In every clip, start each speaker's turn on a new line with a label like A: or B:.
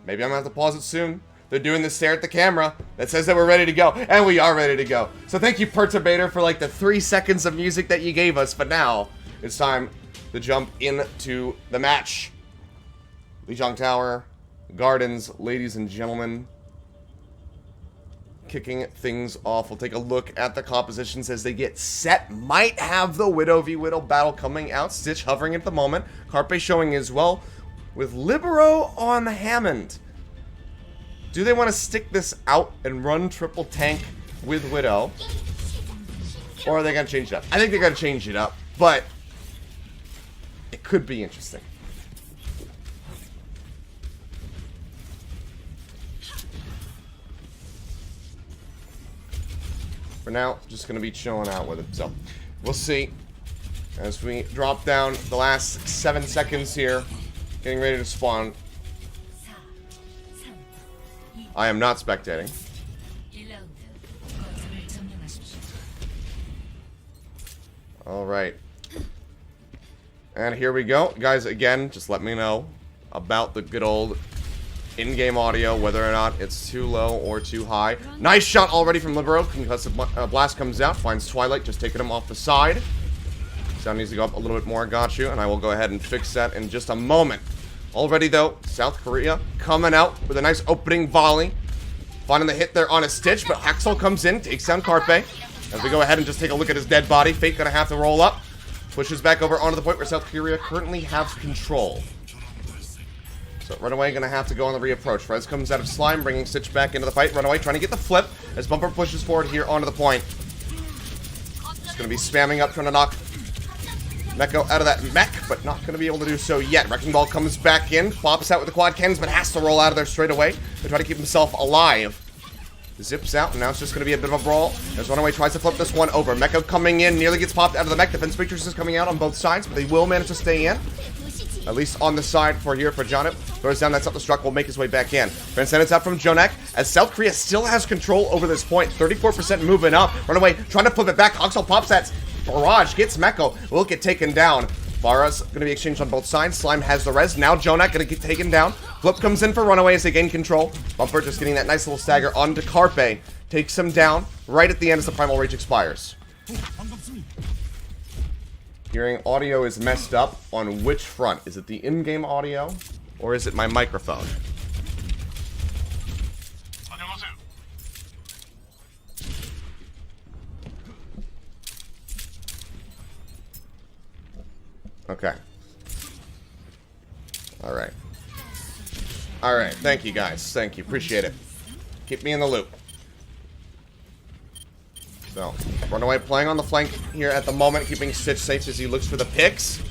A: Maybe I'm gonna have to pause it soon. They're doing the stare at the camera that says that we're ready to go, and we are ready to go. So thank you, Perturbator, for like the 3 seconds of music that you gave us, but now it's time to jump into the match. Lijiang Tower, Gardens, ladies and gentlemen. Kicking things off, we'll take a look at the compositions as they get set. Might have the Widow v Widow battle coming out. Stitch hovering at the moment. Carpe showing as well, with Libero on Hammond. Do they want to stick this out and run triple tank with Widow? Or are they going to change it up? I think they're going to change it up, but it could be interesting. For now, just going to be chilling out with it. So, we'll see. As we drop down the last 7 seconds here. Getting ready to spawn. I am not spectating. Alright. And here we go. Guys, again, just let me know about the good old in-game audio, whether or not it's too low or too high. Nice shot already from Libero. Concussive blast comes out, finds Twilight, just taking him off the side. Sound needs to go up a little bit more, got you, and I will go ahead and fix that in just a moment. Already though, South Korea coming out with a nice opening volley. Finding the hit there on a Stitch, but Axel comes in, takes down Carpe. As we go ahead and just take a look at his dead body, Fate gonna have to roll up. Pushes back over onto the point where South Korea currently have control. So Runaway gonna have to go on the reapproach. Fres comes out of Slime, bringing Stitch back into the fight. Runaway trying to get the flip as Bumper pushes forward here onto the point. Just gonna be spamming up, trying to knock Meko out of that mech, but not gonna be able to do so yet. Wrecking Ball comes back in, pops out with the quad cannons, but has to roll out of there straight away to try to keep himself alive. Zips out, and now it's just gonna be a bit of a brawl as Runaway tries to flip this one over. Meko coming in, nearly gets popped out of the mech. Defense Matrix is coming out on both sides, but they will manage to stay in. At least on the side for here for Jonak. Throws down that self-destruct, will make his way back in. Transcendence out from Jonak, as South Korea still has control over this point. 34% moving up. Runaway trying to flip it back. Oxel pops that barrage, gets Meko, will get taken down. Vara's going to be exchanged on both sides. Slime has the res. Now Jonak going to get taken down. Flip comes in for Runaway as they gain control. Bumper just getting that nice little stagger onto Carpe. Takes him down right at the end as the Primal Rage expires. Hearing audio is messed up on which front? Is it the in-game audio or is it my microphone? Okay. Alright. Alright, thank you guys. Thank you. Appreciate it. Keep me in the loop. So, Runaway playing on the flank here at the moment, keeping Stitch safe as he looks for the picks.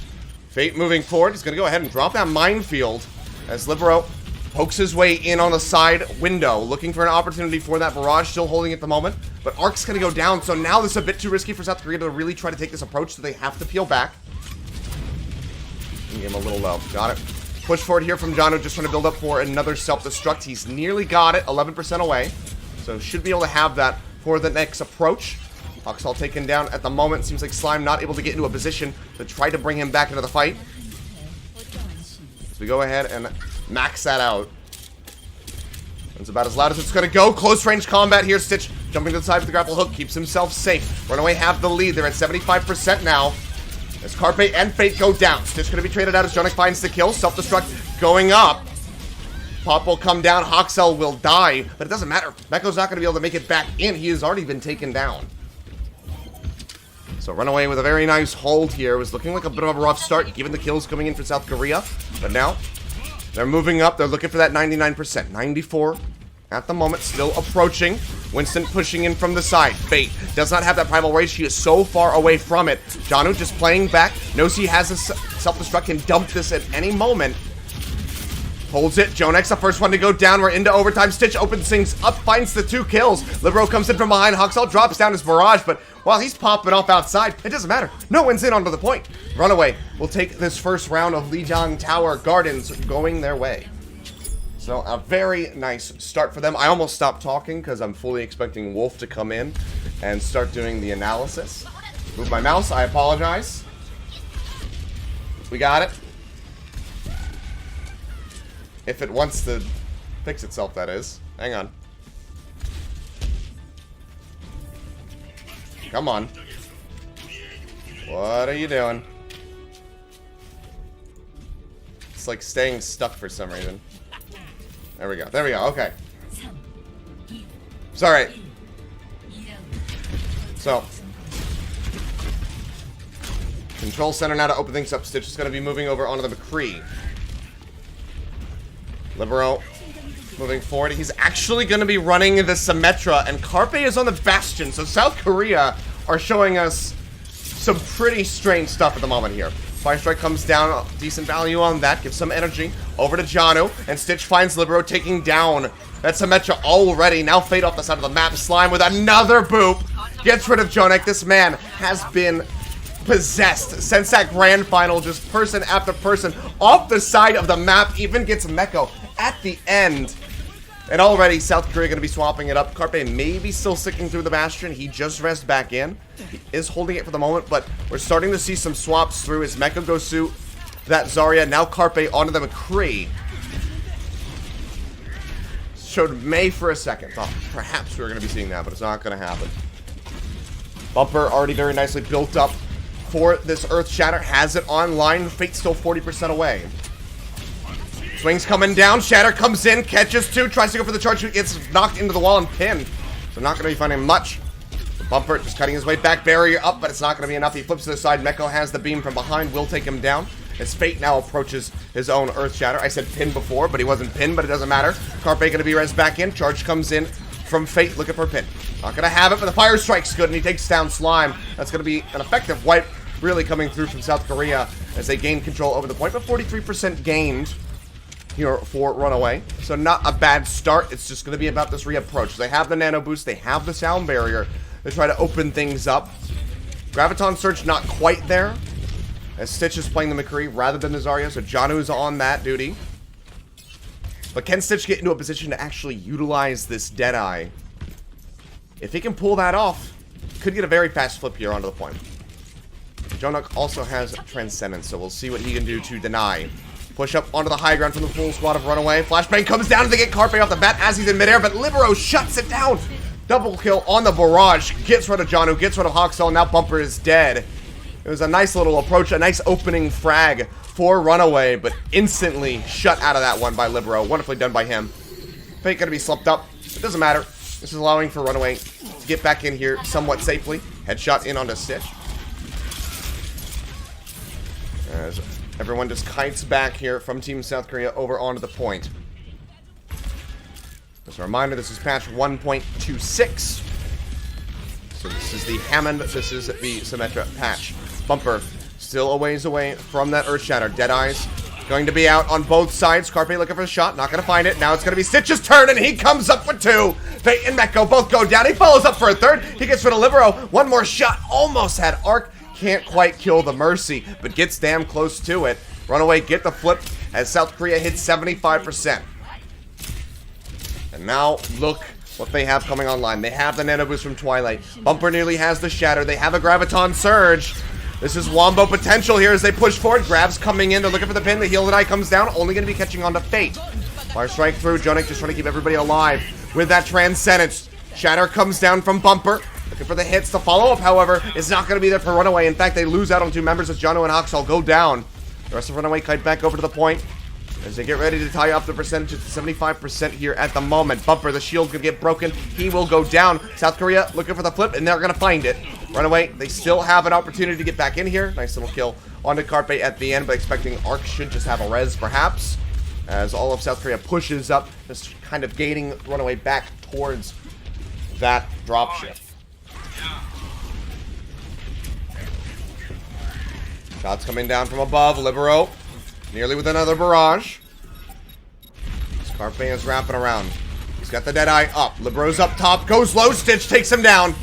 A: Fate moving forward. He's going to go ahead and drop that minefield as Libero pokes his way in on the side window, looking for an opportunity for that barrage, still holding at the moment. But Ark's going to go down, so now this is a bit too risky for South Korea to really try to take this approach, so they have to peel back. Get him a little low. Got it. Push forward here from Jano, just trying to build up for another self-destruct. He's nearly got it, 11% away. So should be able to have that for the next approach. Oxall taken down at the moment. Seems like Slime not able to get into a position to try to bring him back into the fight. So we go ahead and max that out. It's about as loud as it's going to go. Close range combat here. Stitch jumping to the side with the grapple hook. Keeps himself safe. Runaway have the lead. They're at 75% now. As Carpe and Fate go down. Stitch going to be traded out as Jonak finds the kill. Self-destruct going up. Pop will come down. Hoxel will die. But it doesn't matter. Meko's not going to be able to make it back in. He has already been taken down. So Runaway with a very nice hold here. It was looking like a bit of a rough start given the kills coming in for South Korea. But now they're moving up. They're looking for that 99%. 94 at the moment. Still approaching. Winston pushing in from the side. Fate does not have that Primal Rage. She is so far away from it. Janu just playing back. Knows he has a self-destruct. Can dump this at any moment. Holds it. Jonak's the first one to go down. We're into overtime. Stitch opens things up. Finds the 2 kills. Libero comes in from behind. Hoxall drops down his barrage. But while he's popping off outside, it doesn't matter. No one's in onto the point. Runaway will take this first round of Lijiang Tower Gardens going their way. So a very nice start for them. I almost stopped talking because I'm fully expecting Wolf to come in and start doing the analysis. Move my mouse. I apologize. We got it. If it wants to fix itself, that is. Hang on. Come on. What are you doing? It's like staying stuck for some reason. There we go. There we go. Okay. It's alright. So. Control center now to open things up. Stitch is going to be moving over onto the McCree. Libero moving forward. He's actually going to be running the Symmetra, and Carpe is on the Bastion. So South Korea are showing us some pretty strange stuff at the moment here. Fire Strike comes down, decent value on that, gives some energy. Over to Janu, and Stitch finds Libero taking down that Symmetra already. Now Fade off the side of the map. Slime with another boop. Gets rid of Jonek. This man has been possessed since that grand final. Just person after person off the side of the map. Even gets Meko at the end. And already South Korea going to be swapping it up. Carpe maybe still sticking through the Bastion. He just rests back in. He is holding it for the moment, but we're starting to see some swaps through as Meko goes through that Zarya. Now Carpe onto the McCree. Showed May for a second. Thought perhaps we were going to be seeing that, but it's not going to happen. Bumper already very nicely built up for this Earth Shatter. Has it online. Fate still 40% away. Swings coming down. Shatter comes in. Catches two. Tries to go for the charge. Gets knocked into the wall and pinned. So not going to be finding much. The Bumper just cutting his way back. Barrier up, but it's not going to be enough. He flips to the side. Meko has the beam from behind. Will take him down. As Fate now approaches his own Earth Shatter. I said pin before, but he wasn't pinned, but it doesn't matter. Carpe going to be res back in. Charge comes in from Fate. Looking for a pin. Not going to have it, but the Fire Strike's good, and he takes down Slime. That's going to be an effective wipe really coming through from South Korea as they gain control over the point, but 43% gained here for Runaway. So not a bad start. It's just going to be about this reapproach. They have the nano boost. They have the sound barrier. They try to open things up. Graviton Surge not quite there, as Stitch is playing the McCree rather than the Zarya, so Janu's on that duty. But can Stitch get into a position to actually utilize this Deadeye? If he can pull that off, could get a very fast flip here onto the point. Jonuk also has Transcendence, so we'll see what he can do to deny. Push up onto the high ground from the full squad of Runaway. Flashbang comes down to get Carpe off the bat as he's in midair, but Libero shuts it down. Double kill on the barrage. Gets rid of Janu, gets rid of Hawksall. Now Bumper is dead. It was a nice little approach, a nice opening frag for Runaway, but instantly shut out of that one by Libero. Wonderfully done by him. Fate gonna be slumped up. It doesn't matter. This is allowing for Runaway to get back in here somewhat safely. Headshot in onto Stitch. As everyone just kites back here from Team South Korea over onto the point. Just a reminder, this is patch 1.26. So this is the Hammond, this is the Symmetra patch. Bumper still a ways away from that Earth Shatter. Deadeye's going to be out on both sides. Carpe looking for a shot, not going to find it. Now it's going to be Stitch's turn, and he comes up with two. Fate and Meko both go down. He follows up for a third. He gets rid of Libero. One more shot, almost had Arc. Can't quite kill the Mercy, but gets damn close to it. Runaway get the flip as South Korea hits 75%. And now look what they have coming online. They have the Nano Boost from Twilight. Bumper nearly has the Shatter. They have a Graviton Surge. This is Wombo potential here as they push forward. Grabs coming in. They're looking for the pin. The Heal and Eye comes down. Only going to be catching on to Fate. Fire Strike through. Jonik just trying to keep everybody alive with that Transcendence. Shatter comes down from Bumper. Looking for the hits. The follow-up, however, is not going to be there for Runaway. In fact, they lose out on two members as Janu and Hawksall go down. The rest of Runaway kite back over to the point as they get ready to tie up the percentage to 75% here at the moment. Bumper, the shield could get broken. He will go down. South Korea looking for the flip, and they're going to find it. Runaway, they still have an opportunity to get back in here. Nice little kill onto Carpe at the end, but expecting Arc should just have a res, perhaps, as all of South Korea pushes up, just kind of gaining Runaway back towards that dropship. Shots coming down from above. Libero nearly with another barrage. Carpe is wrapping around. He's got the Deadeye up. Libero's up top. Goes low. Stitch takes him down.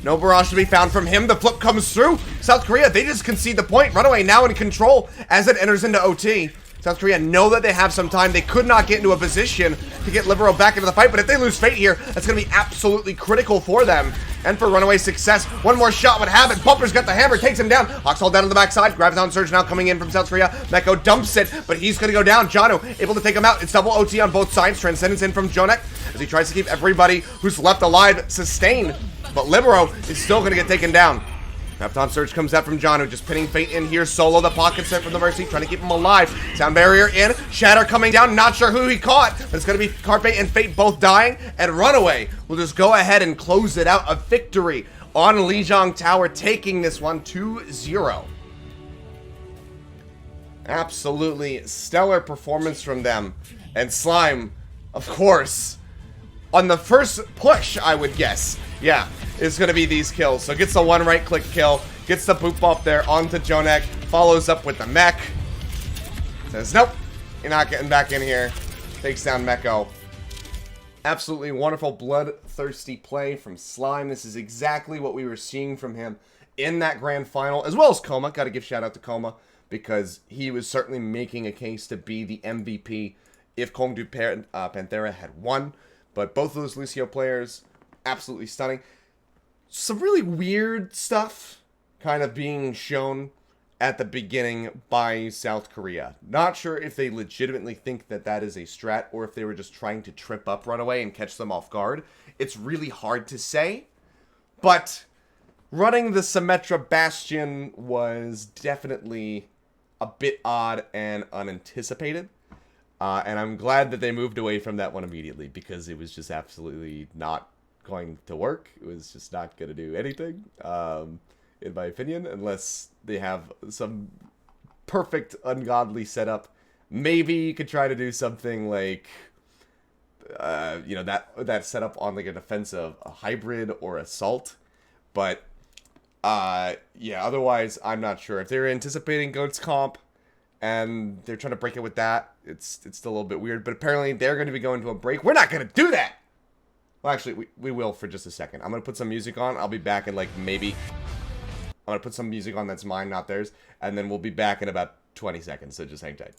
A: No barrage to be found from him. The flip comes through. South Korea, they just concede the point. Runaway now in control as it enters into OT. South Korea know that they have some time. They could not get into a position to get Libero back into the fight, but if they lose Fate here, that's going to be absolutely critical for them and for Runaway's success. One more shot would have it. Bumper's got the hammer, takes him down. Hawksall down on the backside, grabs down Surge now coming in from South Korea. Meko dumps it, but he's going to go down. Janu able to take him out. It's double OT on both sides. Transcendence in from Jonek as he tries to keep everybody who's left alive sustained, but Libero is still going to get taken down. Mapton Surge comes out from Janu, just pinning Fate in here solo. The pocket set from the Mercy, trying to keep him alive. Sound barrier in, Shatter coming down, not sure who he caught, but it's going to be Carpe and Fate both dying, and Runaway will just go ahead and close it out. A victory on Lijiang Tower, taking this one 2-0. Absolutely stellar performance from them. And Slime, of course, on the first push, I would guess, yeah, it's going to be these kills. So gets the one right-click kill, gets the boop bop there onto Jonek, follows up with the mech, says, nope, you're not getting back in here, takes down Meko. Absolutely wonderful, bloodthirsty play from Slime. This is exactly what we were seeing from him in that grand final, as well as Coma. Got to give shout out to Coma, because he was certainly making a case to be the MVP if Kong du Panthera had won. But both of those Lucio players, absolutely stunning. Some really weird stuff kind of being shown at the beginning by South Korea. Not sure if they legitimately think that that is a strat or if they were just trying to trip up Runaway and catch them off guard. It's really hard to say. But running the Symmetra Bastion was definitely a bit odd and unanticipated. And I'm glad that they moved away from that one immediately, because it was just absolutely not going to work. It was just not going to do anything, in my opinion, unless they have some perfect ungodly setup. Maybe you could try to do something like, you know, that setup on like a defensive, a hybrid or assault. But, yeah, otherwise, I'm not sure. If they're anticipating Goat's comp, and they're trying to break it with that, it's still a little bit weird. But apparently they're going to be going to a break. We're not going to do that! Well, actually, we will for just a second. I'm going to put some music on. I'll be back in, like, maybe... I'm going to put some music on that's mine, not theirs. And then we'll be back in about 20 seconds, so just hang tight.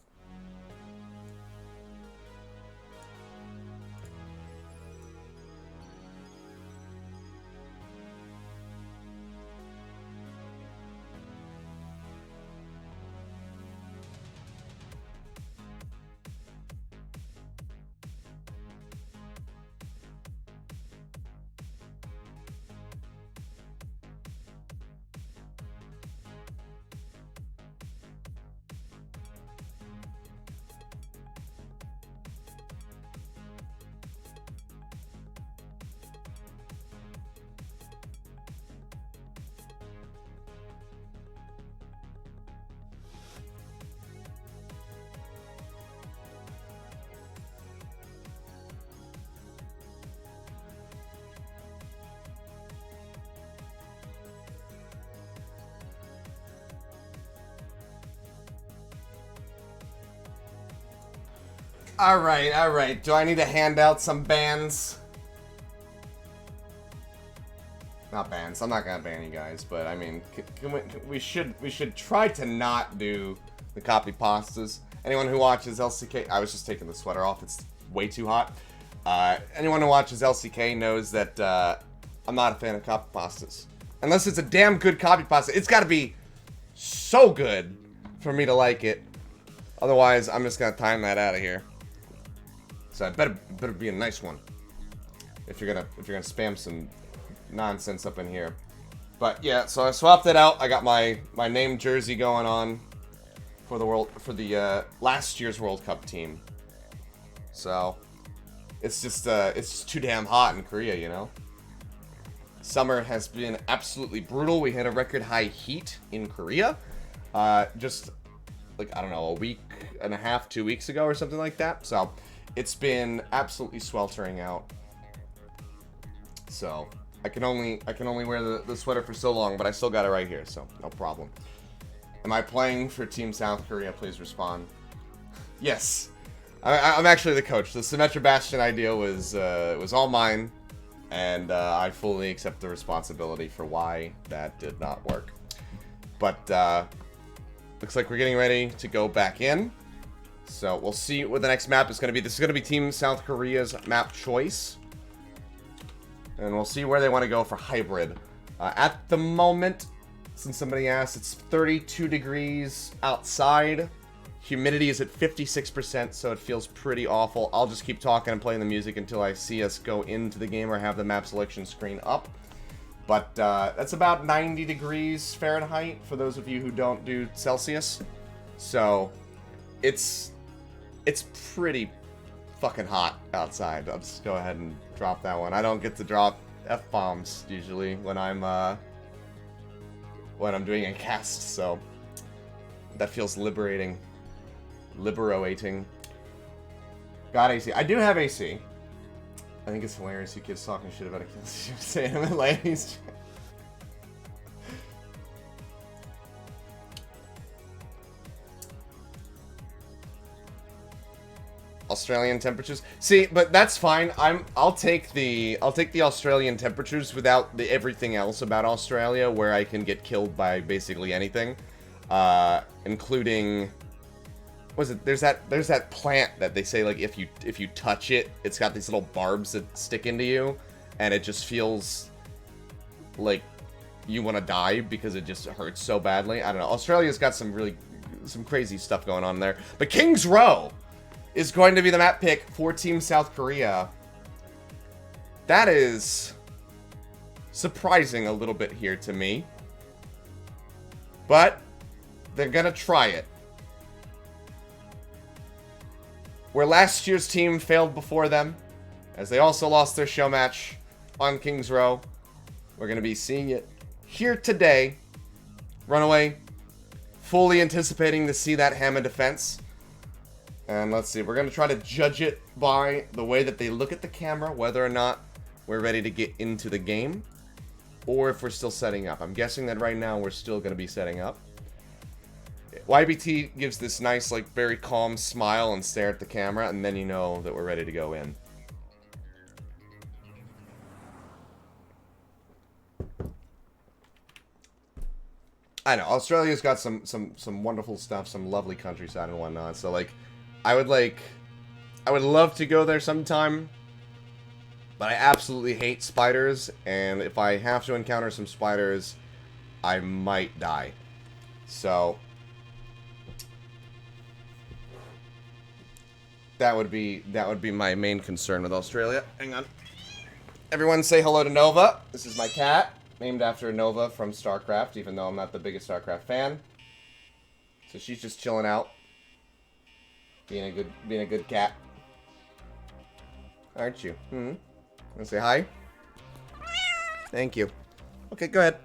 A: Alright. Do I need to hand out some bans? Not bans. I'm not gonna ban you guys, but I mean, we should try to not do the copy pastas. Anyone who watches LCK, I was just taking the sweater off. It's way too hot. Anyone who watches LCK knows that I'm not a fan of copy pastas. Unless it's a damn good copy pasta. It's got to be so good for me to like it. Otherwise, I'm just gonna time that out of here. So it better be a nice one. If you're gonna spam some nonsense up in here. But yeah, so I swapped it out. I got my name jersey going on for the last year's World Cup team. So it's just too damn hot in Korea, you know. Summer has been absolutely brutal. We had a record high heat in Korea. Just like, I don't know, a week and a half, 2 weeks ago or something like that. So it's been absolutely sweltering out. So I can only wear the sweater for so long, but I still got it right here, so no problem. Am I playing for Team South Korea? Please respond. Yes. I'm actually the coach. The Symmetra Bastion idea was all mine, and I fully accept the responsibility for why that did not work. But looks like we're getting ready to go back in. So we'll see what the next map is going to be. This is going to be Team South Korea's map choice. And we'll see where they want to go for hybrid. At the moment, since somebody asked, it's 32 degrees outside. Humidity is at 56%, so it feels pretty awful. I'll just keep talking and playing the music until I see us go into the game or have the map selection screen up. But that's about 90 degrees Fahrenheit for those of you who don't do Celsius. So it's pretty fucking hot outside. I'll just go ahead and drop that one. I don't get to drop F-bombs usually when I'm doing a cast, so that feels liberating. Liberating. Got AC. I do have AC. I think it's hilarious you kids talking shit about Achilles. Saying him in ladies. Australian temperatures. See, but that's fine. I'll take the Australian temperatures without the everything else about Australia, where I can get killed by basically anything, including. Was it? There's that plant that they say, like, if you touch it, it's got these little barbs that stick into you, and it just feels like you want to die because it just hurts so badly. I don't know. Australia's got some crazy stuff going on there. But King's Row is going to be the map pick for Team South Korea. That is surprising a little bit here to me, but they're gonna try it. Where last year's team failed before them, as they also lost their show match on King's Row. We're going to be seeing it here today. Runaway, fully anticipating to see that Hammond defense. And let's see, we're going to try to judge it by the way that they look at the camera, whether or not we're ready to get into the game, or if we're still setting up. I'm guessing that right now we're still going to be setting up. YBT gives this nice, like, very calm smile and stare at the camera, and then you know that we're ready to go in. I know, Australia's got some wonderful stuff, some lovely countryside and whatnot, so, like, I would love to go there sometime, but I absolutely hate spiders, and if I have to encounter some spiders, I might die. So that would be my main concern with Australia. Hang on. Everyone say hello to Nova. This is my cat, named after Nova from StarCraft, even though I'm not the biggest StarCraft fan. So she's just chilling out, being a good cat. Aren't you? Wanna say hi? Thank you. Okay, go ahead.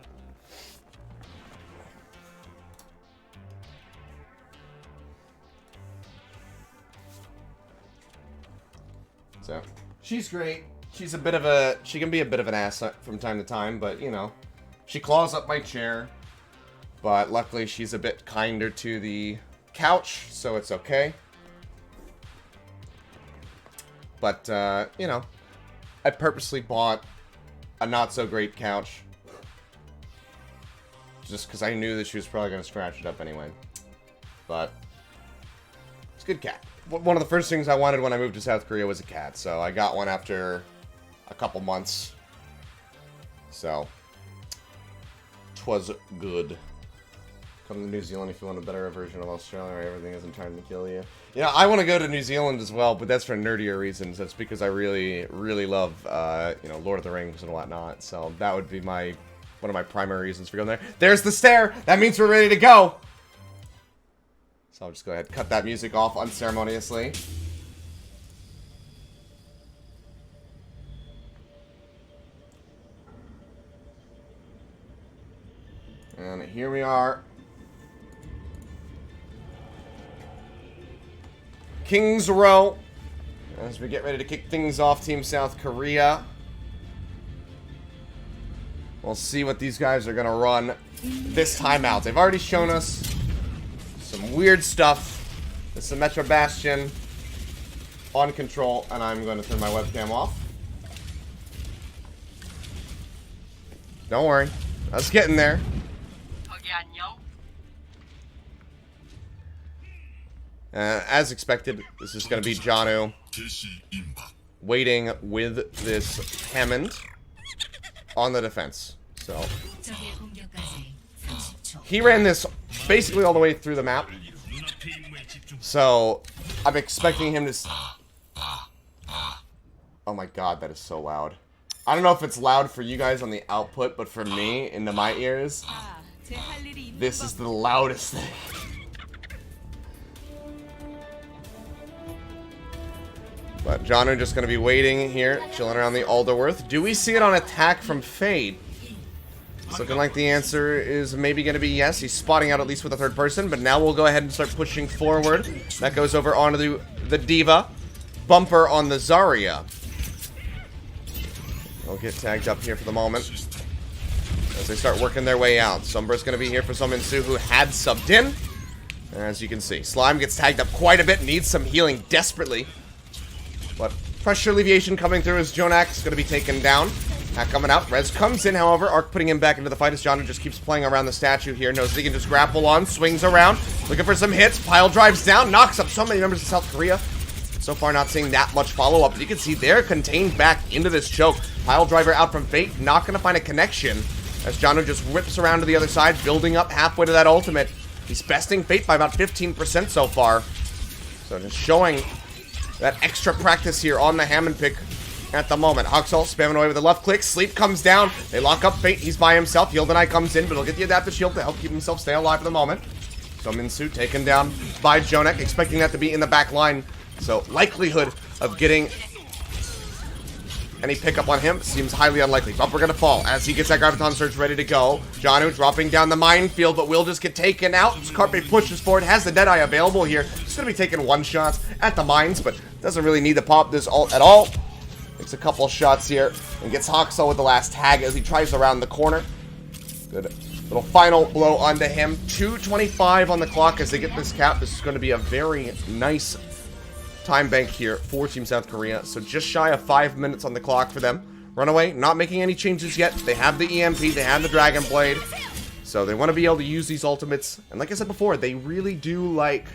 A: So, she's great. She can be a bit of an ass from time to time, but, you know, she claws up my chair. But luckily, she's a bit kinder to the couch, so it's okay. But, you know, I purposely bought a not-so-great couch just because I knew that she was probably going to scratch it up anyway. But it's a good cat. One of the first things I wanted when I moved to South Korea was a cat, so I got one after a couple months. So, 'twas good. Come to New Zealand if you want a better version of Australia where everything isn't trying to kill you. Yeah, I want to go to New Zealand as well, but that's for nerdier reasons. That's because I really, really love, you know, Lord of the Rings and whatnot. So that would be one of my primary reasons for going there. There's the stair! That means we're ready to go! So I'll just go ahead and cut that music off unceremoniously. And here we are. King's Row. As we get ready to kick things off, Team South Korea. We'll see what these guys are going to run this time out. They've already shown us some weird stuff. This is a Metro Bastion on control, and I'm going to turn my webcam off. Don't worry. Let's get in there. As expected, this is going to be Janu waiting with this Hammond on the defense. So he ran this basically all the way through the map. So I'm expecting him to... Oh my god, that is so loud. I don't know if it's loud for you guys on the output, but for me, into my ears, this is the loudest thing. But Janu just going to be waiting here, chilling around the Alderworth. Do we see it on attack from Fade? It's looking like the answer is maybe going to be yes. He's spotting out at least with a third person, but now we'll go ahead and start pushing forward. That goes over onto the Diva. Bumper on the Zarya. They'll get tagged up here for the moment as they start working their way out. Sombra's going to be here for Sominsu, who had subbed in. As you can see, Slime gets tagged up quite a bit, needs some healing desperately. But pressure alleviation coming through as Jonak's going to be taken down. Not coming out. Rez comes in, however. Arc putting him back into the fight as Janu just keeps playing around the statue here. Knows he can just grapple on, swings around, looking for some hits. Pile drives down, knocks up so many members of South Korea. So far, not seeing that much follow-up. But you can see they're contained back into this choke. Pile driver out from Fate, not going to find a connection as Janu just whips around to the other side, building up halfway to that ultimate. He's besting Fate by about 15% so far. So just showing that extra practice here on the Hammond pick at the moment. Huxel spamming away with the left click. Sleep comes down. They lock up Fate. He's by himself. Yildenai comes in, but he'll get the adaptive shield to help keep himself stay alive for the moment. So Minsu taken down by Jonek, expecting that to be in the back line. So likelihood of getting any pickup on him seems highly unlikely. Bumper gonna fall as he gets that Graviton Surge ready to go. Janu dropping down the minefield, but will just get taken out. Carpe pushes forward, has the Deadeye available here. Just gonna be taking one shot at the mines, but doesn't really need to pop this ult at all. Takes a couple shots here and gets Hoxel with the last tag as he tries around the corner. Good little final blow onto him. 2:25 on the clock as they get this cap. This is going to be a very nice time bank here for Team South Korea. So just shy of 5 minutes on the clock for them. Runaway, not making any changes yet. They have the EMP, they have the Dragon Blade. So they want to be able to use these ultimates. And like I said before, they really do like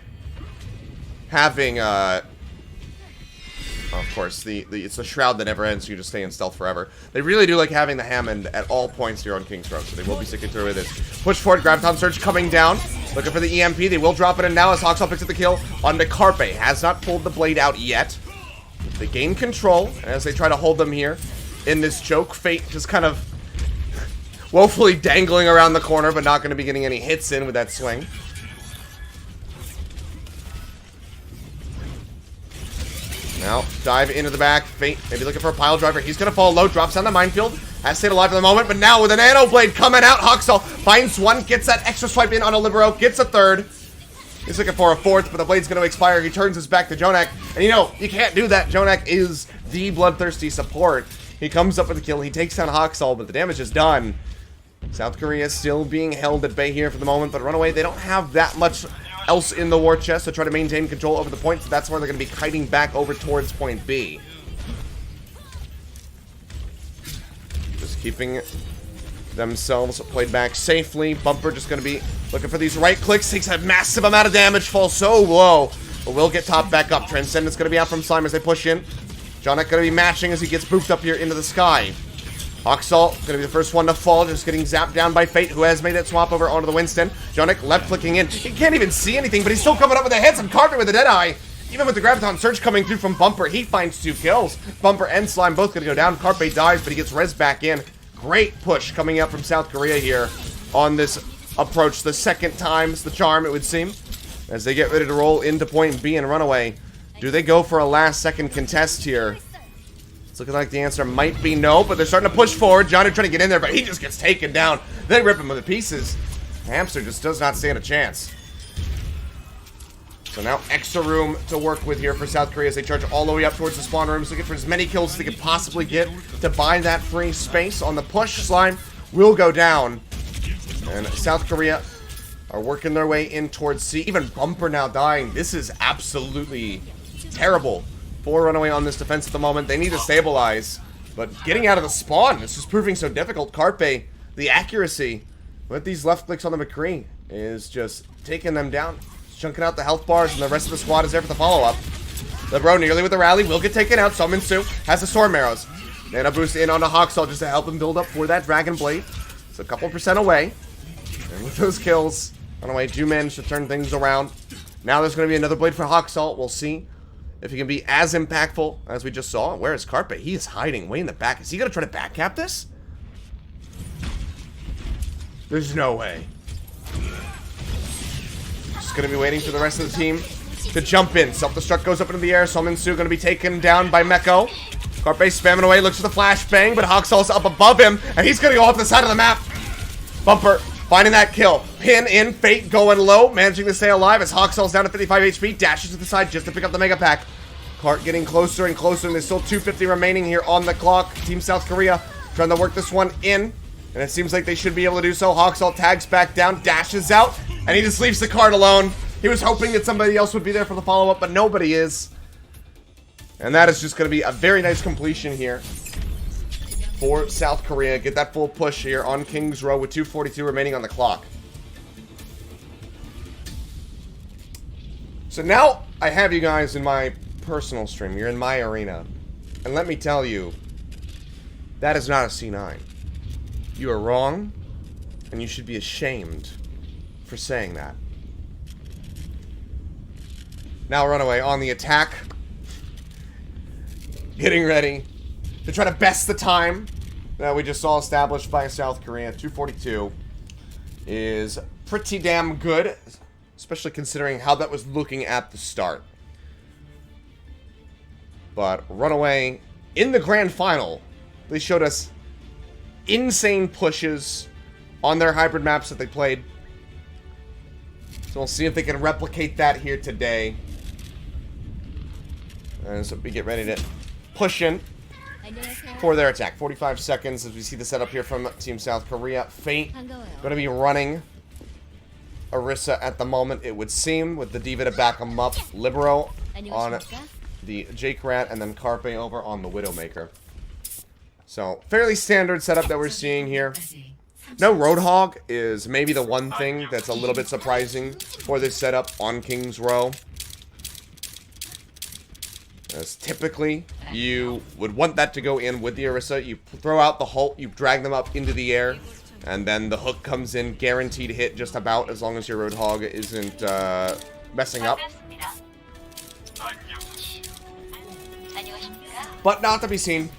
A: having, of course, it's the shroud that never ends, so you just stay in stealth forever. They really do like having the Hammond at all points here on King's Row, so they will be sticking through with this. Push forward, Graviton Surge coming down. Looking for the EMP, they will drop it in now as Hoxel picks up the kill onto Carpe. Has not pulled the blade out yet. They gain control as they try to hold them here in this choke. Fate just kind of woefully dangling around the corner, but not going to be getting any hits in with that swing. Now, dive into the back. Fate maybe looking for a pile driver. He's going to fall low. Drops down the minefield. Has stayed alive for the moment, but now with a Nano Blade coming out, Hoxel finds one, gets that extra swipe in on a Libero, gets a third. He's looking for a fourth, but the blade's going to expire. He turns his back to Jonak. And you know, you can't do that. Jonak is the bloodthirsty support. He comes up with the kill. He takes down Hoxel, but the damage is done. South Korea is still being held at bay here for the moment, but Runaway, they don't have that much else in the war chest to try to maintain control over the point, so that's where they're going to be kiting back over towards point B. Just keeping themselves played back safely. Bumper just going to be looking for these right clicks, takes a massive amount of damage, falls so low, but will get topped back up. Transcendence going to be out from Slime as they push in. Jonak going to be matching as he gets booped up here into the sky. Hoxel going to be the first one to fall, just getting zapped down by Fate, who has made that swap over onto the Winston. Jonak left-clicking in. He can't even see anything, but he's still coming up with the hits and Carpet with the Deadeye. Even with the Graviton Surge coming through from Bumper, he finds 2 kills. Bumper and Slime both going to go down. Carpe dies, but he gets res back in. Great push coming out from South Korea here on this approach. The second time's the charm, it would seem, as they get ready to roll into point B and Runaway. Do they go for a last-second contest here? It's looking like the answer might be no, but they're starting to push forward. Johnny trying to get in there, but he just gets taken down. They rip him to pieces. Hamster just does not stand a chance. So now extra room to work with here for South Korea as they charge all the way up towards the spawn rooms, looking for as many kills as they could possibly get to buy that free space on the push. Slime will go down. And South Korea are working their way in towards C. Even Bumper now dying. This is absolutely terrible for Runaway on this defense at the moment. They need to stabilize, but getting out of the spawn, this is proving so difficult. Carpe, the accuracy with these left clicks on the McCree is just taking them down Just chunking out the health bars, and the rest of the squad is there for the follow-up. Libero nearly with the rally, will get taken out. Summon-Su has the Storm Arrows. Nano boost in onto Hawksall just to help him build up for that Dragon Blade. It's a couple % away. And with those kills, Runaway do manage to turn things around. Now there's going to be another Blade for Hawksall. We'll see if he can be as impactful as we just saw. Where is Carpe? He is hiding way in the back. Is he going to try to backcap this? There's no way. Just going to be waiting for the rest of the team to jump in. Self-destruct goes up into the air. Summon-Su going to be taken down by Meko. Carpe spamming away, looks for the flashbang, but Hawksall's up above him, and he's going to go off the side of the map. Bumper finding that kill. Pin in, Fate going low, managing to stay alive as Hawksall's down to 55 HP, dashes to the side just to pick up the Mega Pack. Cart getting closer and closer, and there's still 250 remaining here on the clock. Team South Korea trying to work this one in, and it seems like they should be able to do so. Hawksall tags back down, dashes out, and he just leaves the cart alone. He was hoping that somebody else would be there for the follow-up, but nobody is. And that is just going to be a very nice completion here for South Korea. Get that full push here on King's Row with 2:42 remaining on the clock. So now I have you guys in my personal stream. You're in my arena. And let me tell you, that is not a C9. You are wrong, and you should be ashamed for saying that. Now Runaway on the attack. Getting ready to try to best the time that we just saw established by South Korea. 2:42 is pretty damn good, especially considering how that was looking at the start. But Runaway, in the grand final, they showed us insane pushes on their hybrid maps that they played. So we'll see if they can replicate that here today. As we get ready to push in for their attack. 45 seconds as we see the setup here from Team South Korea. Fate going to be running Orisa at the moment, it would seem, with the Diva to back him up. Libero on the Jake Rat, and then Carpe over on the Widowmaker. So, fairly standard setup that we're seeing here. No Roadhog is maybe the one thing that's a little bit surprising for this setup on King's Row. As typically, you would want that to go in with the Orisa. You throw out the Hulk, you drag them up into the air, and then the hook comes in, guaranteed hit just about, as long as your Roadhog isn't messing up. But not to be seen.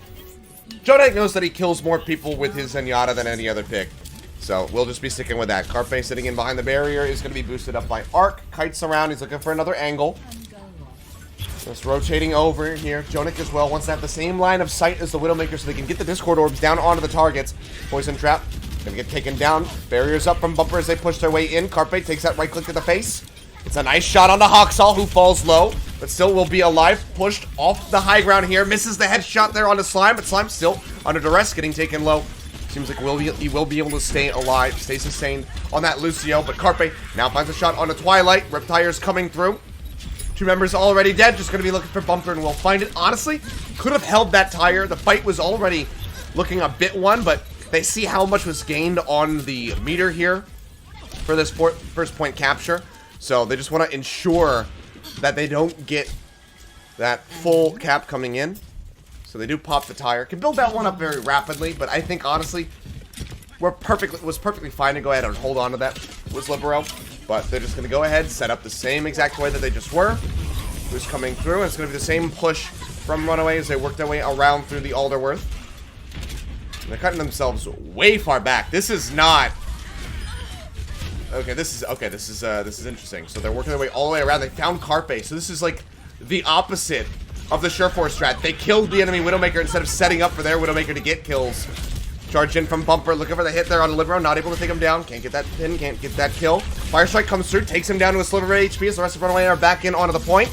A: Jodak knows that he kills more people with his Zenyatta than any other pick. So we'll just be sticking with that. Carpe sitting in behind the barrier is going to be boosted up by Arc. Kites around, he's looking for another angle. Just rotating over here. Jonik as well wants to have the same line of sight as the Widowmaker so they can get the Discord Orbs down onto the targets. Poison Trap gonna get taken down. Barriers up from Bumper as they push their way in. Carpe takes that right click to the face. It's a nice shot onto Hawksall, who falls low, but still will be alive. Pushed off the high ground here. Misses the headshot there onto Slime, but Slime's still under duress, getting taken low. Seems like he will be able to stay alive, stay sustained on that Lucio, but Carpe now finds a shot onto Twilight. Reptire's coming through. Two members already dead, just going to be looking for Bumper, and we'll find it. Honestly, could have held that tire. The fight was already looking a bit won, but they see how much was gained on the meter here for this first point capture. So they just want to ensure that they don't get that full cap coming in. So they do pop the tire. Can build that one up very rapidly, but I think, honestly, was perfectly fine to go ahead and hold on to that was Libero. But they're just going to go ahead, set up the same exact way that they just were. Who's coming through, and it's going to be the same push from Runaway as they work their way around through the Alderworth. And they're cutting themselves way far back. This is not... Okay, this is interesting. So they're working their way all the way around. They found Carpe, so this is like the opposite of the Sureforce strat. They killed the enemy Widowmaker instead of setting up for their Widowmaker to get kills. Charge in from Bumper, looking for the hit there on Libero, not able to take him down. Can't get that pin, can't get that kill. Fire Strike comes through, takes him down to a sliver of HP as the rest of Runaway are back in onto the point.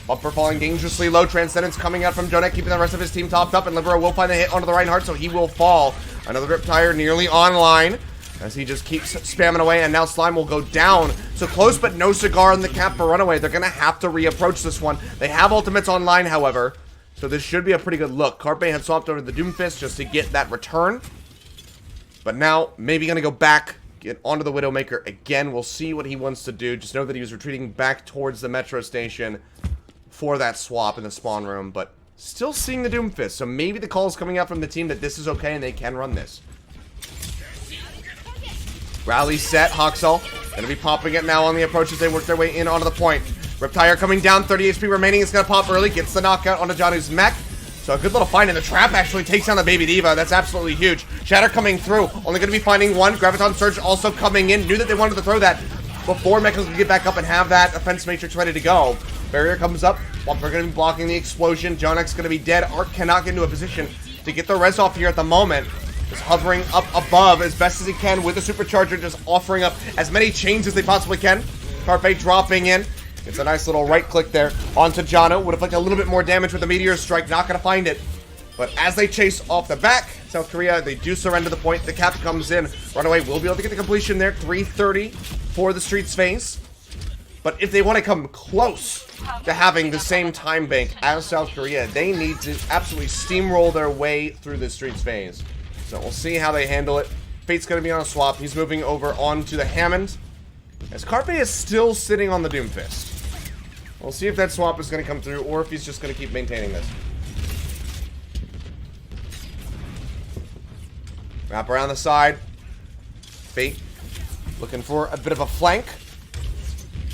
A: Bumper falling dangerously low. Transcendence coming out from Jonek, keeping the rest of his team topped up, and Libero will find the hit onto the Reinhardt, so he will fall. Another Riptire nearly online as he just keeps spamming away, and now Slime will go down. So close, but no cigar in the cap for Runaway. They're going to have to reapproach this one. They have ultimates online, however, so this should be a pretty good look. Carpe had swapped over the Doomfist just to get that return. But now, maybe going to go back, get onto the Widowmaker again. We'll see what he wants to do. Just know that he was retreating back towards the metro station for that swap in the spawn room, but still seeing the Doomfist. So maybe the call is coming out from the team that this is okay and they can run this. Rally set, Hoxall gonna be popping it now on the approach as they work their way in onto the point. Riptire coming down, 30 HP remaining. It's gonna pop early, gets the knockout onto Janu's mech. So a good little find, and the trap actually takes down the Baby Diva. That's absolutely huge. Shatter coming through, only gonna be finding one. Graviton Surge also coming in. Knew that they wanted to throw that before Mecha could get back up and have that offense matrix ready to go. Barrier comes up, Bumper gonna be blocking the explosion. Jonek's gonna be dead. Arc cannot get into a position to get the res off here at the moment. Just hovering up above as best as he can with the supercharger, just offering up as many chains as they possibly can. Carpe dropping in. It's a nice little right click there onto Jano. Would have like a little bit more damage with the Meteor Strike. Not going to find it. But as they chase off the back, South Korea, they do surrender the point. The cap comes in. Runaway will be able to get the completion there. 330 for the Streets phase. But if they want to come close to having the same time bank as South Korea, they need to absolutely steamroll their way through the Streets phase. So we'll see how they handle it. Fate's going to be on a swap. He's moving over onto the Hammond. As Carpe is still sitting on the Doomfist. We'll see if that swap is going to come through or if he's just going to keep maintaining this. Wrap around the side. Fate looking for a bit of a flank.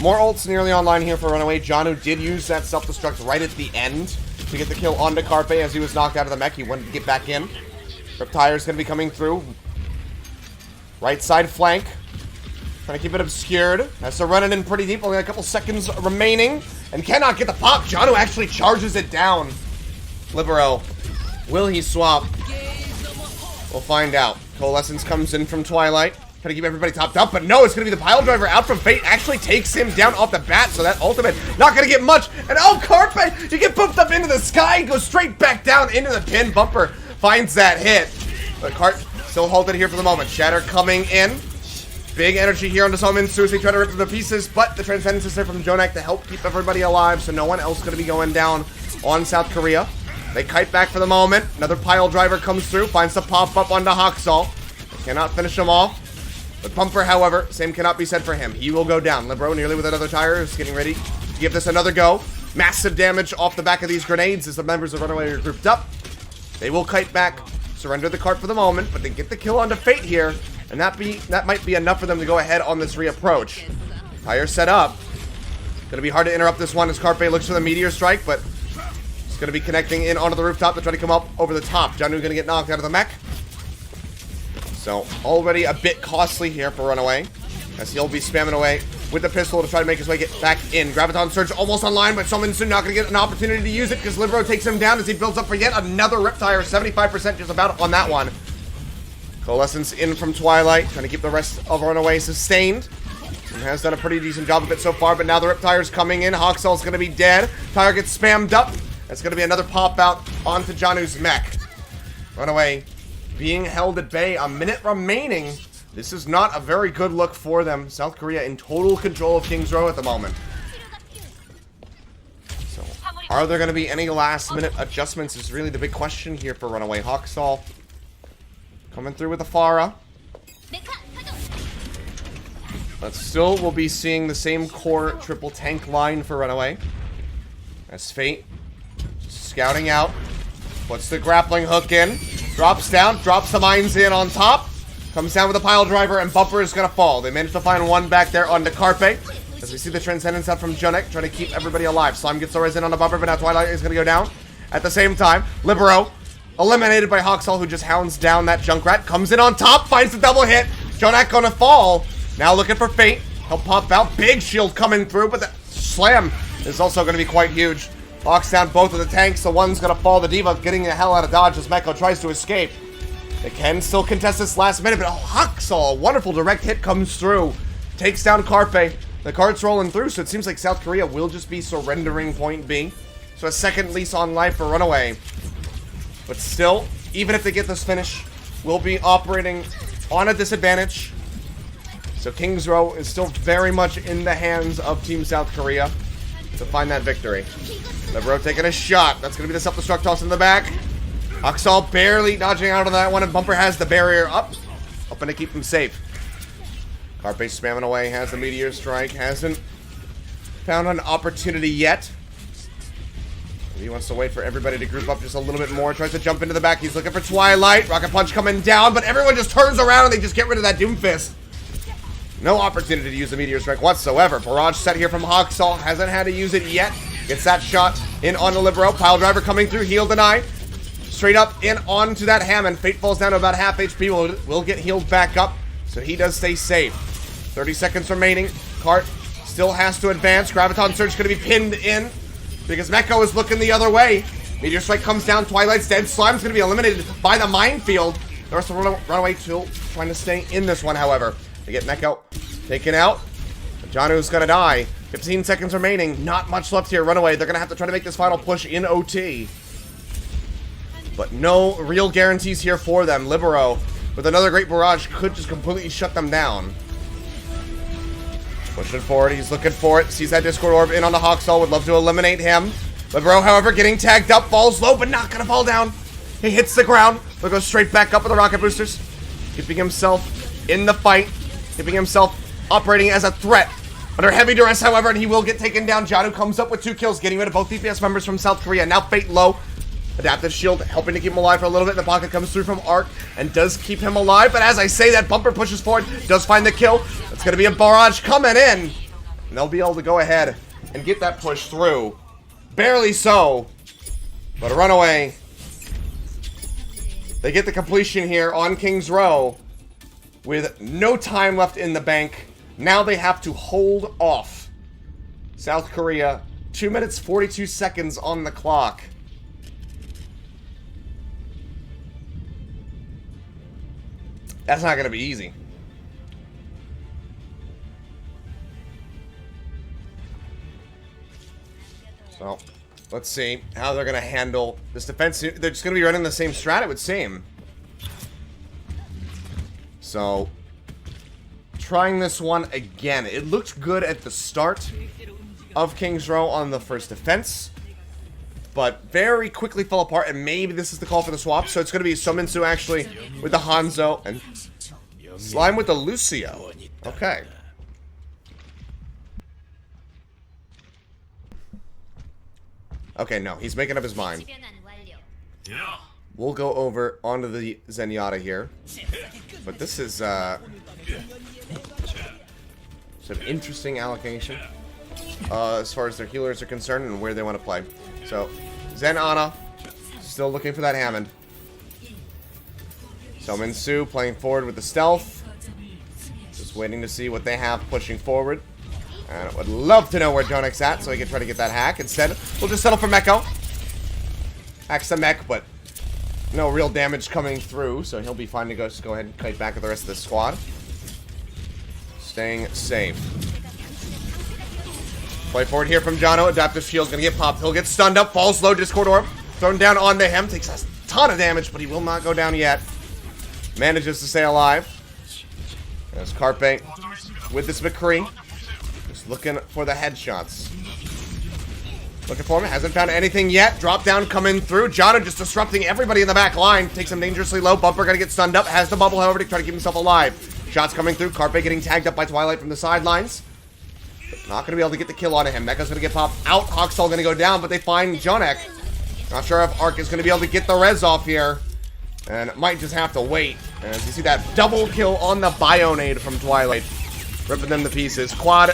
A: More ults nearly online here for Runaway. Janu did use that self-destruct right at the end to get the kill onto Carpe as he was knocked out of the mech. He wanted to get back in. Riptire's going to be coming through. Right side flank. Trying to keep it obscured. Has to run it in pretty deep. Only a couple seconds remaining. And cannot get the pop. Janu actually charges it down. Libero. Will he swap? We'll find out. Coalescence comes in from Twilight. Trying to keep everybody topped up. But no, it's going to be the pile driver out from Fate. Actually takes him down off the bat. So that ultimate not going to get much. And oh, Carpe! You get bumped up into the sky. Goes straight back down into the pin. Bumper finds that hit. But Cart still halted here for the moment. Shatter coming in. Big energy here on the Summon. Suicide trying to rip them to pieces. But the Transcendence is there from Jonak to help keep everybody alive. So no one else going to be going down on South Korea. They kite back for the moment. Another pile driver comes through. Finds the pop-up onto Hoxall. Cannot finish him off. But Bumper, however, same cannot be said for him. He will go down. Libero nearly with another tire. Is getting ready to give this another go. Massive damage off the back of these grenades as the members of Runaway are grouped up. They will kite back. Surrender the cart for the moment. But they get the kill onto Fate here. And that might be enough for them to go ahead on this reapproach. Tire set up. Gonna be hard to interrupt this one as Carpe looks for the Meteor Strike, but it's gonna be connecting in onto the rooftop to try to come up over the top. Janu gonna get knocked out of the mech. So already a bit costly here for Runaway, as he'll be spamming away with the pistol to try to make his way get back in. Graviton Surge almost online, but Summon soon not gonna get an opportunity to use it because Libero takes him down as he builds up for yet another Riptire. 75% just about on that one. Coalescence in from Twilight, trying to keep the rest of Runaway sustained. And has done a pretty decent job of it so far, but now the Riptire's coming in. Hoxall's going to be dead. Tire gets spammed up. That's going to be another pop out onto Janu's mech. Runaway being held at bay. A minute remaining. This is not a very good look for them. South Korea in total control of King's Row at the moment. So, are there going to be any last minute adjustments is really the big question here for Runaway. Hoxall coming through with the Pharah. But still, we'll be seeing the same core triple tank line for Runaway. As Fate scouting out. Puts the grappling hook in. Drops down. Drops the mines in on top. Comes down with a pile driver, and Bumper is going to fall. They managed to find one back there onto Carpe. As we see the Transcendence out from Jonek, trying to keep everybody alive. Slime gets the res in on the Bumper, but now Twilight is going to go down. At the same time, Libero eliminated by Hoxall, who just hounds down that Junkrat. Comes in on top, finds the double hit. Jonak gonna fall. Now looking for Fate. He'll pop out. Big shield coming through, but the slam is also gonna be quite huge. Locks down both of the tanks. The one's gonna fall. The Diva getting the hell out of dodge as Meko tries to escape. They can still contest this last minute, but Hoxall, a wonderful direct hit comes through. Takes down Carpe. The cart's rolling through, so it seems like South Korea will just be surrendering point B. So a second lease on life for Runaway. But still, even if they get this finish, we'll be operating on a disadvantage. So King's Row is still very much in the hands of Team South Korea to find that victory. Libero taking a shot. That's going to be the self-destruct toss in the back. Hoxall barely dodging out of that one, and Bumper has the barrier up. Hoping to keep him safe. Carpe spamming away, has the Meteor Strike, hasn't found an opportunity yet. He wants to wait for everybody to group up just a little bit more. Tries to jump into the back. He's looking for Twilight. Rocket Punch coming down, but everyone just turns around and they just get rid of that Doomfist. No opportunity to use the Meteor Strike whatsoever. Barrage set here from Hawksall. Hasn't had to use it yet. Gets that shot in on the Libero. Pile Driver coming through. Heal deny. Straight up in onto that Hammond. Fate falls down to about half HP. Will get healed back up. So he does stay safe. 30 seconds remaining. Cart still has to advance. Graviton Surge going to be pinned in because Mecco is looking the other way. Meteor Strike comes down. Twilight's dead. Slime's going to be eliminated by the Minefield. The rest of Runaway still trying to stay in this one, however. They get Mecco taken out. Janu's going to die. 15 seconds remaining. Not much left here. Runaway. They're going to have to try to make this final push in OT. But no real guarantees here for them. Libero, with another great barrage, could just completely shut them down. Pushing forward, he's looking for it. Sees that Discord Orb in on the Hawksall. Would love to eliminate him. Libero, however, getting tagged up. Falls low, but not going to fall down. He hits the ground. They'll go straight back up with the rocket boosters. Keeping himself in the fight. Keeping himself operating as a threat. Under heavy duress, however, and he will get taken down. Janu comes up with 2 kills, getting rid of both DPS members from South Korea. Now Fate low. Adaptive Shield helping to keep him alive for a little bit. The pocket comes through from Arc and does keep him alive. But as I say, that bumper pushes forward, does find the kill. It's going to be a barrage coming in. And they'll be able to go ahead and get that push through. Barely so. But a Runaway. They get the completion here on King's Row with no time left in the bank. Now they have to hold off South Korea. 2 minutes, 42 seconds on the clock. That's not going to be easy. So, let's see how they're going to handle this defense. They're just going to be running the same strat, it would seem. So, trying this one again. It looked good at the start of King's Row on the first defense, but very quickly fell apart, and maybe this is the call for the swap. So it's going to be Sominsu actually with the Hanzo, and Slime with the Lucio. Okay. Okay, no, he's making up his mind. We'll go over onto the Zenyatta here. But this is some interesting allocation as far as their healers are concerned and where they want to play. So, Zen Ana, still looking for that Hammond. So Minsu playing forward with the stealth. Just waiting to see what they have pushing forward. And I would love to know where Jonek's at so he can try to get that hack. Instead, we'll just settle for Mecco. Hacks the mech, but no real damage coming through, so he'll be fine to just go ahead and kite back with the rest of the squad. Staying safe. Play forward here from Jono. Adaptive Shield's gonna get popped. He'll get stunned up, falls low, Discord Orb. Thrown down onto him. Takes a ton of damage, but he will not go down yet. Manages to stay alive. There's Carpe with this McCree. Just looking for the headshots. Looking for him. Hasn't found anything yet. Drop down coming through. Jono just disrupting everybody in the back line. Takes him dangerously low. Bumper gonna get stunned up. Has the bubble, however, to try to keep himself alive. Shots coming through. Carpe getting tagged up by Twilight from the sidelines. But not gonna be able to get the kill on him. Mecha's gonna get popped out. Hawksall gonna go down, but they find Jonek. Not sure if Arc is gonna be able to get the res off here. And it might just have to wait. As you see that double kill on the Bionade from Twilight. Ripping them to pieces. Quad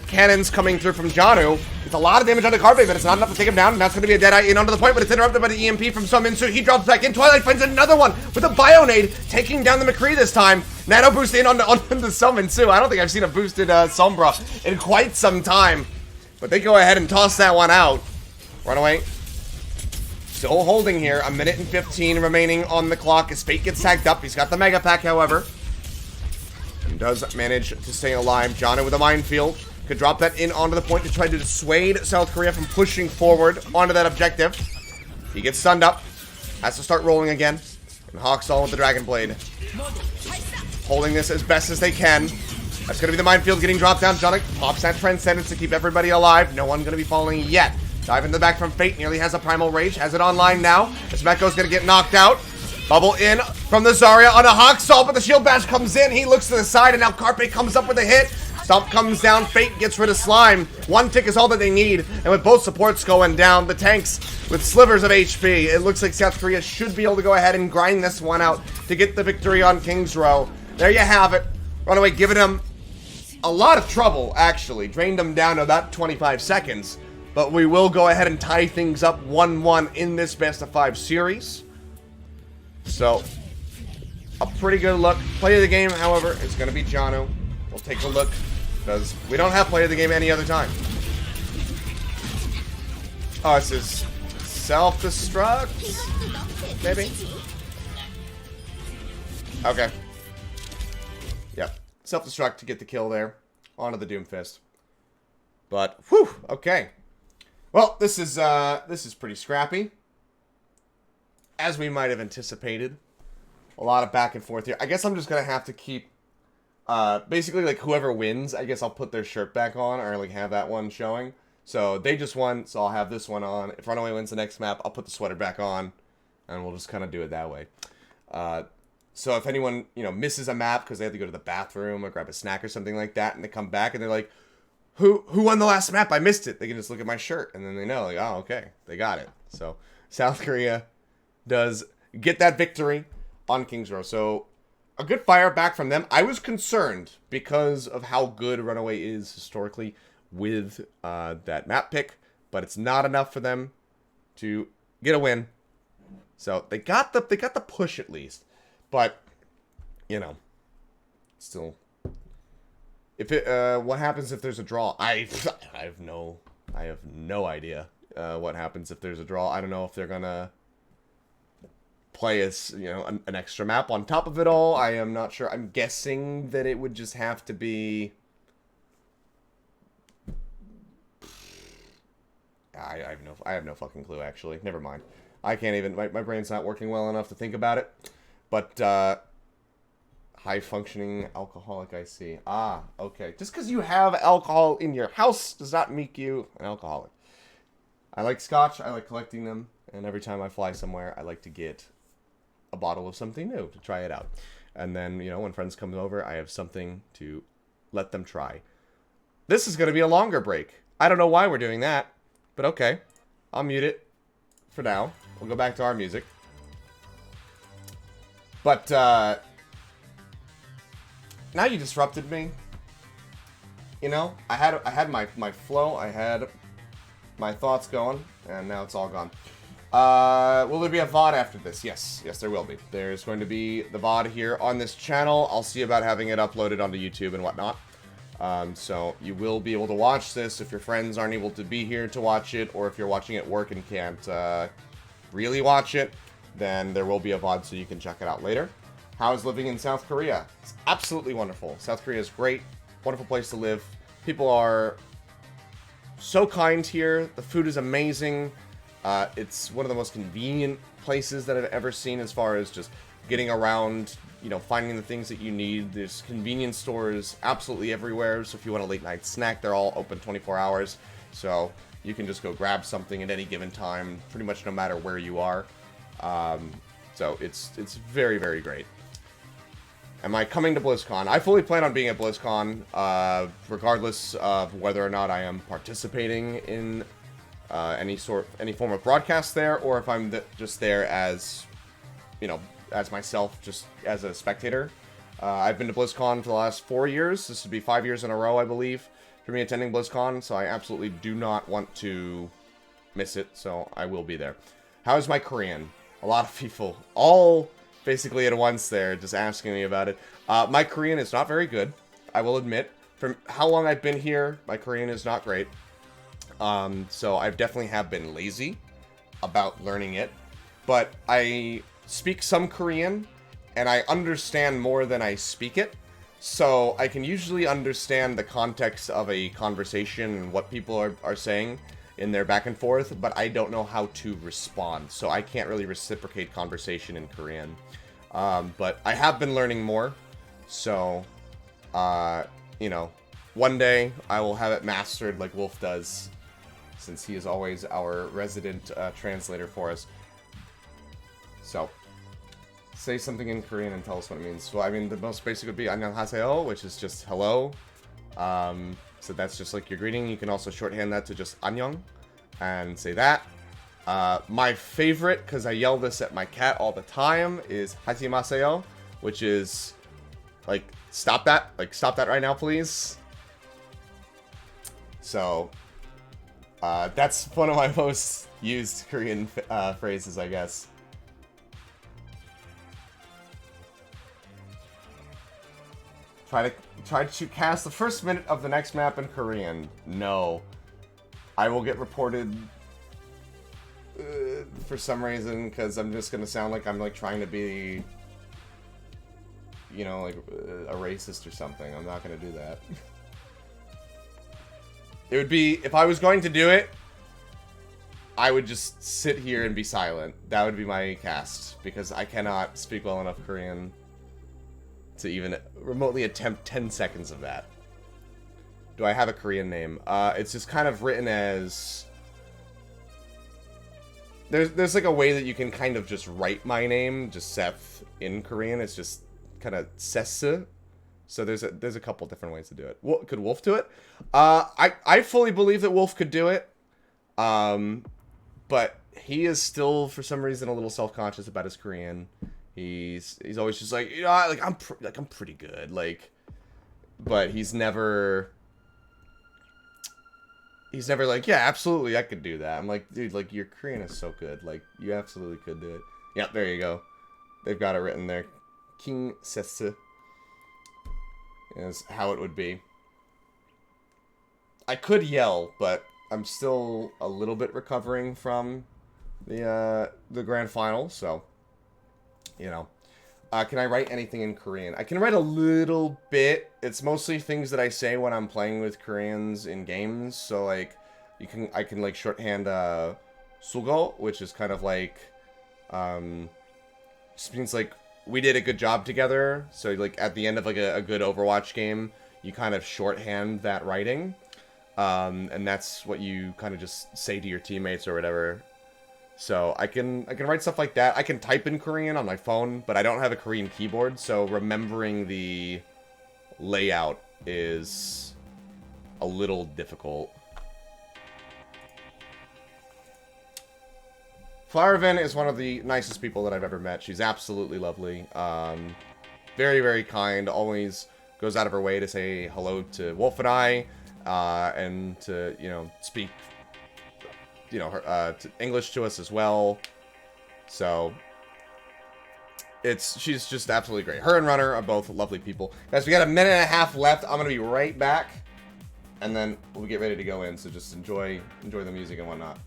A: cannons coming through from Janu. It's a lot of damage on the Carpe, but it's not enough to take him down. And that's going to be a Deadeye in onto the point, but it's interrupted by the EMP from Sominsu. He drops back in. Twilight finds another one with a Bionade, taking down the McCree this time. Nano boost in on the Sominsu. I don't think I've seen a boosted Sombra in quite some time. But they go ahead and toss that one out. Runaway. Still holding here. A minute and 15 remaining on the clock as Fate gets tagged up. He's got the Mega Pack, however. And does manage to stay alive. Janu with a minefield. Could drop that in onto the point to try to dissuade South Korea from pushing forward onto that objective. He gets stunned up. Has to start rolling again. And Hawksall with the Dragon Blade. Holding this as best as they can. That's going to be the minefield getting dropped down. Jonik pops that Transcendence to keep everybody alive. No one going to be falling yet. Dive into the back from Fate. Nearly has a Primal Rage. Has it online now. As Mecco's going to get knocked out. Bubble in from the Zarya on a Hawk Salt, but the shield bash comes in. He looks to the side, and now Carpe comes up with a hit. Stomp comes down. Fate gets rid of Slime. One tick is all that they need. And with both supports going down, the tanks with slivers of HP, it looks like South Korea should be able to go ahead and grind this one out to get the victory on King's Row. There you have it. Runaway giving him a lot of trouble, actually. Drained him down to about 25 seconds. But we will go ahead and tie things up 1-1 in this best-of-5 series. So, a pretty good look. Play of the game, however, is going to be Janu. We'll take a look, because we don't have play of the game any other time. Oh, this is self-destruct? Maybe? Okay. Yep. Self-destruct to get the kill there. Onto the Doomfist. But, whew, okay. Well, this is pretty scrappy. As we might have anticipated. A lot of back and forth here. I guess I'm just going to have to keep... basically, like, whoever wins, I guess I'll put their shirt back on, or, like, have that one showing. So, they just won, so I'll have this one on. If Runaway wins the next map, I'll put the sweater back on, and we'll just kind of do it that way. So, if anyone, you know, misses a map because they have to go to the bathroom or grab a snack or something like that, and they come back and they're like, Who won the last map? I missed it. They can just look at my shirt, and then they know, like, oh, okay, they got it. So, South Korea does get that victory on King's Row. So, a good fire back from them. I was concerned because of how good Runaway is historically with that map pick, but it's not enough for them to get a win. So, they got the push at least. But, you know, still, if it what happens if there's a draw? I have no idea what happens if there's a draw. I don't know if they're gonna play as, you know, an extra map on top of it all. I am not sure. I'm guessing that it would just have to be... I have no fucking clue, actually. Never mind. I can't even... My brain's not working well enough to think about it. But, high-functioning alcoholic, I see. Ah, okay. Just because you have alcohol in your house does not make you an alcoholic. I like scotch. I like collecting them. And every time I fly somewhere, I like to get a bottle of something new to try it out. And then, you know, when friends come over, I have something to let them try. This is going to be a longer break. I don't know why we're doing that, but okay. I'll mute it for now. We'll go back to our music. But, now you disrupted me. You know, I had my flow, I had my thoughts going, and now it's all gone. Will there be a VOD after this? Yes, there will be. There's going to be the VOD here on this channel. I'll see about having it uploaded onto YouTube and whatnot. So you will be able to watch this if your friends aren't able to be here to watch it, or if you're watching at work and can't really watch it, then there will be a VOD so you can check it out later. How is living in South Korea? It's absolutely wonderful. South Korea is great. Wonderful place to live. People are so kind here. The food is amazing. It's one of the most convenient places that I've ever seen as far as just getting around, you know, finding the things that you need. There's convenience stores absolutely everywhere. So if you want a late night snack, they're all open 24 hours. So you can just go grab something at any given time, pretty much no matter where you are. So it's very, very great. Am I coming to BlizzCon? I fully plan on being at BlizzCon, regardless of whether or not I am participating in any form of broadcast there, or if I'm just there as, you know, as myself, just as a spectator. I've been to BlizzCon for the last 4 years. This would be 5 years in a row, I believe, for me attending BlizzCon, so I absolutely do not want to miss it, so I will be there. How is my Korean? A lot of people, all basically at once there, just asking me about it. My Korean is not very good, I will admit. From how long I've been here, my Korean is not great. So I definitely have been lazy about learning it. But I speak some Korean, and I understand more than I speak it. So I can usually understand the context of a conversation and what people are saying in their back and forth, but I don't know how to respond. So I can't really reciprocate conversation in Korean. But I have been learning more. So, you know, one day I will have it mastered like Wolf does, since he is always our resident translator for us. So, Say something in Korean and tell us what it means. Well, I mean, the most basic would be 안녕하세요, which is just hello. So that's just like your greeting. You can also shorthand that to just 안녕 and say that. My favorite, because I yell this at my cat all the time, is 하지 마세요, which is like, stop that. Like, stop that right now, please. So, that's one of my most used Korean phrases, I guess. Try to cast the first minute of the next map in Korean. No. I will get reported for some reason, because I'm just gonna sound like I'm like trying to be, you know, like a racist or something. I'm not gonna do that. It would be, if I was going to do it, I would just sit here and be silent. That would be my cast, because I cannot speak well enough Korean to even remotely attempt 10 seconds of that. Do I have a Korean name? It's just kind of written as... There's like a way that you can kind of just write my name, just Seth, in Korean. It's just kind of Sesse. So there's a couple different ways to do it. Could Wolf do it? I fully believe that Wolf could do it. But he is still, for some reason, a little self-conscious about his Korean. He's always just like, you know, I'm pretty good, like, but he's never like, yeah, absolutely, I could do that. I'm like, dude, like, your Korean is so good, like, you absolutely could do it. Yeah, there you go. They've got it written there. King Sesse is how it would be. I could yell, but I'm still a little bit recovering from the grand final, so, you know. Can I write anything in Korean? I can write a little bit. It's mostly things that I say when I'm playing with Koreans in games. So, like, I can like shorthand sugo, which is kind of like, just means like we did a good job together. So, like, at the end of like a good Overwatch game, you kind of shorthand that writing, and that's what you kind of just say to your teammates or whatever. So I can write stuff like that. I can type in Korean on my phone, but I don't have a Korean keyboard, so remembering the layout is a little difficult. Flowervin is one of the nicest people that I've ever met. She's absolutely lovely. Very, very kind. Always goes out of her way to say hello to Wolf and I, and to, you know, speak, you know, her, English to us as well. So she's just absolutely great. Her and Runner are both lovely people. Guys, we got a minute and a half left. I'm gonna be right back, and then we'll get ready to go in. So just enjoy the music and whatnot.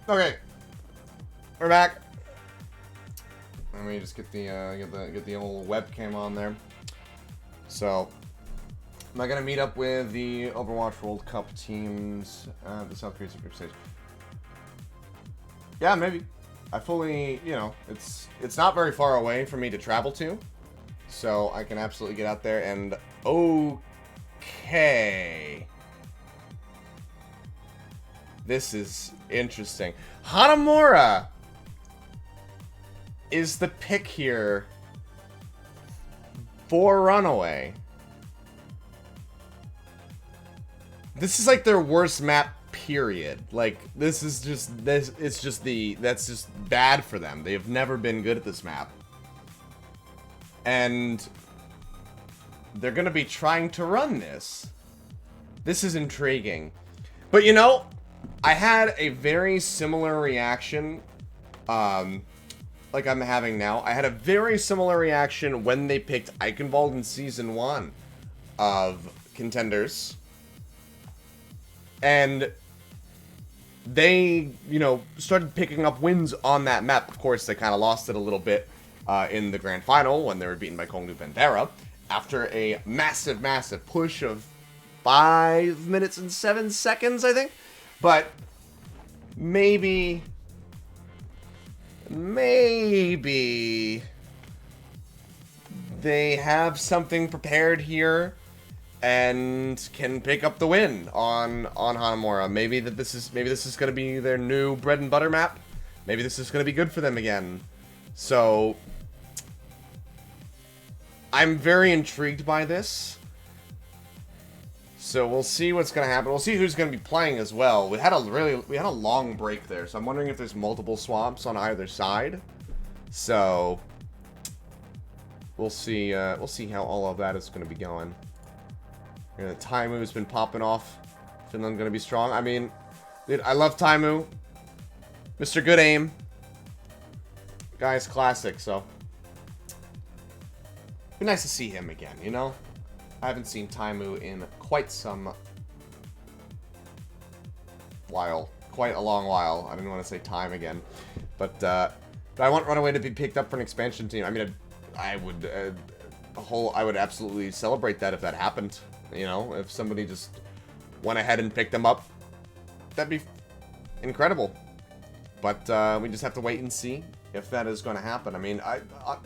A: Okay, we're back. Let me just get the old webcam on there. So, am I gonna meet up with the Overwatch World Cup teams at the South Korea group stage? Yeah, maybe. I fully, you know, it's not very far away for me to travel to, So I can absolutely get out there and... Okay. This is interesting. Hanamura is the pick here for Runaway. This is like their worst map, period. Like, this is just, that's just bad for them. They have never been good at this map. And they're gonna be trying to run this. This is intriguing. But you know, I had a very similar reaction, like I'm having now. I had a very similar reaction when they picked Eichenwald in Season 1 of Contenders. And they, you know, started picking up wins on that map. Of course, they kind of lost it a little bit in the Grand Final when they were beaten by Kongdu Bandera after a massive, massive push of 5 minutes and 7 seconds, I think. But maybe they have something prepared here and can pick up the win on Hanamura. Maybe this is going to be their new bread and butter map. Maybe this is going to be good for them again. So I'm very intrigued by this. So we'll see what's going to happen. We'll see who's going to be playing as well. We had a long break there, so I'm wondering if there's multiple swaps on either side. So we'll see how all of that is going to be going. Taimu's been popping off. Finland going to be strong. I mean, dude, I love Taimu. Mr. Good Aim. Guy's classic, so be nice to see him again, you know? I haven't seen Taimu in quite some while. Quite a long while. I didn't want to say time again. But I want Runaway to be picked up for an expansion team. I mean, I would absolutely celebrate that if that happened. You know, if somebody just went ahead and picked them up, that'd be incredible. But we just have to wait and see if that is going to happen. I mean, I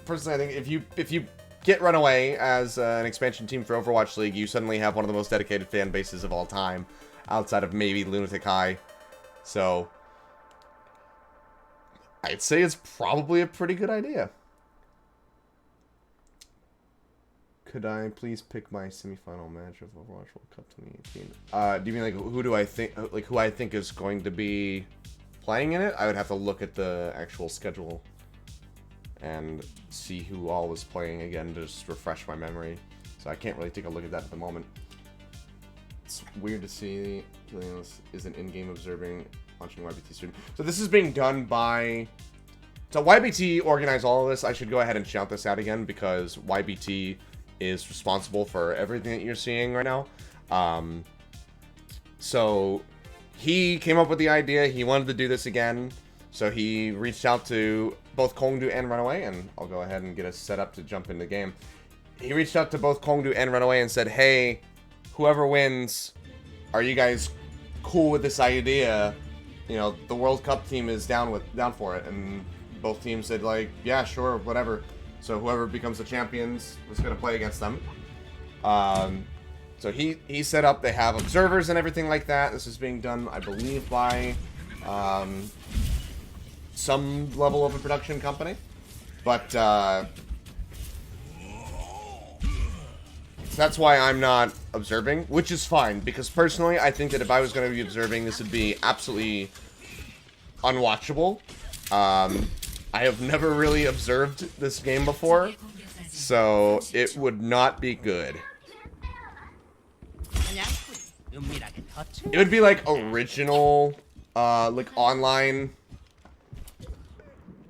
A: personally, I think if you get Runaway as an expansion team for Overwatch League, you suddenly have one of the most dedicated fan bases of all time, outside of maybe Lunatic High. So I'd say it's probably a pretty good idea. Could I please pick my semifinal match of Overwatch World Cup 2018? Do you mean like who I think is going to be playing in it? I would have to look at the actual schedule and see who all was playing again to just refresh my memory. So I can't really take a look at that at the moment. It's weird to see Achilios isn't in-game observing, watching YBT stream. So this is being done by... So YBT organized all of this. I should go ahead and shout this out again because YBT is responsible for everything that you're seeing right now. So he came up with the idea. He wanted to do this again. So he reached out to both Kongdu and Runaway, and I'll go ahead and get us set up to jump into the game. He reached out to both Kongdu and Runaway and said, hey, whoever wins, are you guys cool with this idea? You know, the World Cup team is down for it. And both teams said, like, yeah, sure, whatever. So whoever becomes the champions was going to play against them. So he set up, they have observers and everything like that. This is being done, I believe, by some level of a production company. But so that's why I'm not observing, which is fine. Because personally, I think that if I was going to be observing, this would be absolutely unwatchable. I have never really observed this game before, so it would not be good. It would be like original, like online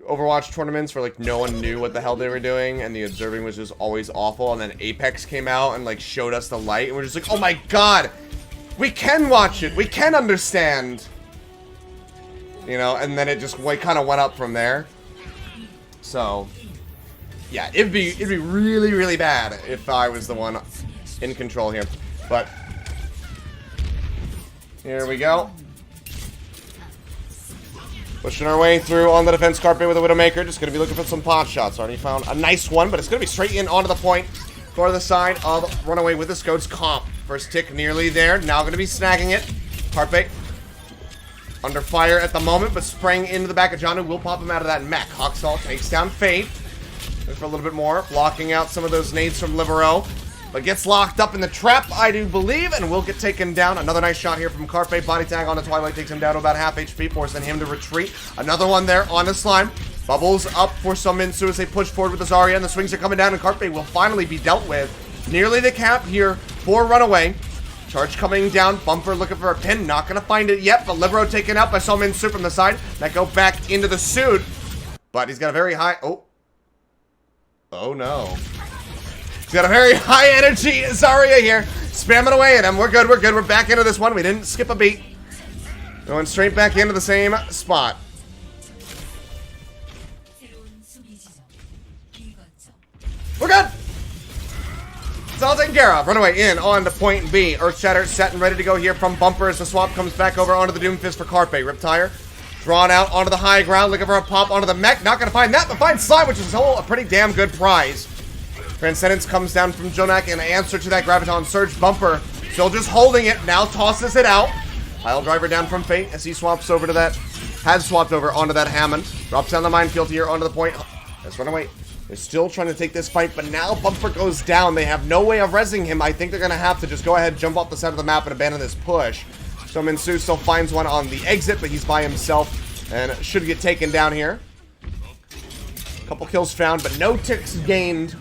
A: Overwatch tournaments where like no one knew what the hell they were doing and the observing was just always awful, and then Apex came out and like showed us the light and we're just like, oh my god, we can watch it, we can understand, you know, and then it just kind of went up from there. So yeah, it'd be really, really bad if I was the one in control here. But here we go. Pushing our way through on the defense carpet with a Widowmaker. Just going to be looking for some pot shots. Already found a nice one, but it's going to be straight in onto the point. For the side of Runaway with the Scodes comp. First tick nearly there. Now going to be snagging it. Carpe under fire at the moment, but spraying into the back of Janu will pop him out of that mech. Hawkstall takes down Fate. Looking for a little bit more. Blocking out some of those nades from Libero. But gets locked up in the trap, I do believe, and will get taken down. Another nice shot here from Carpe. Body tag on the Twilight takes him down to about half HP, forcing him to retreat. Another one there on the slime. Bubbles up for some Minsu as they push forward with the Zarya, and the swings are coming down, and Carpe will finally be dealt with. Nearly the cap here for Runaway. Charge coming down. Bumper looking for a pin. Not going to find it yet, but Libero taken out by some Minsu from the side. That go back into the suit. But he's got a very high... Oh no. He's got a very high energy Zarya here. Spamming away at him. We're good, we're good. We're back into this one. We didn't skip a beat. Going straight back into the same spot. We're good. It's all taken care of. Runaway in on to point B. Earthshatter set and ready to go here from Bumper as the swap comes back over onto the Doomfist for Carpe. Riptire drawn out onto the high ground, looking for a pop onto the mech. Not going to find that, but finds Slime, which is a pretty damn good prize. Transcendence comes down from Jonak in answer to that Graviton Surge. Bumper still just holding it. Now tosses it out. Pile driver down from Fate as he swaps over to that. Has swapped over onto that Hammond. Drops down the minefield here onto the point. Let's run away. They're still trying to take this fight, but now Bumper goes down. They have no way of rezzing him. I think they're going to have to just go ahead, jump off the side of the map, and abandon this push. So Minsu still finds one on the exit, but he's by himself and should get taken down here. Couple kills found, but no ticks gained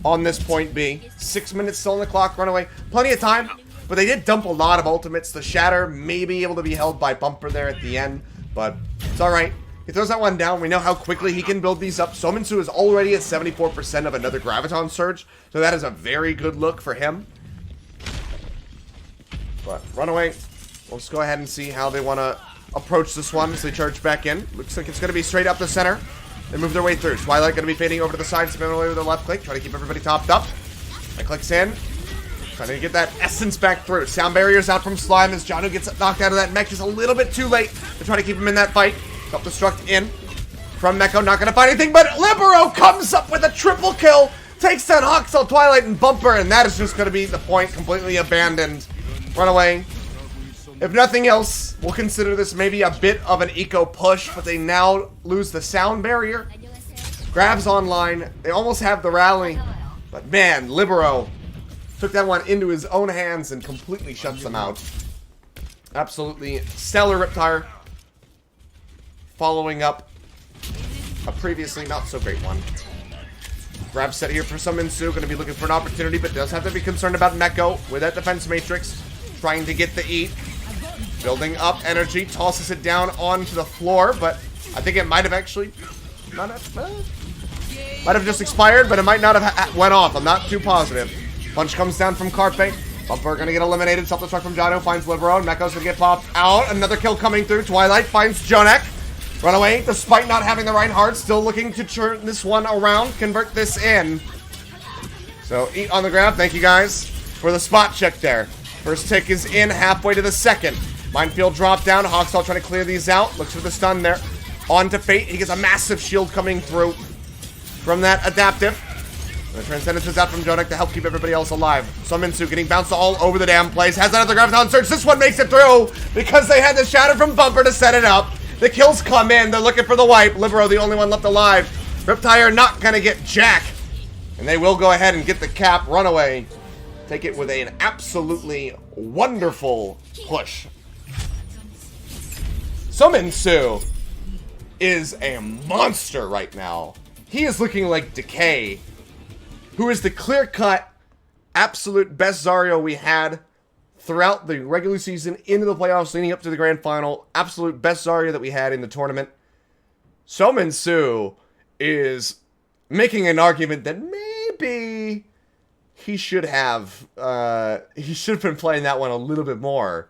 A: on this point B. 6 minutes still on the clock. Runaway. Plenty of time, but they did dump a lot of ultimates. The Shatter may be able to be held by Bumper there at the end, but it's alright. He throws that one down. We know how quickly he can build these up. Sominsu is already at 74% of another Graviton Surge, so that is a very good look for him. But Runaway, we'll just go ahead and see how they want to approach this one as they charge back in. Looks like it's going to be straight up the center. They move their way through. Twilight going to be fading over to the side, spinning away with the left click, trying to keep everybody topped up. That clicks in. Trying to get that essence back through. Sound barriers out from Slime as Janu gets knocked out of that mech just a little bit too late to try to keep him in that fight. Self-destruct in from Meko, not going to find anything, but Libero comes up with a triple kill, takes down Hawkstall, Twilight, and Bumper, and that is just going to be the point, completely abandoned. Runaway. If nothing else, we'll consider this maybe a bit of an eco push, but they now lose the sound barrier. Grabs online, they almost have the rally, but man, Libero took that one into his own hands and completely shuts them out. Absolutely stellar Riptire. Following up a previously not so great one. Grab set here for some Minsu. Going to be looking for an opportunity, but does have to be concerned about Meko with that defense matrix. Trying to get the eat. Building up energy. Tosses it down onto the floor, but I think it might have actually... might have just expired, but it might not have went off. I'm not too positive. Punch comes down from Carpe. Bumper going to get eliminated. Self-destruct from Jano. Finds Libero. Meko's going to get popped out. Another kill coming through. Twilight finds Jonak. Runaway, despite not having the right heart, still looking to turn this one around, convert this in. So, eat on the ground. Thank you guys for the spot check there. First tick is in, halfway to the second. Minefield drop down. Hawkstall trying to clear these out. Looks for the stun there. On to Fate. He gets a massive shield coming through from that adaptive. The Transcendence is out from Jonak to help keep everybody else alive. Minsu getting bounced all over the damn place. Has another Graviton Surge. This one makes it through because they had the Shatter from Bumper to set it up. The kills come in. They're looking for the wipe. Libero, the only one left alive. Riptire not going to get Jack. And they will go ahead and get the cap. Runaway. Take it with an absolutely wonderful push. Minsu is a monster right now. He is looking like Decay, who is the clear-cut, absolute best Zarya we had throughout the regular season, into the playoffs, leading up to the grand final. Absolute best Zarya that we had in the tournament. Minsu is making an argument that maybe he should have been playing that one a little bit more.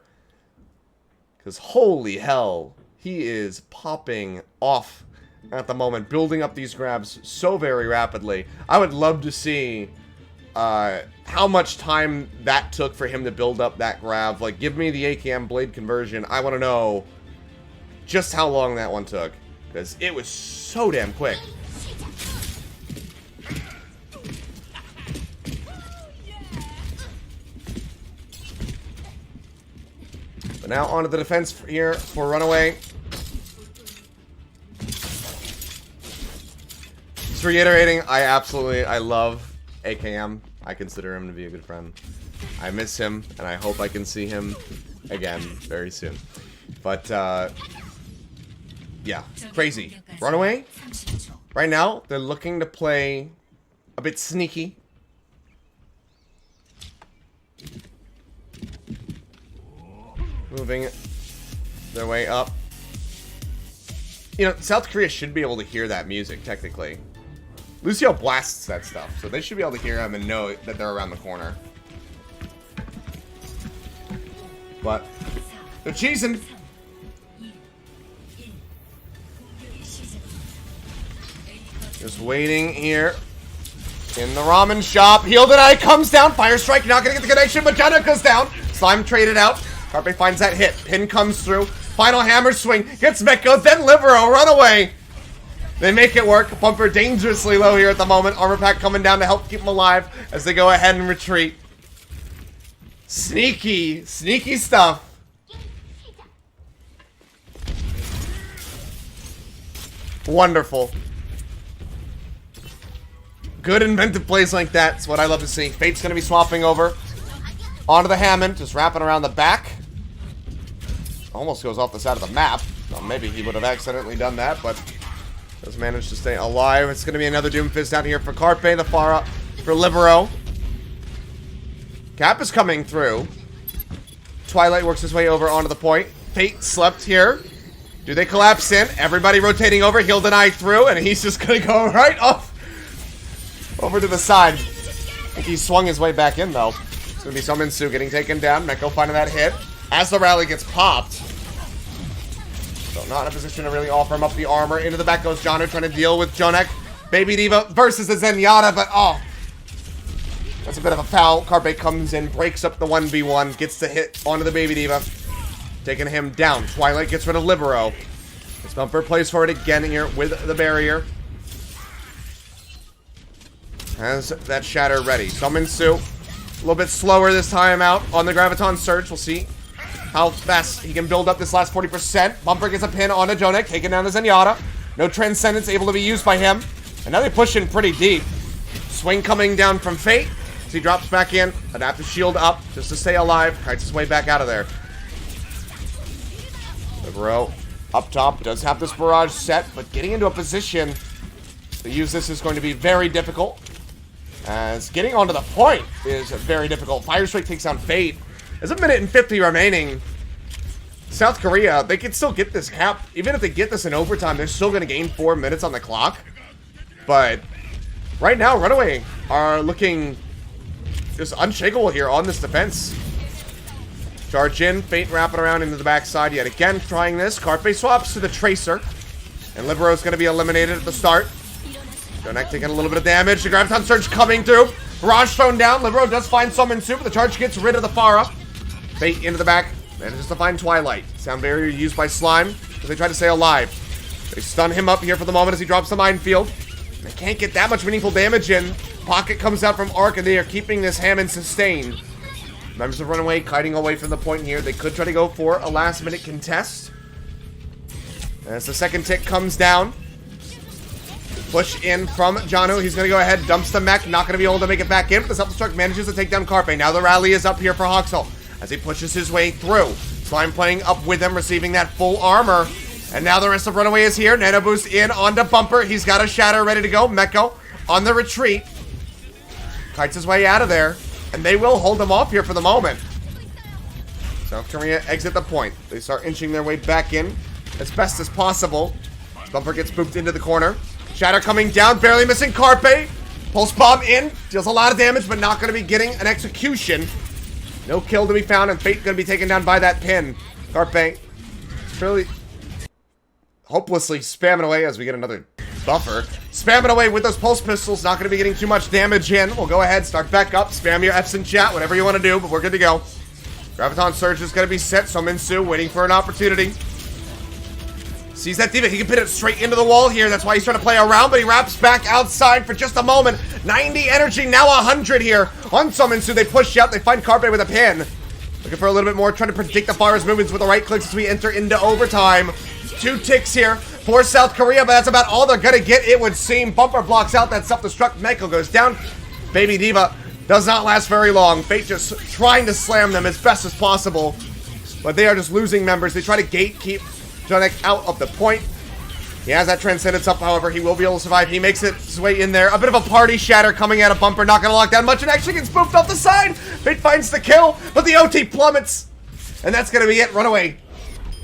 A: Because holy hell, he is popping off at the moment, building up these grabs so very rapidly. I would love to see how much time that took for him to build up that grab. Like, give me the AKM blade conversion. I want to know just how long that one took, because it was so damn quick. But now onto the defense here for Runaway. Just reiterating, I love AKM. I consider him to be a good friend. I miss him, and I hope I can see him again very soon. But, yeah, crazy. Runaway, right now, they're looking to play a bit sneaky. Moving their way up. You know, South Korea should be able to hear that music, technically. Lucio blasts that stuff, so they should be able to hear him and know that they're around the corner. But they're cheesing. Just waiting here in the ramen shop. Healed and I comes down. Fire strike, not gonna get the connection, but Jana goes down. Slime traded out. Carpe finds that hit. Pin comes through. Final hammer swing. Gets Meko, then Libero. Runaway. They make it work. Bumper dangerously low here at the moment. Armor pack coming down to help keep him alive as they go ahead and retreat. Sneaky, sneaky stuff. Wonderful. Good inventive plays like that's what I love to see. Fate's going to be swapping over onto the Hammond, just wrapping around the back. Almost goes off the side of the map. Well, maybe he would have accidentally done that, but does manage to stay alive. It's going to be another Doom Fist down here for Carpe, the far up for Libero. Cap is coming through. Twilight works his way over onto the point. Fate slept here. Do they collapse in? Everybody rotating over. He'll deny through, and he's just going to go right off over to the side. I think he swung his way back in, though. It's going to be Sominsu getting taken down. Meko finding that hit as the rally gets popped. So not in a position to really offer him up the armor. Into the back goes Jono trying to deal with Jonek. Baby Diva versus the Zenyatta, but oh. That's a bit of a foul. Carpe comes in, breaks up the 1v1, gets the hit onto the Baby Diva. Taking him down. Twilight gets rid of Libero. This Bumper plays for it again here with the barrier. Has that shatter ready. Sominsu, a little bit slower this time out on the Graviton Surge. We'll see how fast he can build up this last 40%. Bumper gets a pin onto Jonek, taking down the Zenyatta. No Transcendence able to be used by him. And now they push in pretty deep. Swing coming down from Fate. As he drops back in. Adaptive shield up just to stay alive. Kites his way back out of there. Libero up top does have this barrage set, but getting into a position to use this is going to be very difficult. As getting onto the point is very difficult. Fire Strike takes down Fate. There's a minute and 50 remaining. South Korea, they can still get this cap. Even if they get this in overtime, they're still going to gain 4 minutes on the clock. But right now, Runaway are looking just unshakable here on this defense. Charge in, Fate wrapping around into the backside yet again, trying this. Carpe swaps to the Tracer. And Libero's going to be eliminated at the start. Jonek taking a little bit of damage. The Graviton Surge coming through. Barrage thrown down. Libero does find Summon-Su, but the charge gets rid of the Pharah. Fate into the back. Manages to find Twilight. Sound barrier used by Slime as they try to stay alive. They stun him up here for the moment as he drops the minefield. They can't get that much meaningful damage in. Pocket comes out from Arc, and they are keeping this Hammond sustained. Members of Runaway kiting away from the point here. They could try to go for a last-minute contest. As the second tick comes down. Push in from Jano. He's going to go ahead, dumps the mech. Not going to be able to make it back in, but the self-destruct manages to take down Carpe. Now the rally is up here for Hoxel as he pushes his way through. Slime playing up with him, receiving that full armor. And now the rest of Runaway is here. Nano Boost in onto Bumper. He's got a Shatter ready to go. Meko on the retreat. Kites his way out of there. And they will hold him off here for the moment. South Korea exit the point. They start inching their way back in as best as possible. Bumper gets booped into the corner. Shatter coming down, barely missing Carpe. Pulse Bomb in, deals a lot of damage, but not going to be getting an execution. No kill to be found, and Fate going to be taken down by that pin. Carpe really hopelessly spamming away as we get another buffer. Spamming away with those pulse pistols, not going to be getting too much damage in. We'll go ahead, start back up, spam your Fs in chat, whatever you want to do, but we're good to go. Graviton Surge is going to be set, Sominsu waiting for an opportunity. Sees that D.Va. He can pin it straight into the wall here. That's why he's trying to play around, but he wraps back outside for just a moment. 90 energy, now 100 here on Summonsu. They push out. They find Carpe with a pin. Looking for a little bit more, trying to predict the Fire's movements with the right clicks as we enter into overtime. 2 ticks here for South Korea, but that's about all they're gonna get, it would seem. Bumper blocks out that self-destruct. Meiko goes down. Baby D.Va does not last very long. Fate just trying to slam them as best as possible, but they are just losing members. They try to gatekeep Jonik out of the point. He has that Transcendence up, however, he will be able to survive. He makes it his way in there. A bit of a party shatter coming out of Bumper, not gonna lock down much, and actually gets spoofed off the side. Fate finds the kill, but the OT plummets. And that's gonna be it. Runaway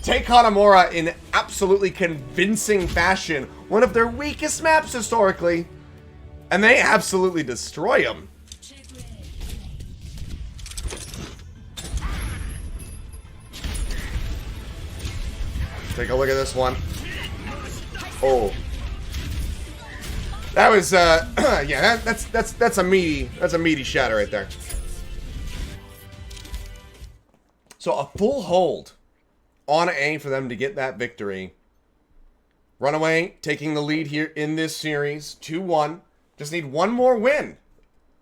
A: take Hanamura in absolutely convincing fashion. One of their weakest maps historically. And they absolutely destroy him. Take a look at this one. Oh, that was yeah, that's a meaty shatter right there. So a full hold on A for them to get that victory. Runaway taking the lead here in this series, 2-1. Just need one more win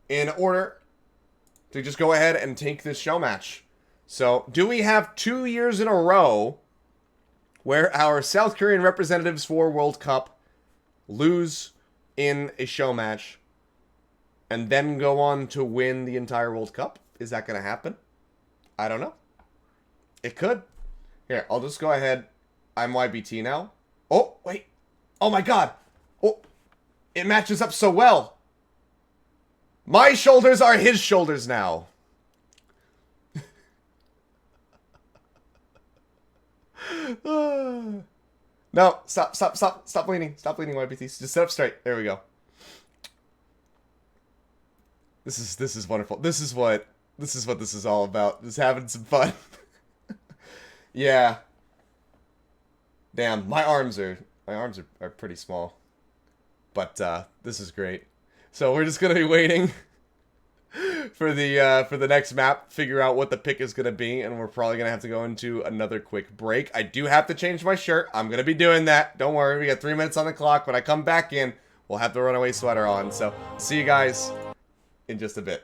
A: in order to just go ahead and take this show match. So, do we have 2 years in a row where our South Korean representatives for World Cup lose in a show match and then go on to win the entire World Cup? Is that going to happen? I don't know. It could. Here, I'll just go ahead. I'm YBT now. Oh, wait. Oh my god. Oh, it matches up so well. My shoulders are his shoulders now. No, stop bleeding. Stop bleeding, YBT. Just sit up straight. There we go. This is wonderful. This is what this is all about. Just having some fun. Yeah. Damn, my arms are pretty small. But this is great. So we're just gonna be waiting for the next map, figure out what the pick is gonna be, and we're probably gonna have to go into another quick break. I do have to change my shirt. I'm gonna be doing that. Don't worry, we got 3 minutes on the clock. When I come back in, we'll have the Runaway sweater on. So see you guys in just a bit.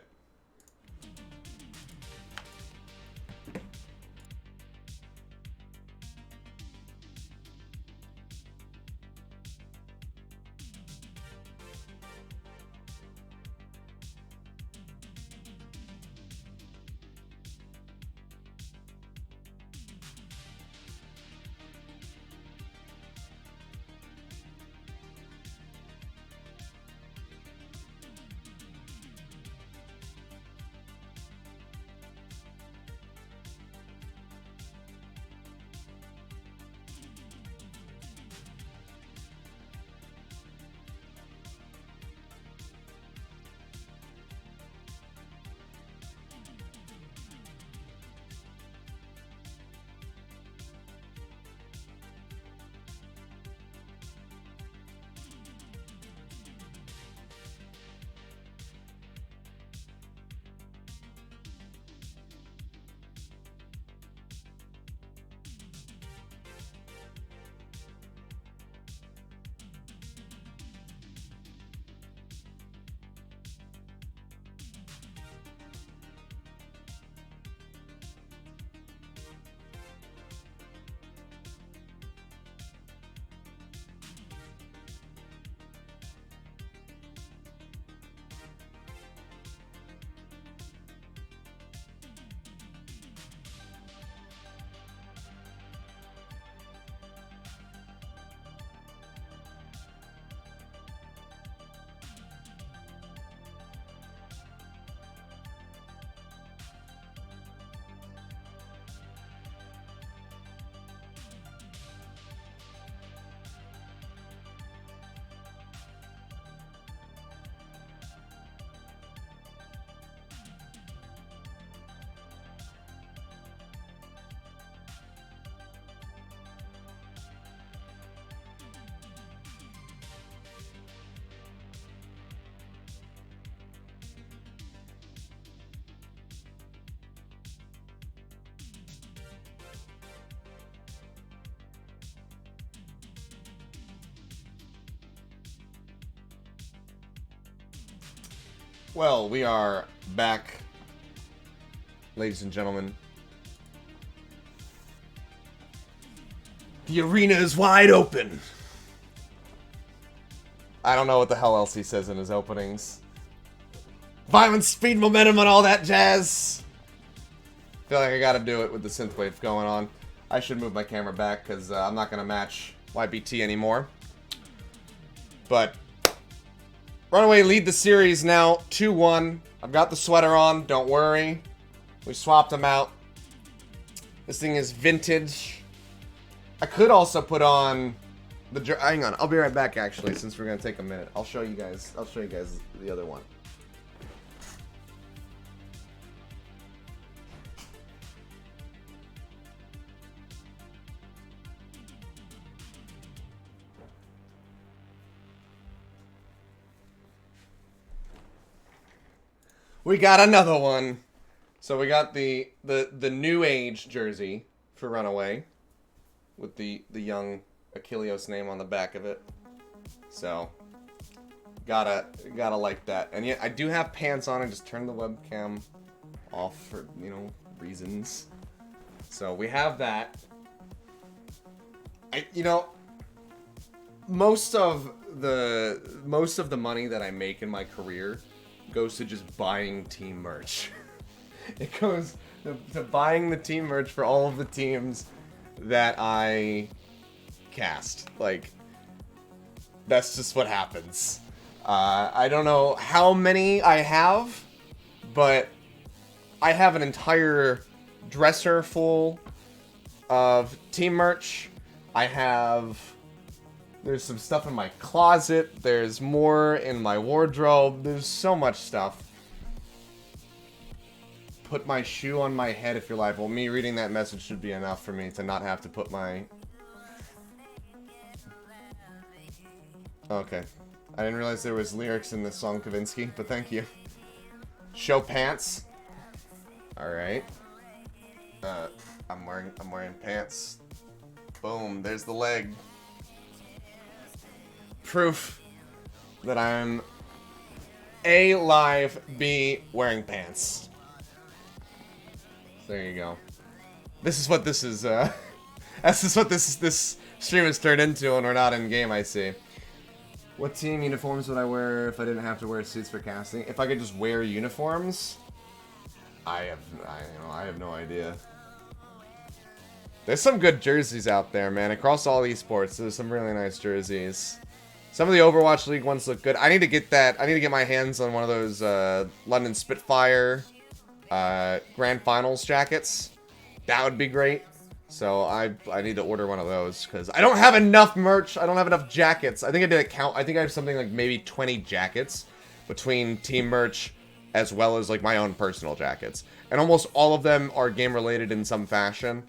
A: Well, we are back, ladies and gentlemen. The arena is wide open. I don't know what the hell else he says in his openings. Violence, speed, momentum, and all that jazz. Feel like I gotta do it with the synthwave going on. I should move my camera back because I'm not gonna match YBT anymore. But Runaway lead the series now, 2-1. I've got the sweater on, don't worry. We swapped them out. This thing is vintage. I could also put on the... Hang on, I'll be right back actually, since we're gonna take a minute. I'll show you guys the other one. We got another one. So we got the new age jersey for Runaway with the young Achilios name on the back of it. So gotta like that. And yet I do have pants on. I just turned the webcam off for, you know, reasons. So we have that. You know, most of the money that I make in my career goes to just buying team merch. It goes to buying the team merch for all of the teams that I cast. Like, that's just what happens. I don't know how many I have, but I have an entire dresser full of team merch. There's some stuff in my closet. There's more in my wardrobe. There's so much stuff. Put my shoe on my head if you're live. Well, me reading that message should be enough for me to not have to put my... Okay. I didn't realize there was lyrics in this song, Kavinsky, but thank you. Show pants. Alright. I'm wearing pants. Boom, there's the leg. Proof that I'm A, live, B, wearing pants. There you go. This is what this is, this is what this stream has turned into when we're not in game, I see. What team uniforms would I wear if I didn't have to wear suits for casting? If I could just wear uniforms? I have no idea. There's some good jerseys out there, man. Across all esports, there's some really nice jerseys. Some of the Overwatch League ones look good. I need to get that. I need to get my hands on one of those London Spitfire Grand Finals jackets. That would be great. So I need to order one of those because I don't have enough merch. I don't have enough jackets. I think I did a count. I think I have something like maybe 20 jackets between team merch as well as like my own personal jackets. And almost all of them are game related in some fashion.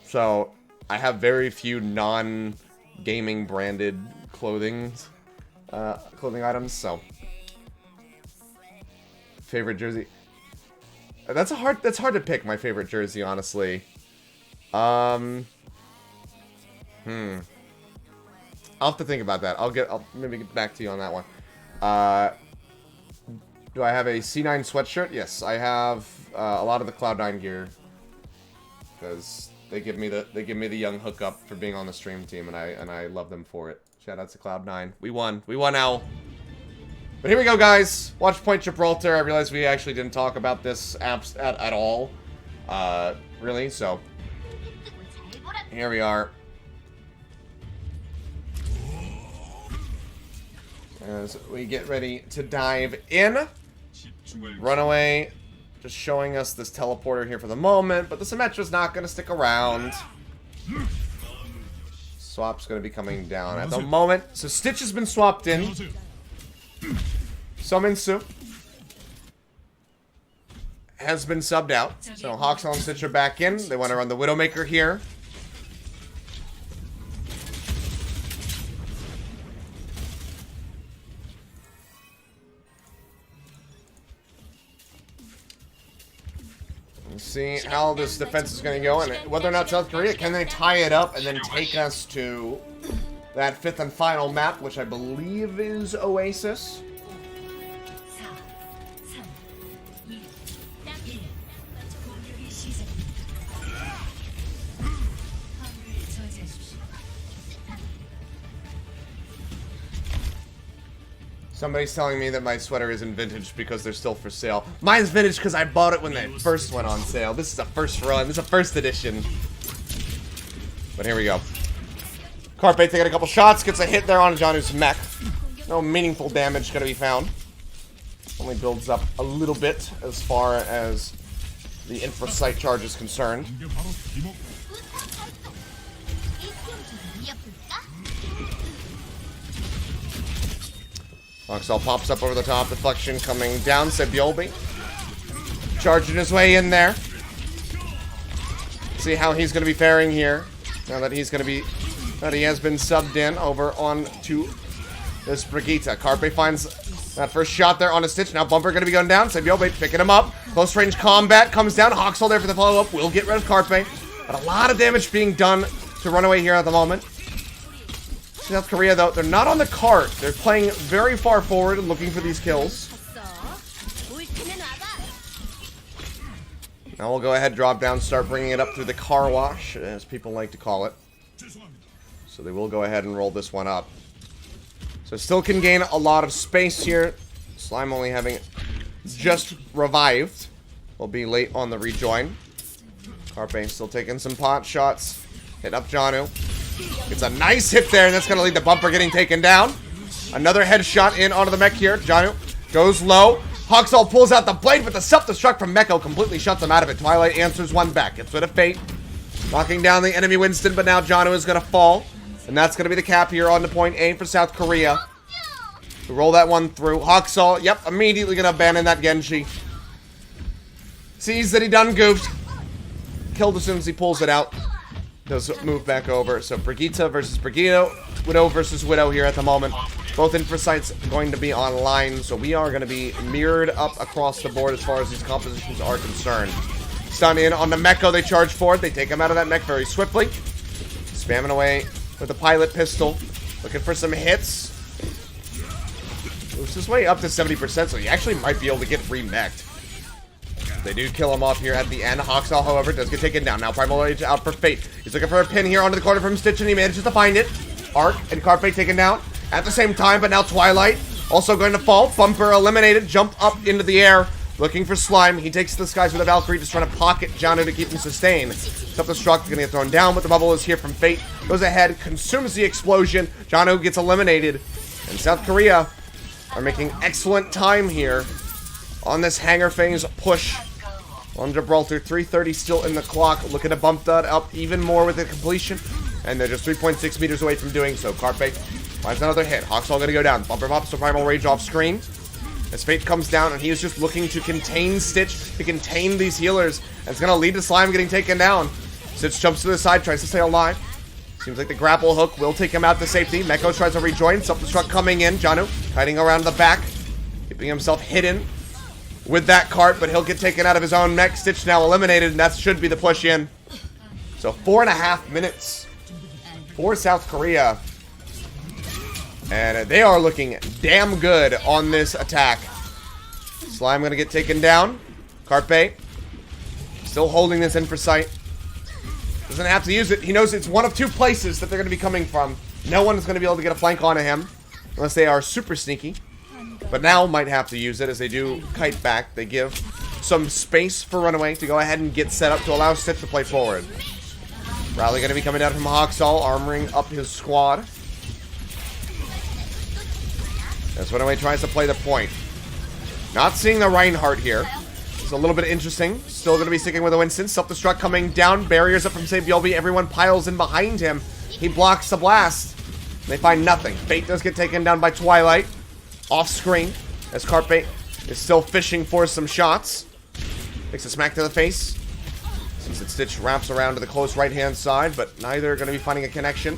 A: So I have very few non-gaming branded clothing items. So favorite jersey. That's hard to pick my favorite jersey, honestly. I'll have to think about that. I'll maybe get back to you on that one. Do I have a C9 sweatshirt? Yes, I have a lot of the Cloud9 gear because they give me the young hookup for being on the stream team, and I love them for it. Shout out to Cloud9. We won L. But here we go, guys. Watch Point Gibraltar. I realized we actually didn't talk about this at all, really. So here we are. As we get ready to dive in. Runaway just showing us this teleporter here for the moment, but the Symmetra's not going to stick around. Swap's going to be coming down at the moment. So Stitch has been swapped in. Sominsu has been subbed out. So Hawks and Stitch are back in. They want to run the Widowmaker here. See how this defense is going to go, and whether or not South Korea, can they tie it up and then take us to that fifth and final map, which I believe is Oasis. Somebody's telling me that my sweater isn't vintage because they're still for sale. Mine's vintage because I bought it when they first went on sale. This is a first run. This is a first edition. But here we go. Carpe taking a couple shots. Gets a hit there on Janu's mech. No meaningful damage going to be found. Only builds up a little bit as far as the infra site charge is concerned. Oxall pops up over the top. Deflection coming down. Sebulbi charging his way in there. See how he's going to be faring here. Now that he's going to be... that he has been subbed in over on to this Brigitte. Carpe finds that first shot there on a Stitch. Now Bumper going to be going down. Sebulbi picking him up. Close range combat comes down. Hawksall there for the follow-up. Will get rid of Carpe. But a lot of damage being done to Runaway here at the moment. South Korea, though, they're not on the cart. They're playing very far forward and looking for these kills. Now we'll go ahead, drop down, start bringing it up through the car wash, as people like to call it. So they will go ahead and roll this one up. So still can gain a lot of space here. Slime only having just revived. Will be late on the rejoin. Carpe still taking some pot shots. Hit up Janu. It's a nice hit there, and that's going to lead to Bumper getting taken down. Another headshot in onto the mech here. Janu goes low. Hawksall pulls out the blade, but the self-destruct from Meko completely shuts him out of it. Twilight answers one back. It's bit of fate. Knocking down the enemy Winston, but now Janu is going to fall. And that's going to be the cap here on the point A for South Korea. We roll that one through. Hawksall, yep, immediately going to abandon that Genji. Sees that he done goofed. Killed as soon as he pulls it out. Does move back over. So Brigitte versus Brigitte. Widow versus Widow here at the moment. Both infra sites going to be online. So we are going to be mirrored up across the board as far as these compositions are concerned. Stun in on the Meko. They charge forward. They take him out of that mech very swiftly. Spamming away with the pilot pistol. Looking for some hits. Moves his way up to 70%. So he actually might be able to get re-mech'd. They do kill him off here at the end. Hawksall, however, does get taken down. Now Primal Rage out for Fate. He's looking for a pin here onto the corner from Stitch, and he manages to find it. Arc and Carpe taken down at the same time, but now Twilight also going to fall. Bumper eliminated. Jump up into the air, looking for Slime. He takes the skies with a Valkyrie, just trying to pocket Janu to keep him sustained. Self-destruct, going to get thrown down, but the bubble is here from Fate. Goes ahead, consumes the explosion. Janu gets eliminated. And South Korea are making excellent time here on this hangar phase push on Gibraltar. 3:30 still in the clock. Looking to bump that up even more with the completion. And they're just 3.6 meters away from doing so. Carpe finds another hit. Hawksall gonna go down. Bumper pops to Primal Rage off screen. As Fate comes down, and he is just looking to contain Stitch, to contain these healers. And it's gonna lead to Slime getting taken down. Stitch jumps to the side, tries to stay alive. Seems like the grapple hook will take him out to safety. Meko tries to rejoin. Self-destruct coming in. Janu hiding around the back, keeping himself hidden with that cart, but he'll get taken out of his own mech. Stitch now eliminated, and that should be the push in. So 4.5 minutes for South Korea. And they are looking damn good on this attack. Slime going to get taken down. Carpe still holding this infra site. Doesn't have to use it. He knows it's one of two places that they're going to be coming from. No one is going to be able to get a flank onto him unless they are super sneaky. But now might have to use it as they do kite back. They give some space for Runaway to go ahead and get set up to allow Stitch to play forward. Rally going to be coming down from Hawksall, armoring up his squad. As Runaway tries to play the point. Not seeing the Reinhardt here. It's a little bit interesting. Still going to be sticking with the Winston. Self-destruct coming down. Barriers up from Sebulbi. Everyone piles in behind him. He blocks the blast. They find nothing. Fate does get taken down by Twilight. Off screen, as Carpe is still fishing for some shots. Takes a smack to the face. Sees that Stitch wraps around to the close right-hand side, but neither are going to be finding a connection.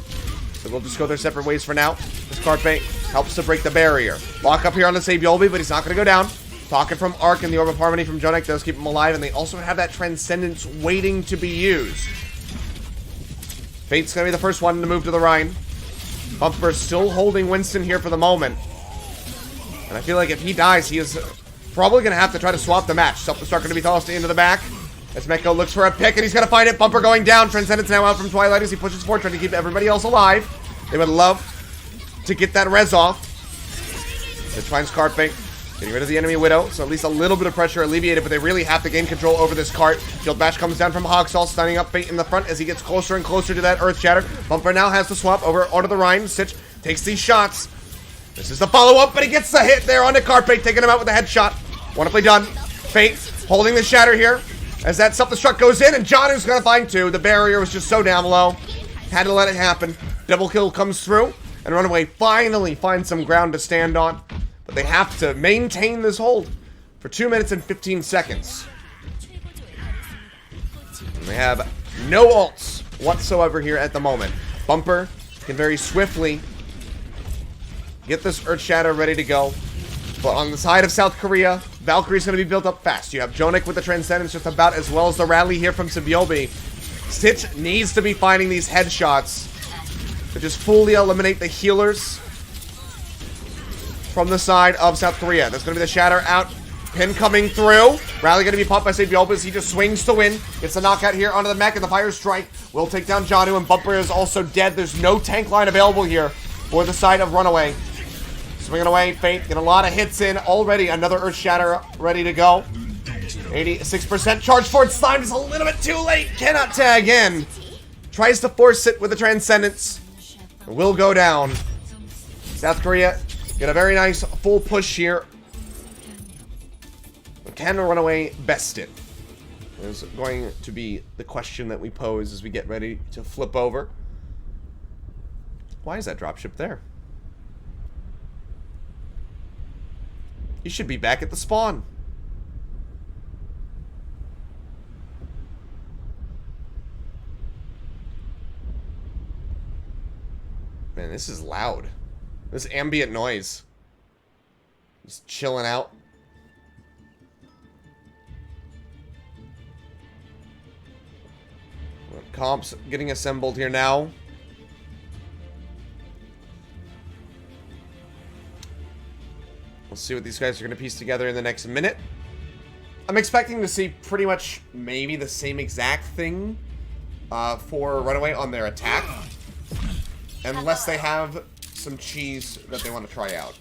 A: So we'll just go their separate ways for now. As Carpe helps to break the barrier. Lock up here on the Sebulbi, but he's not going to go down. Pocket from Arc and the Orb of Harmony from Jonek does keep him alive, and they also have that Transcendence waiting to be used. Fate's going to be the first one to move to the Rhine. Bumper still holding Winston here for the moment. And I feel like if he dies, he is probably going to have to try to swap the match. Self-destruct going to be tossed into the back. As Meko looks for a pick, and he's going to find it. Bumper going down. Transcendence now out from Twilight as he pushes forward, trying to keep everybody else alive. They would love to get that res off. It finds Carpe, getting rid of the enemy Widow, so at least a little bit of pressure alleviated, but they really have to gain control over this cart. Shield Bash comes down from Hoxall, stunning up Fate in the front as he gets closer and closer to that Earth Shatter. Bumper now has to swap over onto the Rhyme. Stitch takes these shots. This is the follow-up, but he gets the hit there onto Carpe, taking him out with a headshot. Wonderfully done. Fate holding the Shatter here as that self-destruct goes in, and John is going to find two. The barrier was just so down low. Had to let it happen. Double kill comes through, and Runaway finally finds some ground to stand on. But they have to maintain this hold for 2 minutes and 15 seconds. And they have no ults whatsoever here at the moment. Bumper can very swiftly get this Earth Shatter ready to go. But on the side of South Korea, Valkyrie's going to be built up fast. You have Jonik with the Transcendence just about as well as the rally here from Sibyobi. Stitch needs to be finding these headshots to just fully eliminate the healers from the side of South Korea. There's going to be the Shatter out. Pin coming through. Rally going to be popped by Sibyobi as he just swings to win. Gets the knockout here onto the mech, and the Fire Strike will take down Janu, and Bumper is also dead. There's no tank line available here for the side of Runaway. Swinging away, Fate, get a lot of hits in already. Another Earth Shatter ready to go. 86% charge forward. Slime is a little bit too late. Cannot tag in. Tries to force it with the Transcendence. Will go down. South Korea get a very nice full push here. Can Runaway best it? Is going to be the question that we pose as we get ready to flip over. Why is that dropship there? You should be back at the spawn. Man, this is loud. This ambient noise. Just chilling out. Comps getting assembled here now. We'll see what these guys are going to piece together in the next minute. I'm expecting to see pretty much maybe the same exact thing for Runaway on their attack. Unless they have some cheese that they want to try out.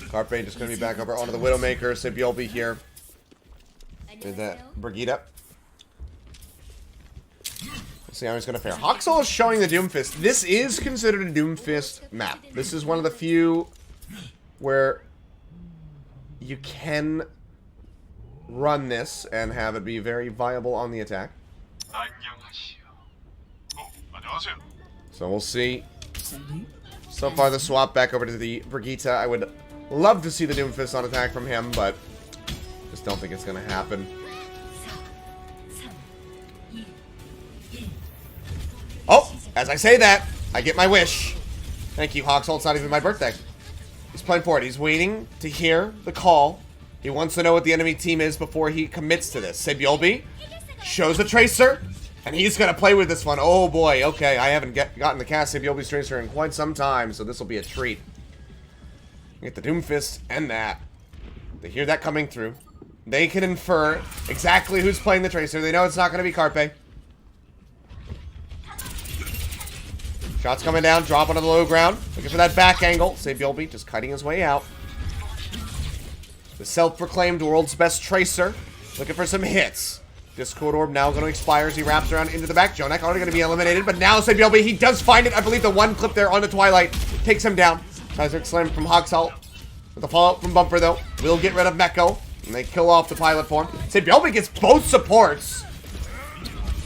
A: Carpe just going to be back over onto the Widowmaker. Sibyobi here with that Brigitte. See how he's going to fare. Hoxall is showing the Doomfist. This is considered a Doomfist map. This is one of the few where you can run this and have it be very viable on the attack. So we'll see. So far the swap back over to the Brigitte. I would love to see the Doomfist on attack from him, but just don't think it's going to happen. Oh, as I say that, I get my wish. Thank you, Hoxall. It's not even my birthday. He's playing for it. He's waiting to hear the call. He wants to know what the enemy team is before he commits to this. Sibyobi shows the Tracer, and he's going to play with this one. Oh, boy. Okay, I haven't gotten the cast Sibyobi's Tracer in quite some time, so this will be a treat. Get the Doomfist and that. They hear that coming through. They can infer exactly who's playing the Tracer. They know it's not going to be Carpe. Shots coming down, drop onto the low ground. Looking for that back angle. Sibyobi just cutting his way out. The self-proclaimed world's best Tracer. Looking for some hits. Discord Orb now going to expire as he wraps around into the back. Jonak already going to be eliminated, but now Sibyobi, he does find it. I believe the one clip there on the Twilight takes him down. Kaiser Slam from Hoxall. With the follow-up from Bumper, though. Will get rid of Meko. And they kill off the pilot form. Sibyobi gets both supports.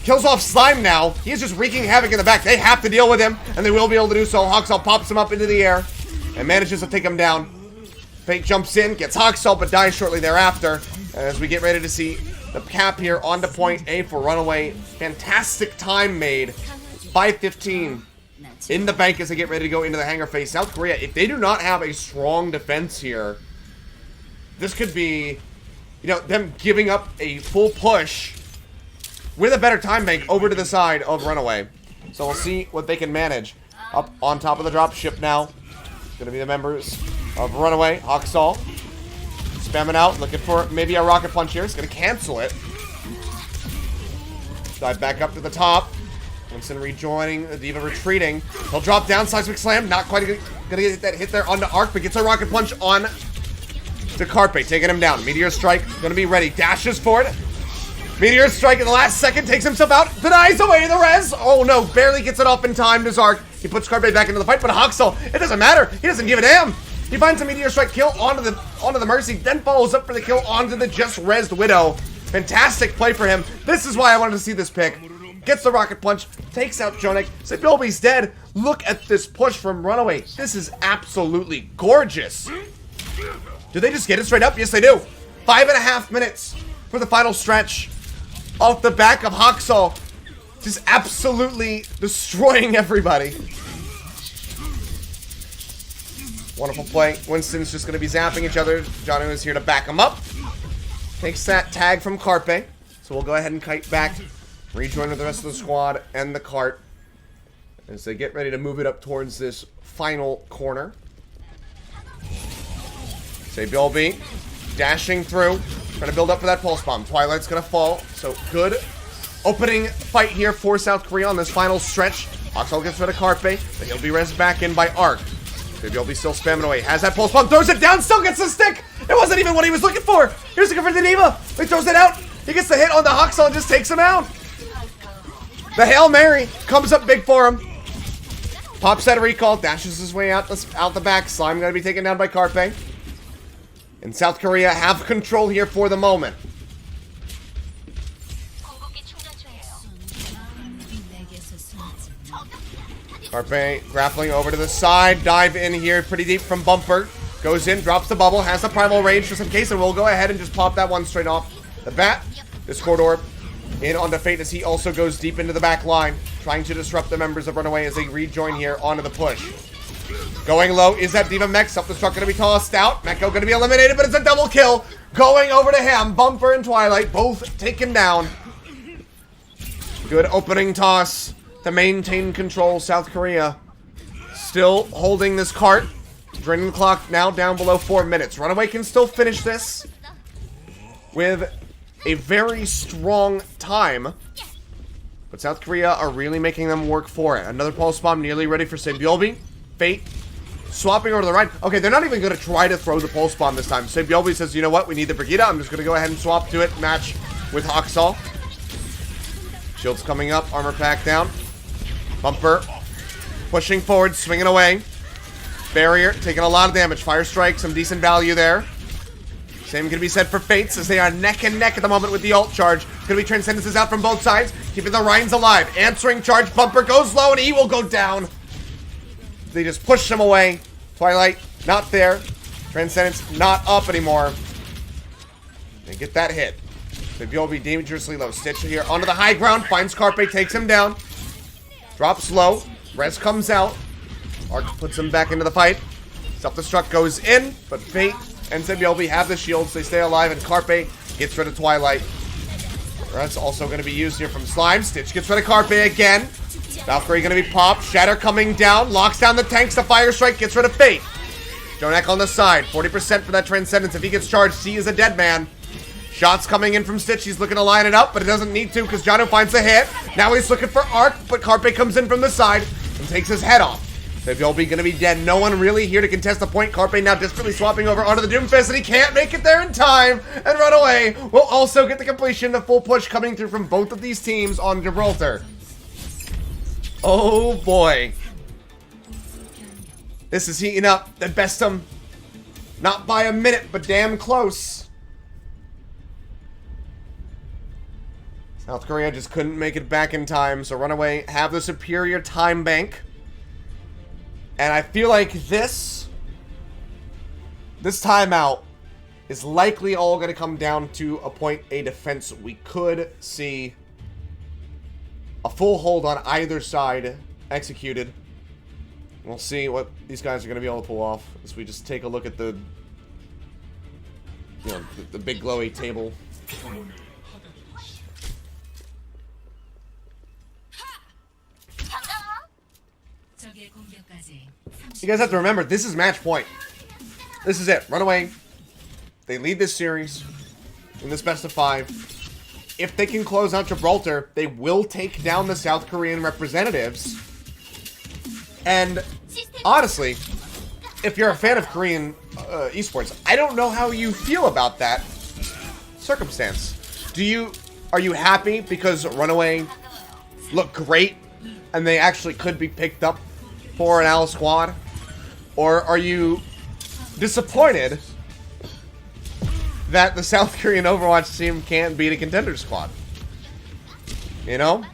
A: Kills off Slime now. He is just wreaking havoc in the back. They have to deal with him, and they will be able to do so. Hoxall pops him up into the air and manages to take him down. Fate jumps in, gets Hoxall, but dies shortly thereafter. As we get ready to see the cap here onto point A for Runaway. Fantastic time made. 5:15 in the bank as they get ready to go into the hangar phase. South Korea, if they do not have a strong defense here, this could be, you know, them giving up a full push with a better time bank over to the side of Runaway. So we'll see what they can manage. Up on top of the drop ship now. Gonna be the members of Runaway. Hoxall spamming out, looking for maybe a rocket punch here. He's gonna cancel it. Dive back up to the top. Winston rejoining, the D.Va retreating. He'll drop down, seismic slam, not quite gonna get that hit there onto Arc, but gets a rocket punch on to Carpe, taking him down. Meteor Strike, gonna be ready, dashes for it. Meteor Strike in the last second, takes himself out, denies away the res. Oh no, barely gets it off in time to Zark. He puts Carpe back into the fight, but Hoxel, it doesn't matter. He doesn't give a damn. He finds a Meteor Strike kill onto the Mercy, then follows up for the kill onto the just rezzed Widow. Fantastic play for him. This is why I wanted to see this pick. Gets the rocket punch, takes out Jonik. Sabilby's dead. Look at this push from Runaway. This is absolutely gorgeous. Do they just get it straight up? Yes, they do. 5.5 minutes for the final stretch. Off the back of Hoxel. Just absolutely destroying everybody. Wonderful play. Winston's just going to be zapping each other. Johnny is here to back him up. Takes that tag from Carpe. So we'll go ahead and kite back. Rejoin with the rest of the squad and the cart as they get ready to move it up towards this final corner. Sabilby dashing through, trying to build up for that pulse bomb. Twilight's gonna fall, so good opening fight here for South Korea on this final stretch. Hoxel gets rid of Carpe, but he'll be rezzed back in by Arc. Sabilby still spamming away, has that pulse bomb, throws it down, still gets the stick! It wasn't even what he was looking for! He was looking for the D.Va! He throws it out, he gets the hit on the Hoxel and just takes him out! The Hail Mary comes up big for him. Pops that recall, dashes his way out the back. Slime gonna be taken down by Carpe. And South Korea have control here for the moment. Carpe grappling over to the side. Dive in here pretty deep from Bumper. Goes in, drops the bubble, has the Primal Rage just in case, and we'll go ahead and just pop that one straight off the bat. Discord Orb in onto Fate as he also goes deep into the back line, trying to disrupt the members of Runaway as they rejoin here onto the push. Going low is that D.Va mech. Self-destruct going to be tossed out. Meko going to be eliminated, but it's a double kill. Going over to him. Bumper and Twilight both taken down. Good opening toss to maintain control. South Korea still holding this cart. Draining the clock now down below 4 minutes. Runaway can still finish this with a very strong time, but South Korea are really making them work for it. Another pulse bomb nearly ready for Sabilby. Fate swapping over to the right. Okay, they're not even going to try to throw the pulse bomb this time. Sabilby says, you know what, we need the Brigitte. I'm just going to go ahead and swap to it. Match with Hoxel. Shields coming up, armor pack down. Bumper pushing forward, swinging away. Barrier taking a lot of damage. Fire strike, some decent value there. Same can be said for Fates as they are neck and neck at the moment with the ult charge. Gonna be Transcendences out from both sides, keeping the Rhines alive. Answering charge, Bumper goes low and he will go down. They just push him away. Twilight, not there. Transcendence, not up anymore. They get that hit. Sabilby dangerously low. Stitch here onto the high ground, finds Carpe, takes him down. Drops low. Res comes out. Arc puts him back into the fight. Self-destruct goes in, but Fate and Sabilby have the shields. They stay alive, and Carpe gets rid of Twilight. That's also going to be used here from Slime. Stitch gets rid of Carpe again. Valkyrie going to be popped. Shatter coming down. Locks down the tanks. The Fire Strike gets rid of Fate. Jonak on the side. 40% for that Transcendence. If he gets charged, he is a dead man. Shots coming in from Stitch. He's looking to line it up, but it doesn't need to because Janu finds the hit. Now he's looking for Arc, but Carpe comes in from the side and takes his head off. Sabilby gonna be dead. No one really here to contest the point. Carpe now desperately swapping over onto the Doomfist, and he can't make it there in time. And Runaway will also get the completion. The full push coming through from both of these teams on Gibraltar. Oh boy. This is heating up. The Bestum. Not by a minute, but damn close. South Korea just couldn't make it back in time, so Runaway have the superior time bank. And I feel like this timeout is likely all going to come down to a point A defense. We could see a full hold on either side executed. We'll see what these guys are going to be able to pull off as we just take a look at the, you know, the big glowy table. You guys have to remember, this is match point. This is it. Runaway. They lead this series in this best of 5. if they can close out Gibraltar, they will take down the South Korean representatives. And honestly, if you're a fan of Korean esports, I don't know how you feel about that circumstance. Are you happy because Runaway look great and they actually could be picked up for an AL squad? Or are you disappointed that the South Korean Overwatch team can't beat a contender squad? You know?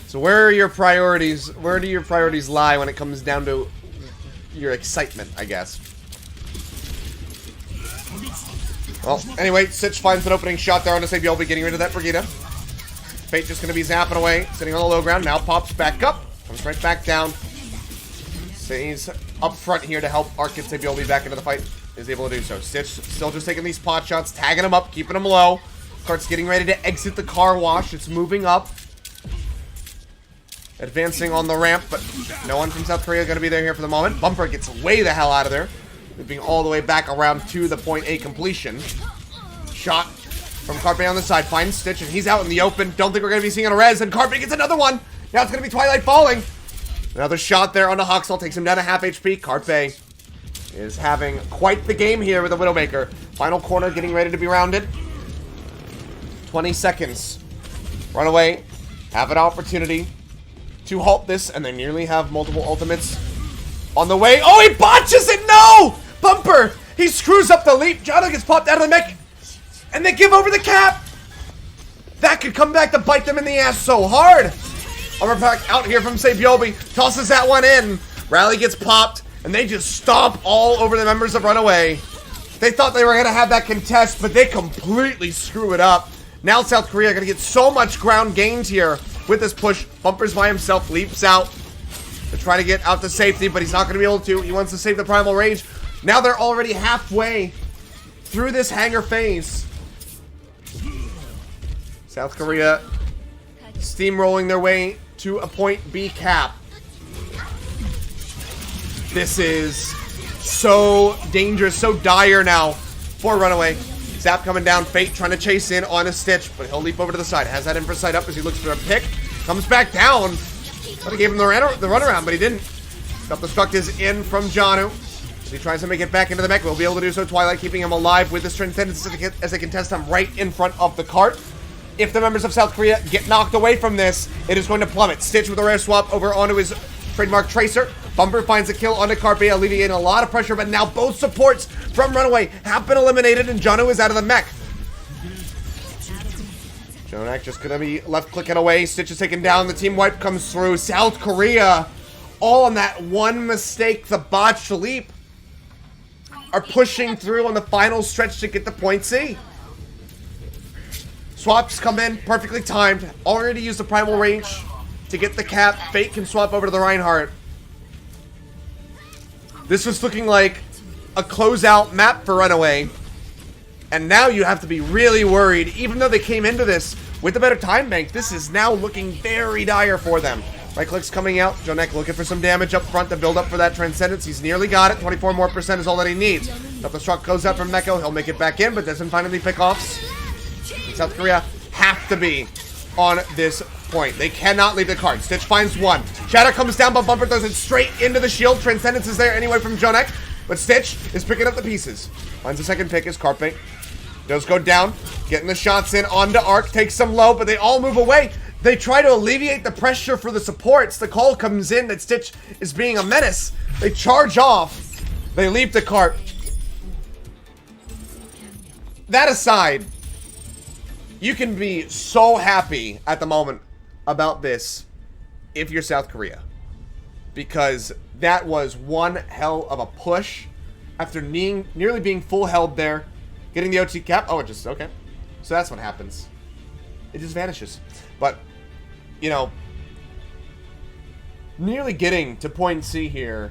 A: So where are your priorities? Where do your priorities lie when it comes down to your excitement, I guess? Well, anyway, Sitch finds an opening shot there on the save. You'll be getting rid of that Brigitte. Fate just going to be zapping away, sitting on the low ground. Now pops back up, comes right back down. Stays up front here to help Arcid Sabioli back into the fight. Is able to do so. Stitch still just taking these pot shots, tagging him up, keeping him low. Cart's getting ready to exit the car wash. It's moving up. Advancing on the ramp, but no one from South Korea going to be there here for the moment. Bumper gets way the hell out of there. Moving all the way back around to the point A completion. Shot from Carpe on the side. Finds Stitch, and he's out in the open. Don't think we're going to be seeing a res, and Carpe gets another one. Now it's going to be Twilight falling. Another shot there on the Huxel. Takes him down to half HP. Carpe is having quite the game here with the Widowmaker. Final corner getting ready to be rounded. 20 seconds. Runaway have an opportunity to halt this, and they nearly have multiple ultimates on the way. Oh, he botches it! No! Bumper! He screws up the leap. Jono gets popped out of the mech, and they give over the cap. That could come back to bite them in the ass so hard. Overpack out here from Sabiobi. Tosses that one in. Rally gets popped, and they just stomp all over the members of Runaway. They thought they were going to have that contest, but they completely screw it up. Now South Korea are going to get so much ground gained here with this push. Bumper's by himself, leaps out to try to get out to safety, but he's not going to be able to. He wants to save the primal rage. Now they're already halfway through this hangar phase. South Korea steamrolling their way to a point B cap. This is so dangerous, so dire now for Runaway. Zap coming down, Fate trying to chase in on a Stitch, but he'll leap over to the side. Has that infra sight up as he looks for a pick. Comes back down. Thought he gave him the runaround, but he didn't. Self-destruct is in from Janu. As he tries to make it back into the mech, we'll be able to do so. Twilight keeping him alive with this Transcendence as they contest him right in front of the cart. If the members of South Korea get knocked away from this, it is going to plummet. Stitch with a rare swap over onto his trademark Tracer. Bumper finds a kill onto Carpe, alleviating a lot of pressure, but now both supports from Runaway have been eliminated, and Jono is out of the mech. Jonak just gonna be left clicking away. Stitch is taken down. The team wipe comes through. South Korea, all on that one mistake, the botched leap, are pushing through on the final stretch to get the point C. Swaps come in, perfectly timed. Already used the primal range to get the cap. Fate can swap over to the Reinhardt. This was looking like a closeout map for Runaway. And now you have to be really worried. Even though they came into this with a better time bank, this is now looking very dire for them. Right click's coming out. Jonek looking for some damage up front to build up for that Transcendence. He's nearly got it. 24% more is all that he needs. The truck goes out from Meko. He'll make it back in, but doesn't find any pickoffs. South Korea have to be on this point. They cannot leave the card. Stitch finds one. Shatter comes down, but Bumper throws it straight into the shield. Transcendence is there anyway from Jonek, but Stitch is picking up the pieces. Finds a second pick is Carpe. Does go down, getting the shots in onto Arc, takes some low, but they all move away. They try to alleviate the pressure for the supports. The call comes in that Stitch is being a menace. They charge off. They leave the cart. That aside, you can be so happy at the moment about this if you're South Korea. Because that was one hell of a push after nearly being full held there. Getting the OT cap. Oh, it just, okay. So that's what happens. It just vanishes. But, you know, nearly getting to point C here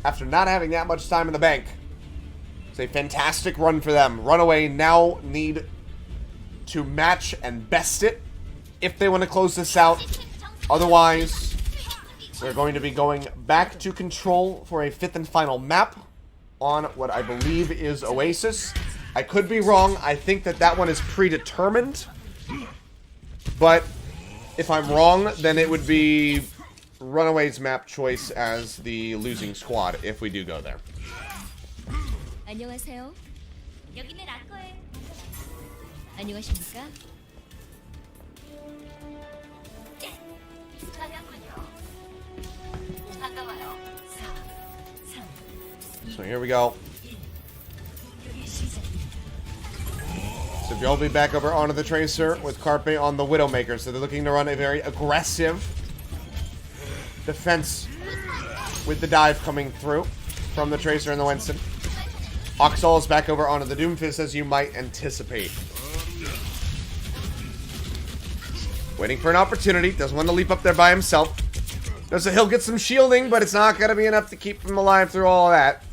A: after not having that much time in the bank. It's a fantastic run for them. Runaway now need to match and best it if they want to close this out. Otherwise, we're going to be going back to control for a 5th and final map on what I believe is Oasis. I could be wrong. I think that one is predetermined. But if I'm wrong, then it would be Runaway's map choice as the losing squad if we do go there.
B: 안녕하세요. 여기는 아커예요. 안녕하십니까? 반가워요.
A: So here we go. So you'll be back over onto the Tracer with Carpe on the Widowmaker. So they're looking to run a very aggressive defense with the dive coming through from the Tracer and the Winston. Oxall is back over onto the Doomfist, as you might anticipate. Waiting for an opportunity. Doesn't want to leap up there by himself. Knows that he'll get some shielding, but it's not going to be enough to keep him alive through all of that.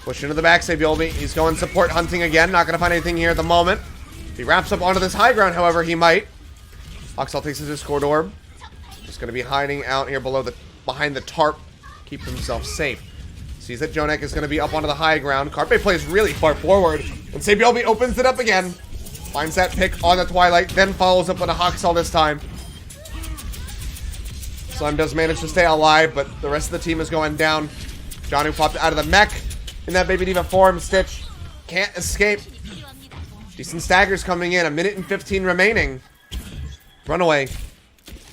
A: Push into the back, Sabiolbi. He's going support hunting again. Not going to find anything here at the moment. If he wraps up onto this high ground, however, he might. Oxall takes his Discord Orb. Just going to be hiding out here behind the tarp. Keep himself safe. Sees that Jonek is going to be up onto the high ground. Carpe plays really far forward. And Sabiolbi opens it up again. Finds that pick on the Twilight. Then follows up on a Hoxall this time. Slime does manage to stay alive, but the rest of the team is going down. Janu popped out of the mech in that Baby Diva form. Stitch can't escape. Decent staggers coming in. 1 minute and 15 remaining. Runaway.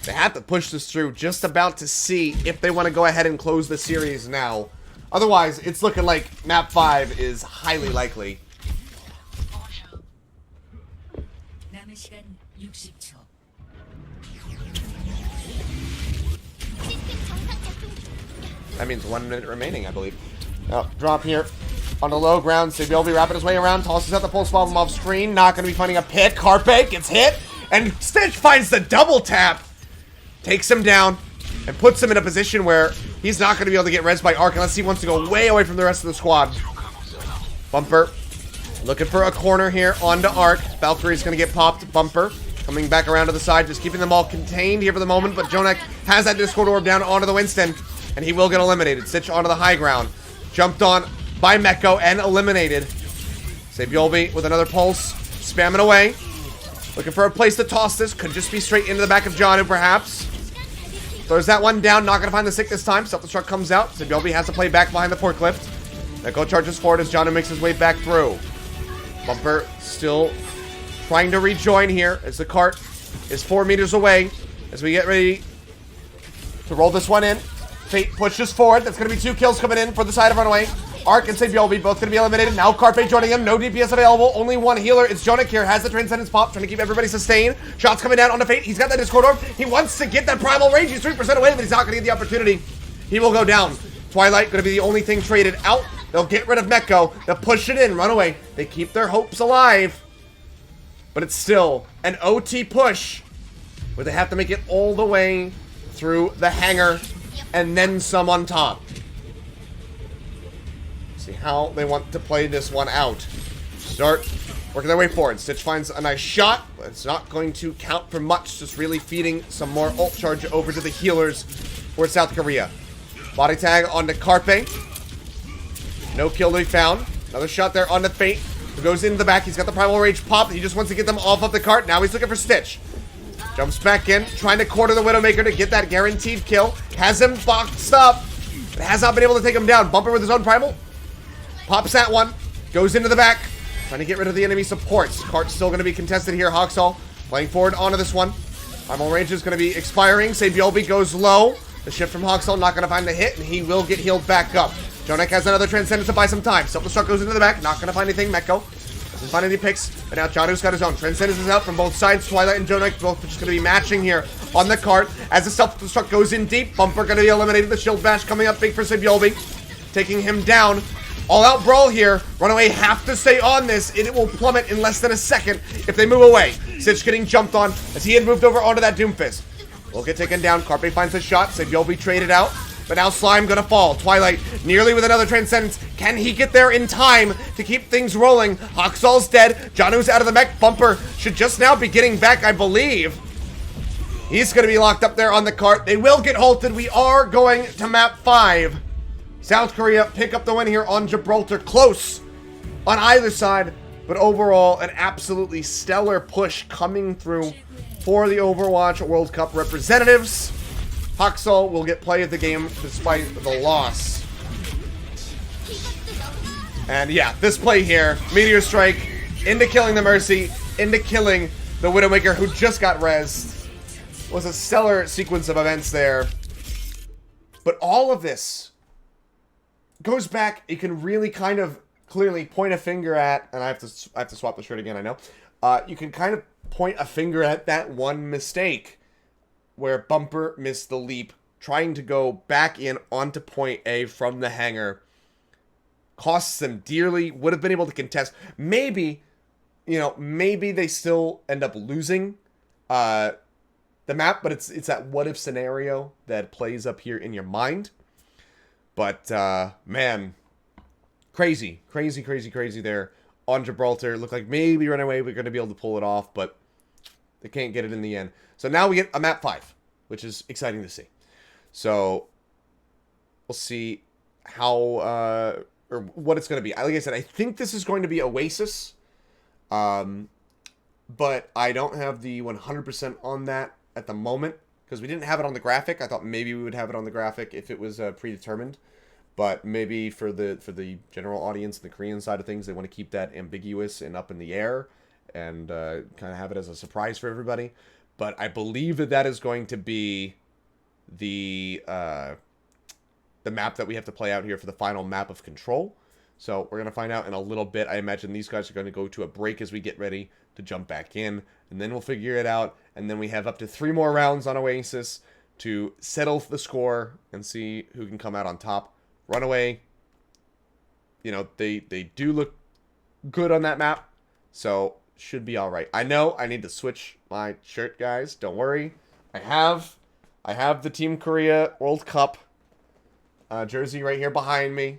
A: They have to push this through. Just about to see if they want to go ahead and close the series now. Otherwise, it's looking like map 5 is highly likely. That means 1 minute remaining, I believe. Oh, drop here on the low ground. Sabiolbi wrapping his way around. Tosses out the pulse bomb off screen. Not going to be finding a pick. Carpe gets hit. And Stitch finds the double tap. Takes him down. And puts him in a position where he's not going to be able to get res by Arc unless he wants to go way away from the rest of the squad. Bumper. Looking for a corner here onto Arc. Valkyrie's going to get popped. Bumper. Coming back around to the side. Just keeping them all contained here for the moment. But Jonek has that Discord Orb down onto the Winston. And he will get eliminated. Stitch onto the high ground. Jumped on by Meko and eliminated. Sabiolbi with another pulse. Spamming away. Looking for a place to toss this. Could just be straight into the back of Janu, perhaps. Throws that one down. Not going to find the sick this time. Self-destruct comes out. Sabiolbi has to play back behind the forklift. Meko charges forward as Janu makes his way back through. Bumper still trying to rejoin here as the cart is 4 meters away. As we get ready to roll this one in. Fate pushes forward. That's going to be 2 kills coming in for the side of Runaway. Arc and Sabiolbi both going to be eliminated. Now Carpe joining him. No DPS available. Only one healer. It's Jonek here. Has the Transcendence pop. Trying to keep everybody sustained. Shots coming down onto Fate. He's got that Discord Orb. He wants to get that Primal Rage. He's 3% away, but he's not going to get the opportunity. He will go down. Twilight going to be the only thing traded out. They'll get rid of Meko. They'll push it in. Runaway. They keep their hopes alive. But it's still an OT push where they have to make it all the way through the hangar and then some on top. See how they want to play this one out. Start working their way forward. Stitch finds a nice shot, but it's not going to count for much. Just really feeding some more ult charge over to the healers for South Korea. Body tag onto Carpe. No kill to be found. Another shot there onto Fate, who goes into the back. He's got the Primal Rage pop. He just wants to get them off of the cart. Now he's looking for Stitch. Jumps back in, trying to quarter the Widowmaker to get that guaranteed kill. Has him boxed up, but has not been able to take him down. Bumper with his own Primal. Pops that one. Goes into the back. Trying to get rid of the enemy supports. Cart's still going to be contested here. Hoxall playing forward onto this one. Primal Rage is going to be expiring. Sabiolbi goes low. The shift from Hoxall not going to find the hit, and he will get healed back up. Jonek has another Transcendence to buy some time. Self-destruct goes into the back. Not going to find anything. Meko doesn't find any picks. But now Janu's got his own. Transcendence is out from both sides. Twilight and Jonek both just going to be matching here on the cart. As the self-destruct goes in deep, Bumper going to be eliminated. The shield bash coming up big for Sabiolbi. Taking him down. All-out brawl here. Runaway have to stay on this. It will plummet in less than a second if they move away. Stitch getting jumped on as he had moved over onto that Doomfist. Will get taken down. Carpe finds a shot. Sabiolbi traded out. But now Slime gonna fall. Twilight nearly with another Transcendence. Can he get there in time to keep things rolling? Hoxall's dead. Janu's out of the mech. Bumper should just now be getting back, I believe. He's gonna be locked up there on the cart. They will get halted. We are going to map 5. South Korea pick up the win here on Gibraltar. Close on either side, but overall an absolutely stellar push coming through for the Overwatch World Cup representatives. Haksal will get play of the game despite the loss. And yeah, this play here, Meteor Strike, into killing the Mercy, into killing the Widowmaker, who just got rezzed. Was a stellar sequence of events there. But all of this goes back, you can really kind of clearly point a finger at, and I have to swap the shirt again, I know. You can kind of point a finger at that one mistake where Bumper missed the leap, trying to go back in onto point A from the hangar. Costs them dearly, would have been able to contest. Maybe, you know, maybe they still end up losing the map, but it's that what-if scenario that plays up here in your mind. But, man, crazy there on Gibraltar. Looked like maybe Runaway we're going to be able to pull it off, but they can't get it in the end. So now we get a map 5, which is exciting to see. So we'll see how, or what it's going to be. Like I said, I think this is going to be Oasis, but I don't have the 100% on that at the moment, because we didn't have it on the graphic. I thought maybe we would have it on the graphic if it was predetermined. But maybe for the general audience, the Korean side of things, they want to keep that ambiguous and up in the air and kind of have it as a surprise for everybody. But I believe that is going to be the map that we have to play out here for the final map of Control. So we're going to find out in a little bit. I imagine these guys are going to go to a break as we get ready to jump back in. And then we'll figure it out. And then we have up to 3 more rounds on Oasis to settle the score and see who can come out on top. Runaway, you know, they do look good on that map, so should be all right. I know I need to switch my shirt, guys. Don't worry. I have the Team Korea World Cup jersey right here behind me.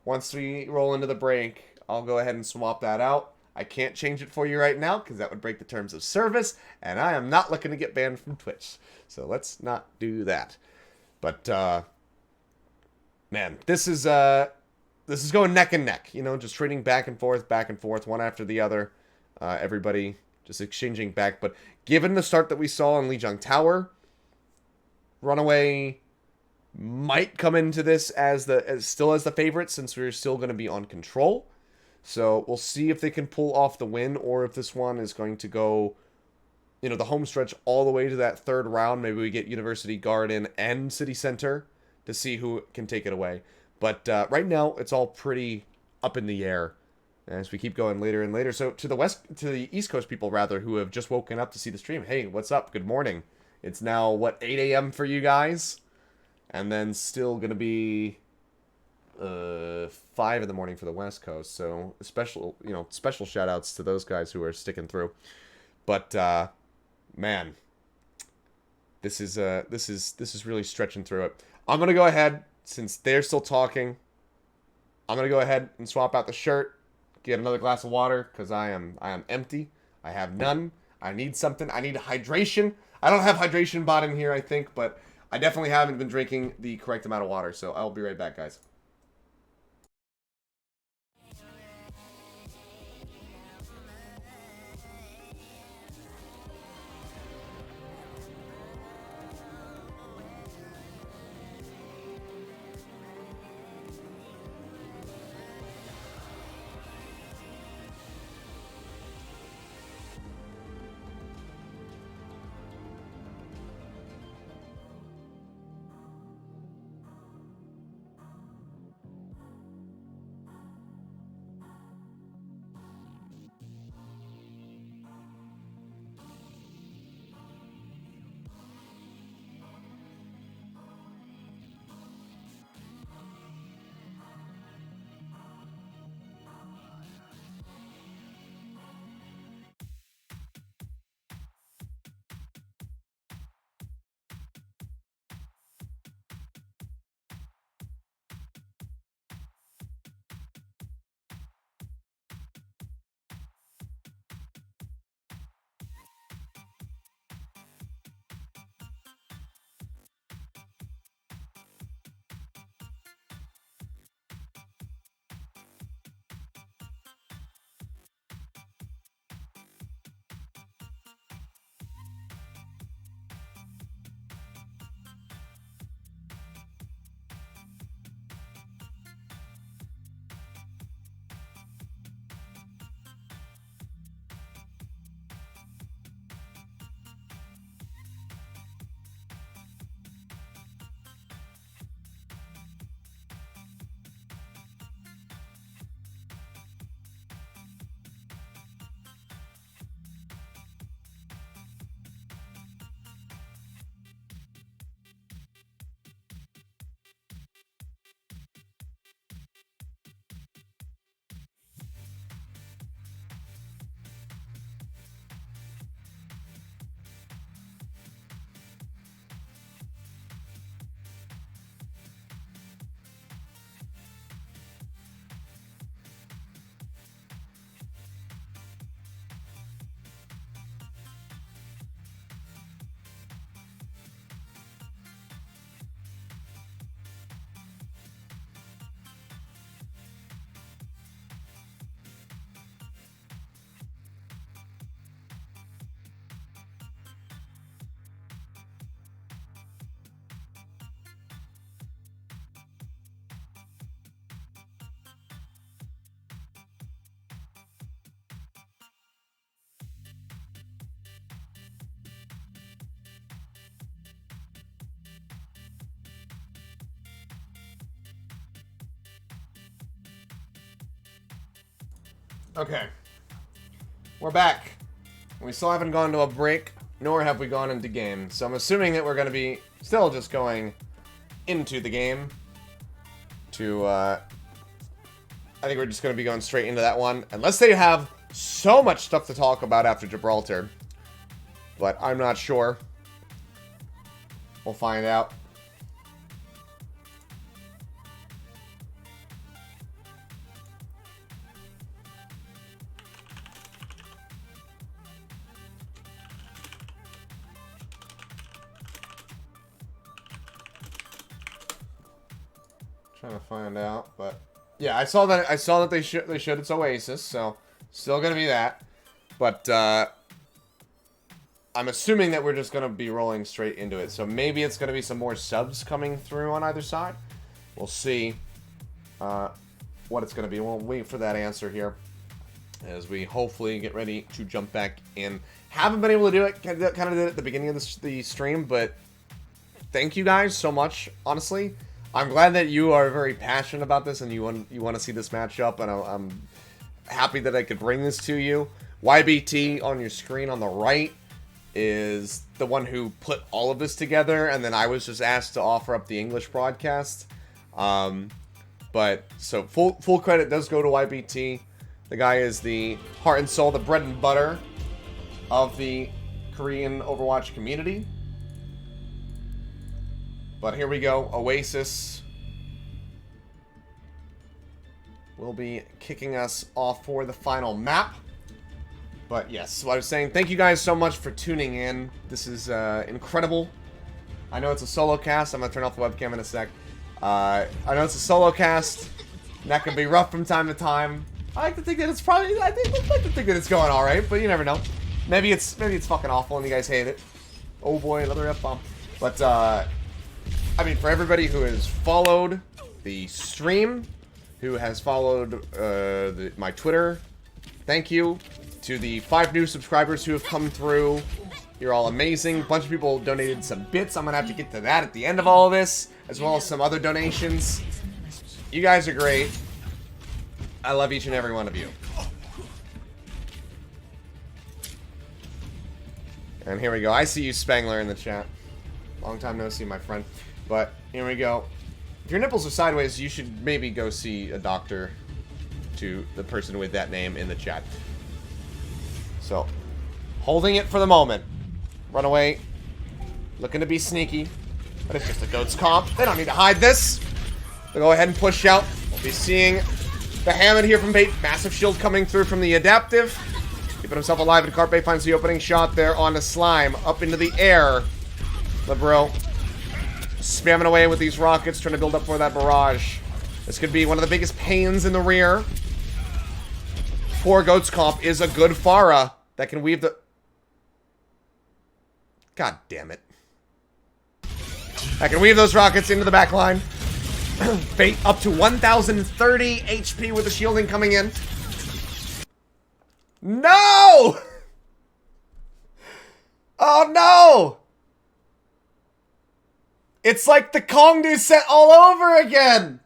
A: Once we roll into the break, I'll go ahead and swap that out. I can't change it for you right now because that would break the terms of service, and I am not looking to get banned from Twitch. So let's not do that. But man, this is going neck and neck, you know, just trading back and forth, one after the other. Everybody just exchanging back. But given the start that we saw on Lijiang Tower, Runaway might come into this as still as the favorite, since we're still going to be on Control. So we'll see if they can pull off the win, or if this one is going to go, you know, the home stretch all the way to that 3rd round. Maybe we get University Garden and City Center to see who can take it away. But right now, it's all pretty up in the air as we keep going later and later. So to the East Coast people, rather, who have just woken up to see the stream, hey, what's up? Good morning. It's now, what, 8 a.m. for you guys? And then still going to be 5 in the morning for the West Coast. So special shout outs to those guys who are sticking through. But man, this is really stretching through it. I'm going to go ahead, since they're still talking, I'm going to go ahead and swap out the shirt, get another glass of water, because I am empty. I have none. I need something. I need hydration. I don't have hydration bot in here, I think, but I definitely haven't been drinking the correct amount of water, so I'll be right back, guys. Okay. We're back. We still haven't gone to a break, nor have we gone into game. So I'm assuming that we're going to be still just going into the game to, I think we're just going to be going straight into that one. Unless they have so much stuff to talk about after Gibraltar. But I'm not sure. We'll find out. Trying to find out, but yeah, I saw that they showed it's Oasis, so still gonna be that. But I'm assuming that we're just gonna be rolling straight into it. So maybe it's gonna be some more subs coming through on either side. We'll see what it's gonna be. We'll wait for that answer here as we hopefully get ready to jump back in. Haven't been able to do it. Kind of did it at the beginning of the stream, but thank you guys so much. Honestly, I'm glad that you are very passionate about this and you want to see this matchup, and I'm happy that I could bring this to you. YBT on your screen on the right is the one who put all of this together, and then I was just asked to offer up the English broadcast. But so full credit does go to YBT. The guy is the heart and soul, the bread and butter of the Korean Overwatch community. But here we go. Oasis will be kicking us off for the final map. But yes, so I was saying, thank you guys so much for tuning in. This is incredible. I know it's a solo cast. I'm going to turn off the webcam in a sec. I know it's a solo cast. And that can be rough from time to time. I like to think that it's probably, I'd like to think that it's going alright, but you never know. Maybe it's fucking awful and you guys hate it. Oh boy, another F-bomb. But, I mean, for everybody who has followed the stream, who has followed my Twitter, thank you. To the 5 new subscribers who have come through, you're all amazing. A bunch of people donated some bits. I'm going to have to get to that at the end of all of this, as well as some other donations. You guys are great. I love each and every one of you. And here we go. I see you, Spangler, in the chat. Long time no see, my friend. But here we go. If your nipples are sideways, you should maybe go see a doctor. To the person with that name in the chat. So, holding it for the moment. Runaway. Looking to be sneaky. But it's just a goat's comp. They don't need to hide this. They'll go ahead and push out. We'll be seeing the Hammond here from Bait. Massive shield coming through from the Adaptive. Keeping himself alive, and Carpe finds the opening shot there on the Slime. Up into the air. Libero spamming away with these rockets, trying to build up for that barrage. This could be one of the biggest pains in the rear. Poor Goat's Comp is a good Pharah that can weave the... God damn it. That can weave those rockets into the back line. Fate up to 1,030 HP with the shielding coming in. No! Oh no! It's like the Kongdu set all over again!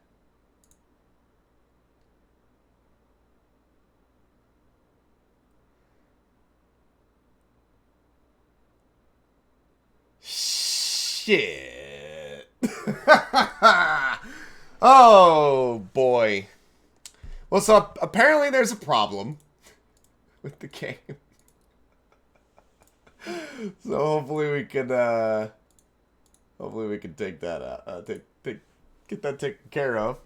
A: Shit. Oh, boy. Well, so apparently there's a problem with the game. So hopefully we can take that out, get that taken care of.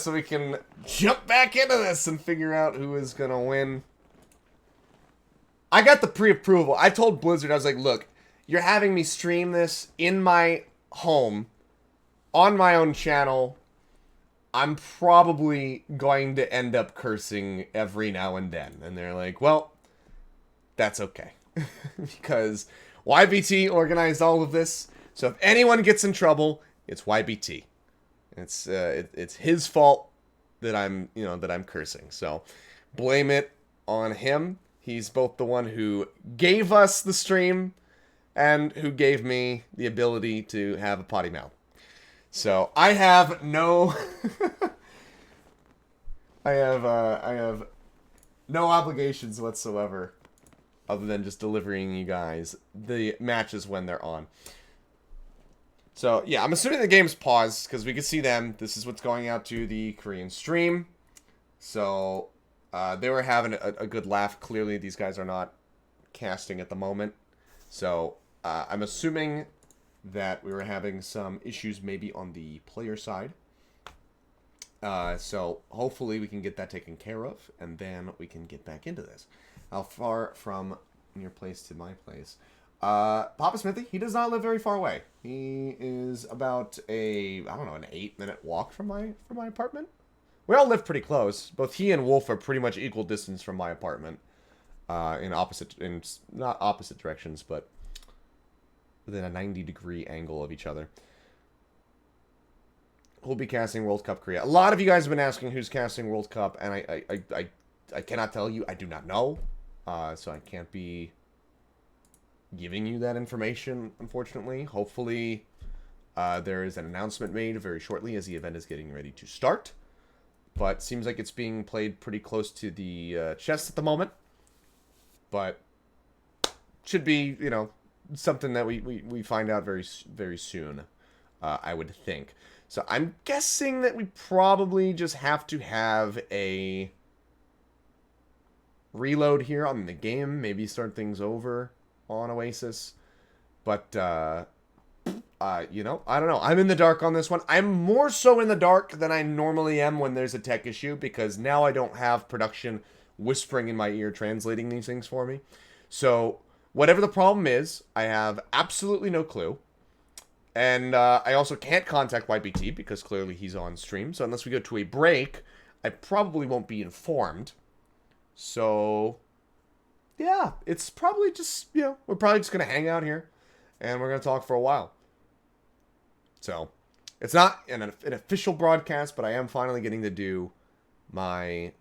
A: So we can jump back into this and figure out who is gonna win. I got the pre-approval. I told Blizzard, I was like, look, you're having me stream this in my home, on my own channel. I'm probably going to end up cursing every now and then. And they're like, well, that's okay. Because YBT organized all of this. So if anyone gets in trouble, it's YBT. It's his fault that I'm cursing. So blame it on him. He's both the one who gave us the stream and who gave me the ability to have a potty mouth. So I have no I have No obligations whatsoever, other than just delivering you guys the matches when they're on. So, yeah, I'm assuming the game's paused, because we can see them. This is what's going out to the Korean stream. So, they were having a good laugh. Clearly, these guys are not casting at the moment. So, I'm assuming that we were having some issues maybe on the player side. So, hopefully we can get that taken care of, and then we can get back into this. How far from your place to my place? Papa Smithy, he does not live very far away. He is about an 8-minute walk from my apartment. We all live pretty close. Both he and Wolf are pretty much equal distance from my apartment. Not opposite directions, but within a 90-degree angle of each other. Who'll be casting World Cup Korea? A lot of you guys have been asking who's casting World Cup, and I cannot tell you. I do not know. So I can't be giving you that information, unfortunately. Hopefully, there is an announcement made very shortly as the event is getting ready to start. But seems like it's being played pretty close to the chest at the moment. But should be, something that we find out very, very soon, I would think. So I'm guessing that we probably just have to have a reload here on the game. Maybe start things over on Oasis. But, I don't know. I'm in the dark on this one. I'm more so in the dark than I normally am when there's a tech issue, because now I don't have production whispering in my ear translating these things for me. So, whatever the problem is, I have absolutely no clue. And I also can't contact YBT because clearly he's on stream. So unless we go to a break, I probably won't be informed. So, yeah, it's probably just, we're probably just going to hang out here. And we're going to talk for a while. So, it's not an official broadcast, but I am finally getting to do my,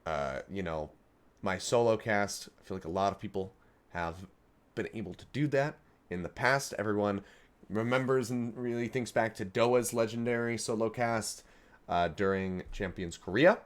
A: my solo cast. I feel like a lot of people have been able to do that in the past. Everyone remembers and really thinks back to Doa's legendary solo cast during Champions Korea.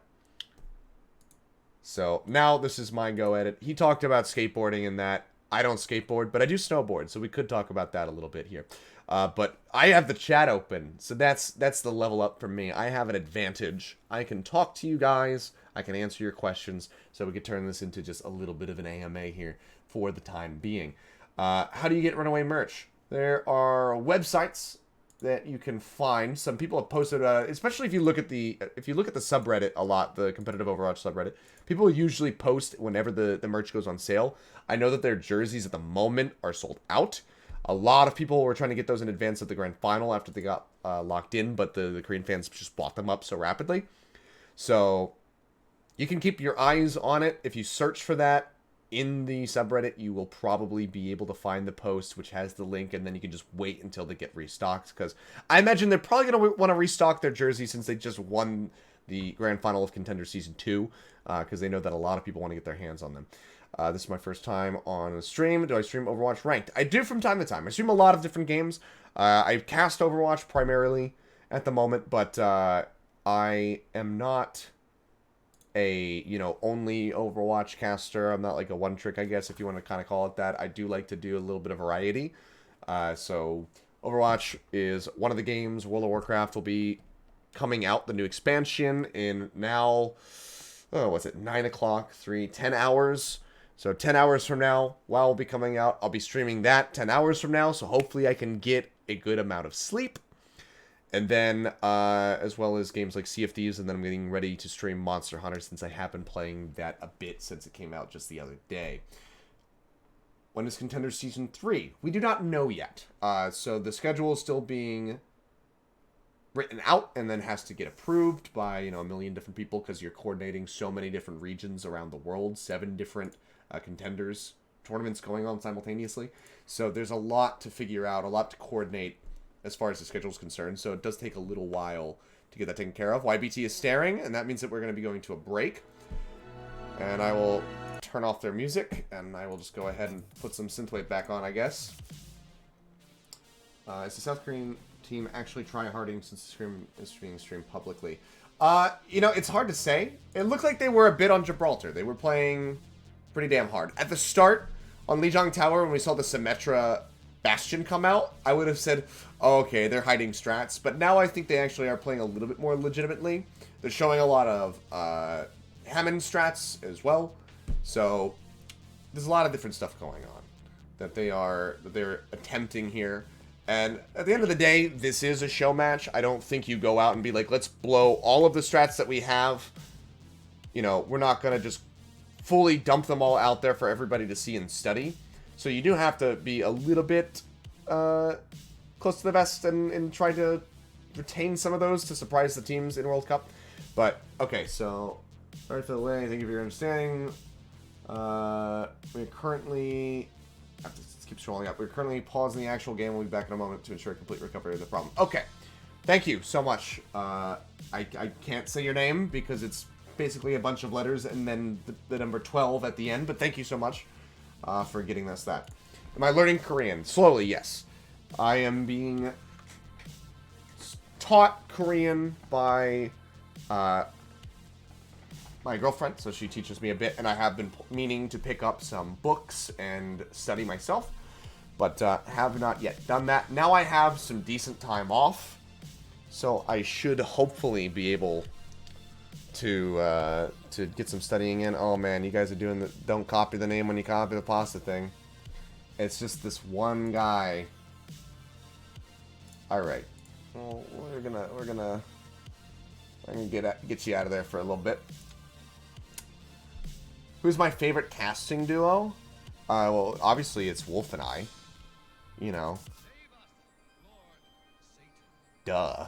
A: So now this is my go at it. He talked about skateboarding and that. I don't skateboard, but I do snowboard, so we could talk about that a little bit here. But I have the chat open, so that's the level up for me. I have an advantage. I can talk to you guys. I can answer your questions, so we could turn this into just a little bit of an AMA here for the time being. How do you get Runaway merch? There are websites that you can find. Some people have posted, especially if you look at the subreddit a lot, the competitive Overwatch subreddit. People usually post whenever the merch goes on sale. I know that their jerseys at the moment are sold out. A lot of people were trying to get those in advance of the grand final after they got locked in, but the Korean fans just bought them up so rapidly. So you can keep your eyes on it. If you search for that in the subreddit, you will probably be able to find the post, which has the link, and then you can just wait until they get restocked, because I imagine they're probably going to want to restock their jersey since they just won the Grand Final of Contender Season 2, because they know that a lot of people want to get their hands on them. This is my first time on a stream. Do I stream Overwatch Ranked? I do from time to time. I stream a lot of different games. I cast Overwatch primarily at the moment, but I am not a, only Overwatch caster. I'm not like a one-trick, I guess, if you want to kind of call it that. I do like to do a little bit of variety. So Overwatch is one of the games. World of Warcraft will be coming out, the new expansion, in now, 9 o'clock, 10 hours. So 10 hours from now, WoW will be coming out. I'll be streaming that 10 hours from now, so hopefully I can get a good amount of sleep. And then, as well as games like Sea of Thieves, and then I'm getting ready to stream Monster Hunter, since I have been playing that a bit since it came out just the other day. When is Contender Season 3? We do not know yet. So the schedule is still being written out, and then has to get approved by, a million different people, because you're coordinating so many different regions around the world. 7 different contenders tournaments going on simultaneously. So there's a lot to figure out, a lot to coordinate as far as the schedule is concerned. So it does take a little while to get that taken care of. YBT is staring, and that means that we're going to be going to a break. And I will turn off their music, and I will just go ahead and put some synthwave back on, I guess. Is the South Korean team actually try-harding since the stream is being streamed publicly? You know, it's hard to say. It looked like they were a bit on Gibraltar. They were playing pretty damn hard. At the start, on Lijiang Tower, when we saw the Symmetra Bastion come out, I would have said, oh, okay, they're hiding strats. But now I think they actually are playing a little bit more legitimately. They're showing a lot of Hammond strats as well. So there's a lot of different stuff going on that they're attempting here. And at the end of the day, this is a show match. I don't think you go out and be like, let's blow all of the strats that we have. You know, we're not going to just fully dump them all out there for everybody to see and study. So you do have to be a little bit close to the vest and try to retain some of those to surprise the teams in World Cup. But, okay, so, right for the way, thank you for your understanding. We're currently... I have to keep scrolling up. We're currently pausing the actual game. We'll be back in a moment to ensure complete recovery of the problem. Okay. Thank you so much. I can't say your name because it's basically a bunch of letters and then the number 12 at the end. But thank you so much for getting us that. Am I learning Korean? Slowly, yes. I am being taught Korean by my girlfriend, so she teaches me a bit, and I have been meaning to pick up some books and study myself, but have not yet done that. Now I have some decent time off, so I should hopefully be able to get some studying in. Oh man, you guys are doing the don't copy the name when you copy the pasta thing. It's just this one guy. All right, well we're gonna get you out of there for a little bit. Who's my favorite casting duo? Well, obviously it's Wolf and I. You know. Duh.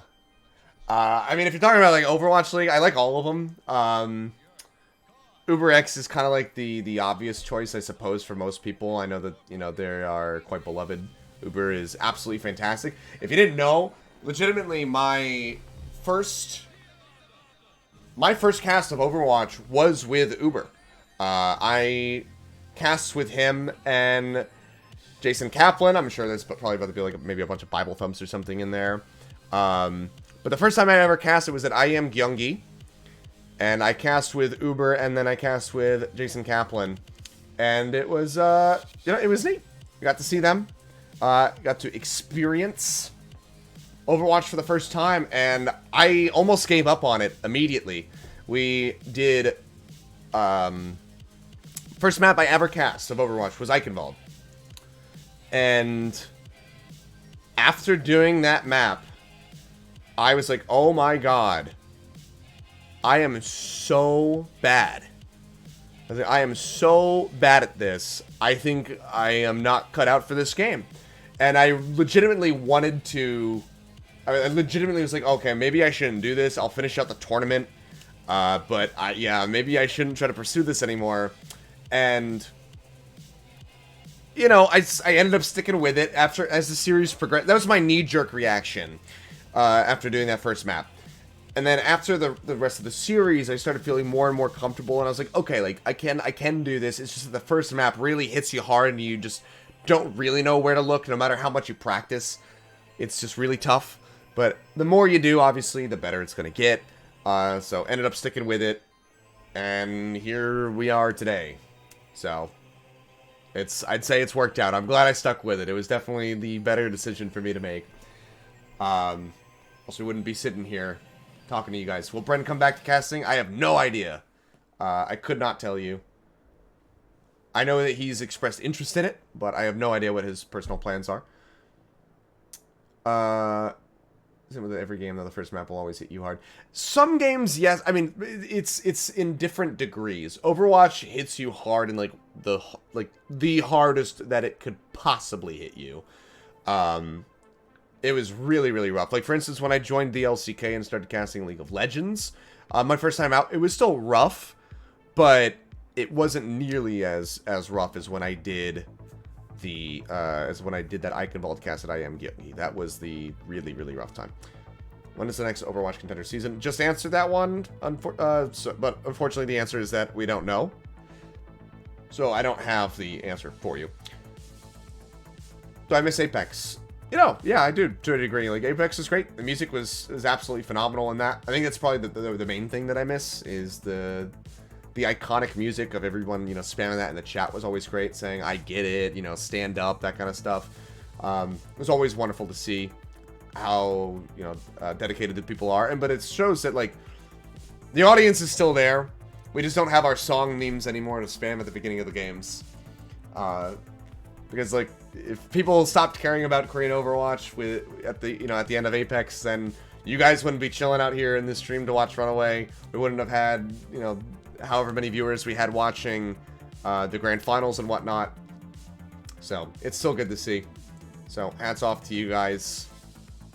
A: I mean, if you're talking about, like, Overwatch League, I like all of them. UWWC is kind of like the obvious choice, I suppose, for most people. I know that, you know, they are quite beloved. Uber is absolutely fantastic. If you didn't know, legitimately, my first cast of Overwatch was with Uber. I cast with him and Jason Kaplan. I'm sure there's probably about to be like maybe a bunch of Bible thumps or something in there. But the first time I ever cast, it was at I Am Gyeonggi. And I cast with Uber, and then I cast with Jason Kaplan. And it was, you know, it was neat. We got to see them. Got to experience Overwatch for the first time, and I almost gave up on it immediately. We did, first map I ever cast of Overwatch was Eichenwald. And after doing that map, I was like, oh my god. I am so bad. I am so bad at this. I think I am not cut out for this game. And I legitimately wanted to... I legitimately was like, okay, maybe I shouldn't do this. I'll finish out the tournament. But, yeah, maybe I shouldn't try to pursue this anymore. And, you know, I ended up sticking with it as the series progressed. That was my knee-jerk reaction after doing that first map. And then after the rest of the series, I started feeling more and more comfortable, and I was like, okay, like, I can do this. It's just that the first map really hits you hard, and you just don't really know where to look, no matter how much you practice. It's just really tough. But the more you do, obviously, the better it's going to get. So ended up sticking with it, and here we are today. So I'd say it's worked out. I'm glad I stuck with it. It was definitely the better decision for me to make. Else we wouldn't be sitting here talking to you guys. Will Bren come back to casting? I have no idea. I could not tell you. I know that he's expressed interest in it, but I have no idea what his personal plans are. Same with every game, though, the first map will always hit you hard. Some games, yes. I mean, it's in different degrees. Overwatch hits you hard in, like, the hardest that it could possibly hit you. It was really, really rough. Like, for instance, when I joined the LCK and started casting League of Legends, my first time out, it was still rough, but it wasn't nearly as rough as when I did that Eichenwald cast at I Am Gyeonggi. That was the really, really rough time. When is the next Overwatch contender season? Just answered that one, but unfortunately the answer is that we don't know. So I don't have the answer for you. Do I miss Apex? You know, yeah, I do to a degree. Like, Apex is great. The music was absolutely phenomenal in that. I think that's probably the main thing that I miss is the iconic music of everyone, you know, spamming that in the chat was always great, saying, I get it, you know, stand up, that kind of stuff. It was always wonderful to see how, you know, dedicated the people are. But it shows that, like, the audience is still there. We just don't have our song memes anymore to spam at the beginning of the games. Because, like, if people stopped caring about Korean Overwatch at the end of Apex, then you guys wouldn't be chilling out here in this stream to watch Runaway. We wouldn't have had, you know, however many viewers we had watching the grand finals and whatnot. So it's still good to see. So hats off to you guys.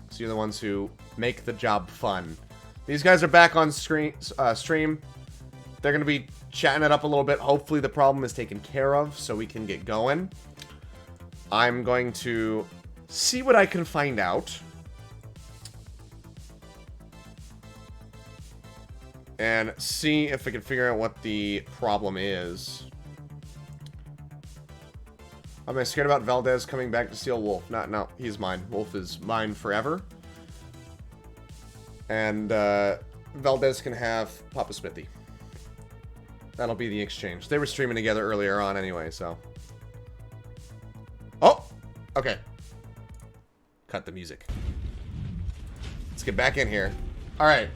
A: So you're the ones who make the job fun. These guys are back on stream. They're going to be chatting it up a little bit. Hopefully the problem is taken care of so we can get going. I'm going to see what I can find out. And see if we can figure out what the problem is. Am I scared about Valdez coming back to steal Wolf? No, he's mine. Wolf is mine forever. And Valdez can have Papa Smithy. That'll be the exchange. They were streaming together earlier on anyway, so. Oh! Okay. Cut the music. Let's get back in here. Alright.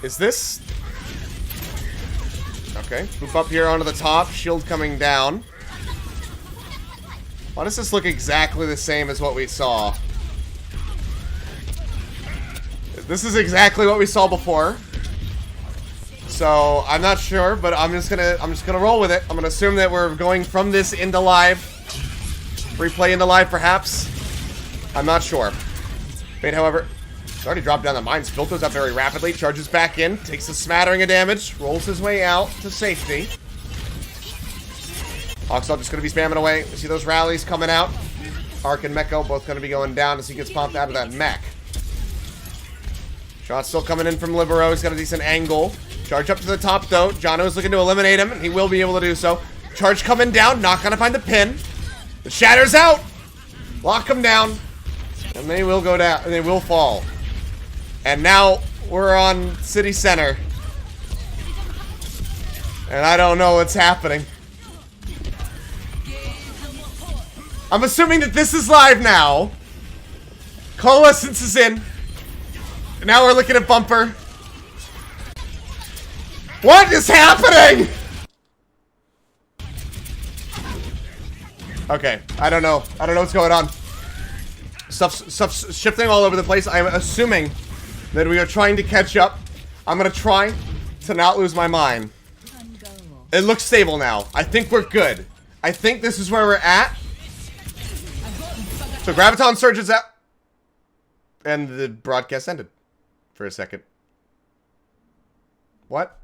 A: Is this... Okay, move up here onto the top. Shield coming down. Why does this look exactly the same as what we saw? This is exactly what we saw before. So, I'm not sure, but I'm just gonna roll with it. I'm gonna assume that we're going from this into live. Replay into live, perhaps. I'm not sure. Fate, however, it's already dropped down the mines. Filters up very rapidly. Charges back in. Takes a smattering of damage. Rolls his way out to safety. Oxel just gonna be spamming away. We see those rallies coming out. Ark and Meko both gonna be going down as he gets popped out of that mech. Shot still coming in from Libero. He's got a decent angle. Charge up to the top, though. Jono's looking to eliminate him, and he will be able to do so. Charge coming down. Not going to find the pin. The Shatter's out. Lock him down. And they will go down. And they will fall. And now we're on City Center. And I don't know what's happening. I'm assuming that this is live now. Coalescence is in. And now we're looking at Bumper. What is happening? Okay, I don't know. I don't know what's going on. Stuff's shifting all over the place. I'm assuming that we are trying to catch up. I'm gonna try to not lose my mind. It looks stable now. I think we're good. I think this is where we're at. So Graviton surges out. And the broadcast ended. For a second. What?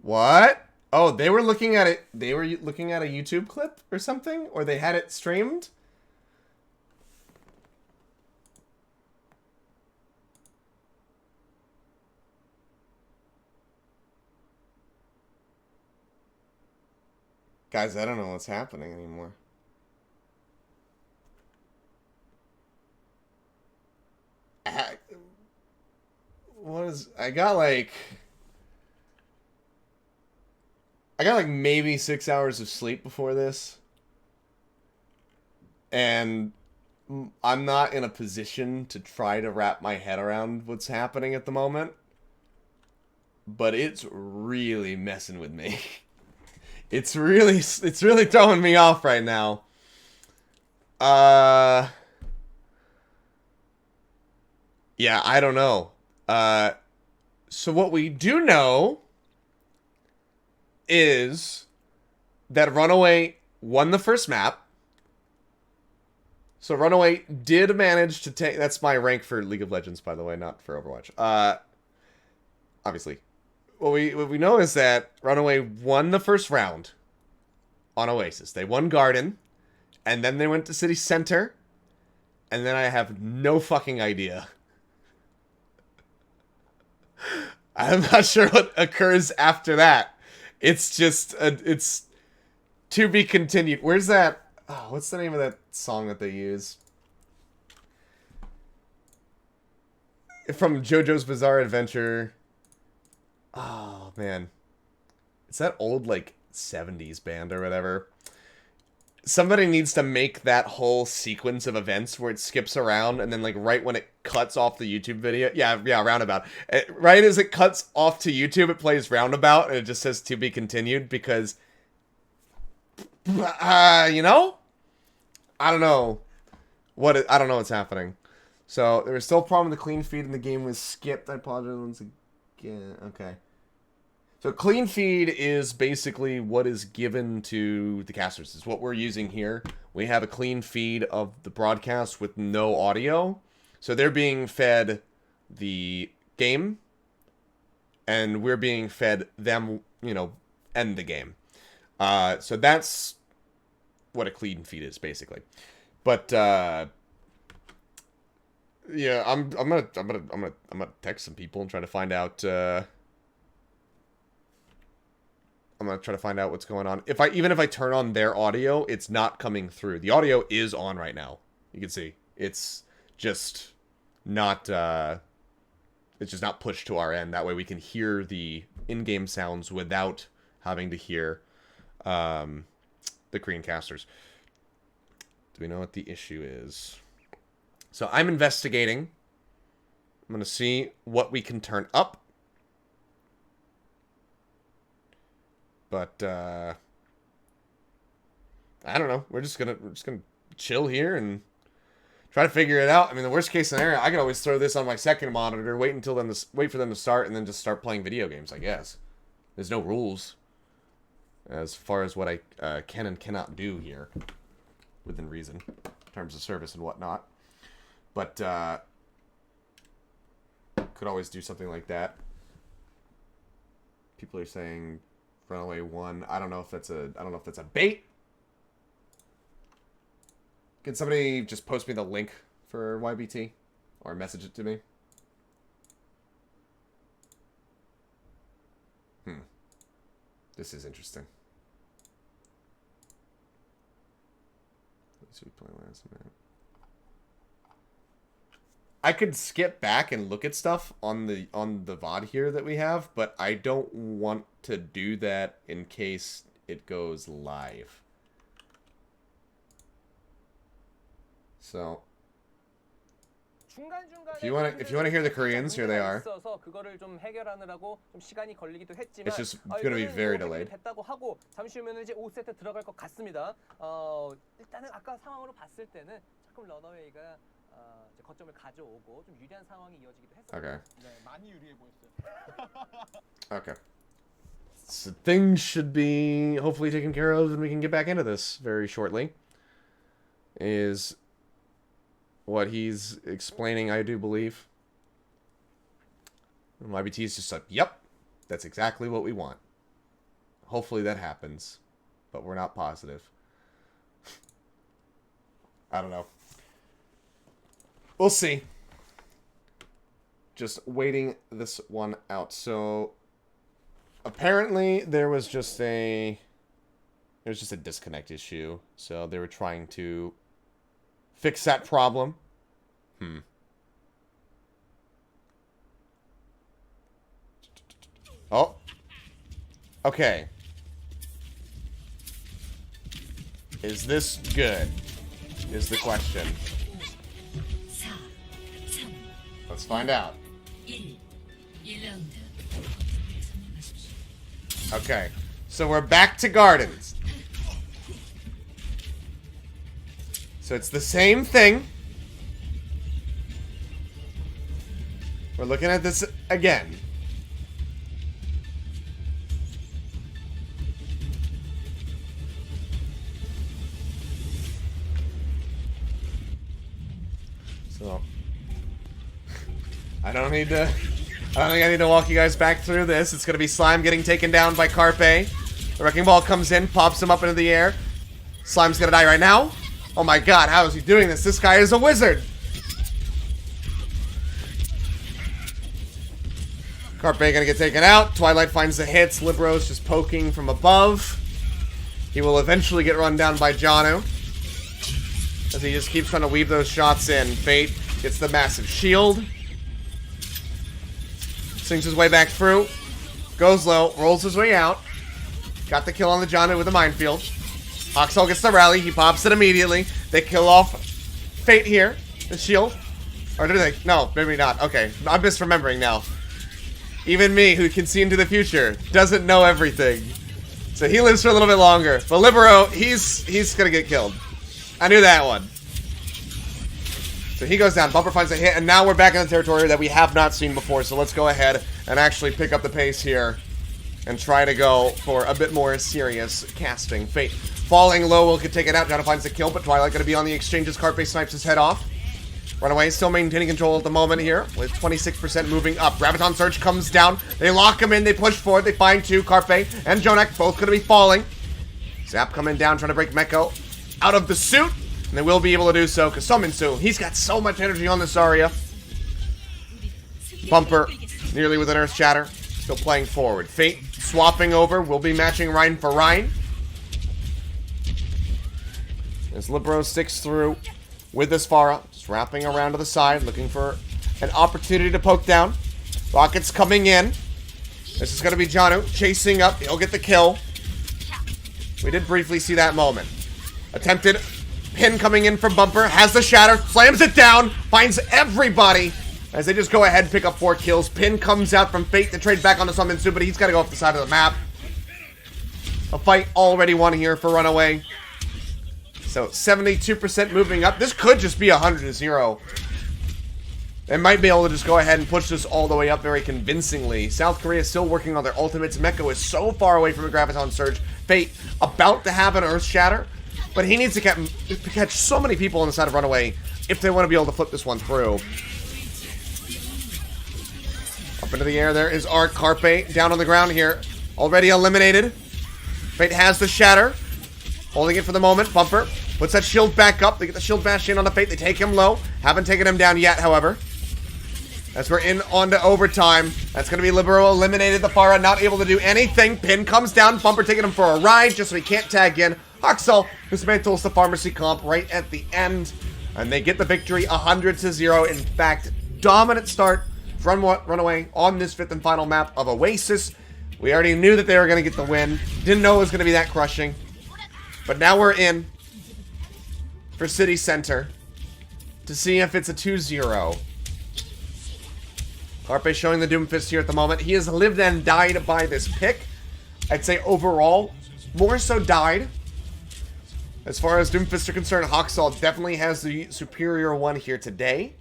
A: What? Oh, they were looking at it. They were looking at a YouTube clip or something? Or they had it streamed? Guys, I don't know what's happening anymore. What is... I got like maybe 6 hours of sleep before this. And I'm not in a position to try to wrap my head around what's happening at the moment. But it's really messing with me. It's really throwing me off right now. Yeah, I don't know. So what we do know is that Runaway won the first map. So Runaway did manage to take... That's my rank for League of Legends, by the way, not for Overwatch. Obviously. What we know is that Runaway won the first round on Oasis. They won Garden, and then they went to City Center, and then I have no fucking idea. I'm not sure what occurs after that. It's just, it's to be continued. Where's that? Oh, what's the name of that song that they use? From JoJo's Bizarre Adventure. Oh, man. It's that old, like, 70s band or whatever. Somebody needs to make that whole sequence of events where it skips around and then, like, right when it cuts off the YouTube video. Yeah, Roundabout. Right as it cuts off to YouTube, it plays Roundabout and it just says to be continued because... you know? I don't know. I don't know what's happening. So, there was still a problem with the clean feed and the game was skipped. I apologize once again. Okay. So clean feed is basically what is given to the casters. It's what we're using here. We have a clean feed of the broadcast with no audio. So they're being fed the game. And we're being fed them, you know, and the game. So that's what a clean feed is, basically. But yeah, I'm gonna text some people and try to find out I'm gonna try to find out what's going on. Even if I turn on their audio, it's not coming through. The audio is on right now. You can see it's just not pushed to our end. That way we can hear the in-game sounds without having to hear the Korean casters. Do we know what the issue is? So I'm investigating. I'm gonna see what we can turn up. But I don't know. We're just gonna chill here and try to figure it out. I mean, the worst case scenario, I can always throw this on my second monitor, wait for them to start, and then just start playing video games. I guess there's no rules as far as what I can and cannot do here, within reason, in terms of service and whatnot. But could always do something like that. People are saying Runaway 1. I don't know if that's a bait. Can somebody just post me the link for YBT or message it to me? This is interesting. Let's see what we play last minute. I could skip back and look at stuff on the VOD here that we have, but I don't want to do that in case it goes live. So if you want to hear the Koreans, here they are. It's just going to be very delayed. Okay. Okay. So things should be hopefully taken care of and we can get back into this very shortly. Is what he's explaining, I do believe. And YBT is just like, yep, that's exactly what we want. Hopefully that happens, but we're not positive. I don't know. We'll see. Just waiting this one out. So apparently there was just a disconnect issue. So they were trying to fix that problem. Oh. Okay. Is this good? Is the question. Let's find out. Okay. So we're back to gardens. So it's the same thing. We're looking at this again. So I don't think I need to walk you guys back through this. It's gonna be Slime getting taken down by Carpe. The Wrecking Ball comes in, pops him up into the air. Slime's gonna die right now. Oh my god, how is he doing this? This guy is a wizard! Carpe gonna get taken out. Twilight finds the hits. Libro's just poking from above. He will eventually get run down by Janu. as he just keeps trying to weave those shots in. Fate gets the massive shield. Sings his way back through. Goes low, rolls his way out. Got the kill on the John with the minefield. Oxel gets the rally, he pops it immediately. They kill off Fate here. The shield. Or do they? No, maybe not. Okay, I'm misremembering now. Even me, who can see into the future, doesn't know everything. So he lives for a little bit longer. But Libero, he's gonna get killed. I knew that one. So he goes down, Bumper finds a hit, and now we're back in the territory that we have not seen before. So let's go ahead and actually pick up the pace here and try to go for a bit more serious casting. Fate falling low, will take it out. John finds the kill, but Twilight going to be on the exchanges. Carpe snipes his head off. Runaway still maintaining control at the moment here, with 26% moving up. Graviton Surge comes down. They lock him in. They push forward. They find two. Carpe and Jonak both going to be falling. Zap coming down, trying to break Meko out of the suit. And they will be able to do so, because Summon-Su, he's got so much energy on this Zarya. Bumper, nearly with an Earth Shatter. Still playing forward. Fate swapping over. Will be matching Rhine for Rhine. As Libero sticks through with this Pharah. Just wrapping around to the side, looking for an opportunity to poke down. Rockets coming in. This is going to be Janu chasing up. He'll get the kill. We did briefly see that moment. Attempted pin coming in from Bumper. Has the shatter. Slams it down. Finds everybody. As they just go ahead and pick up 4 kills. Pin comes out from Fate to trade back onto Summon-Su, but he's got to go off the side of the map. A fight already won here for Runaway. So 72% moving up. This could just be 100-0. They might be able to just go ahead and push this all the way up very convincingly. South Korea is still working on their ultimates. Meko is so far away from a Graviton Surge. Fate about to have an Earth Shatter. But he needs to catch so many people on the side of Runaway if they want to be able to flip this one through. Up into the air there is Art. Carpe down on the ground here. Already eliminated. Fate has the Shatter. Holding it for the moment. Bumper puts that shield back up. They get the shield bashed in on the Fate. They take him low. Haven't taken him down yet, however. As we're in on to overtime. That's going to be Libero eliminated. The Pharah not able to do anything. Pin comes down. Bumper taking him for a ride just so he can't tag in. Huxel dismantles the pharmacy comp right at the end. And they get the victory 100-0. In fact, dominant start from Runaway on this 5th and final map of Oasis. We already knew that they were going to get the win. Didn't know it was going to be that crushing. But now we're in for City Center to see if it's a 2-0. Carpe showing the Doomfist here at the moment. He has lived and died by this pick. I'd say overall, more so died. As far as Doomfist are concerned, Hawksall definitely has the superior one here today.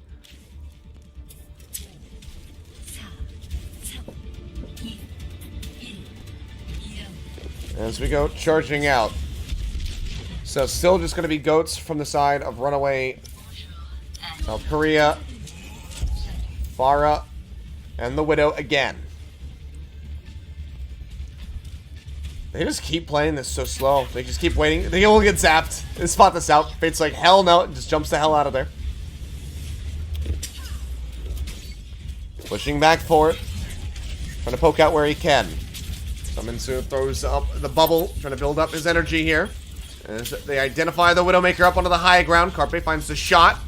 A: As we go charging out. So still just going to be goats from the side of Runaway, South Korea, Pharah, and the Widow again. They just keep playing this so slow. They just keep waiting. They will get zapped. They spot this out. Fate's like, hell no. Just jumps the hell out of there. Pushing back for it. Trying to poke out where he can. Summon-Su throws up the bubble. Trying to build up his energy here. As they identify the Widowmaker up onto the high ground. Carpe finds the shot.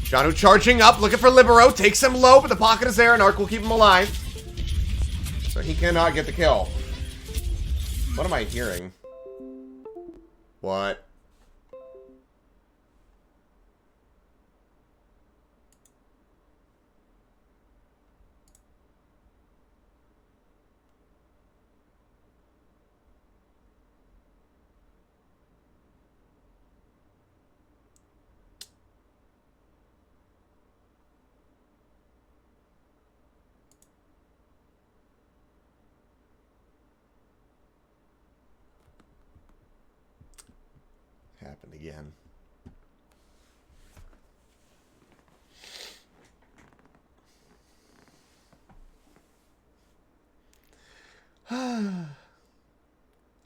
A: Janu charging up, looking for Libero. Takes him low, but the pocket is there, and Arc will keep him alive. So he cannot get the kill. What am I hearing? What? Happened again.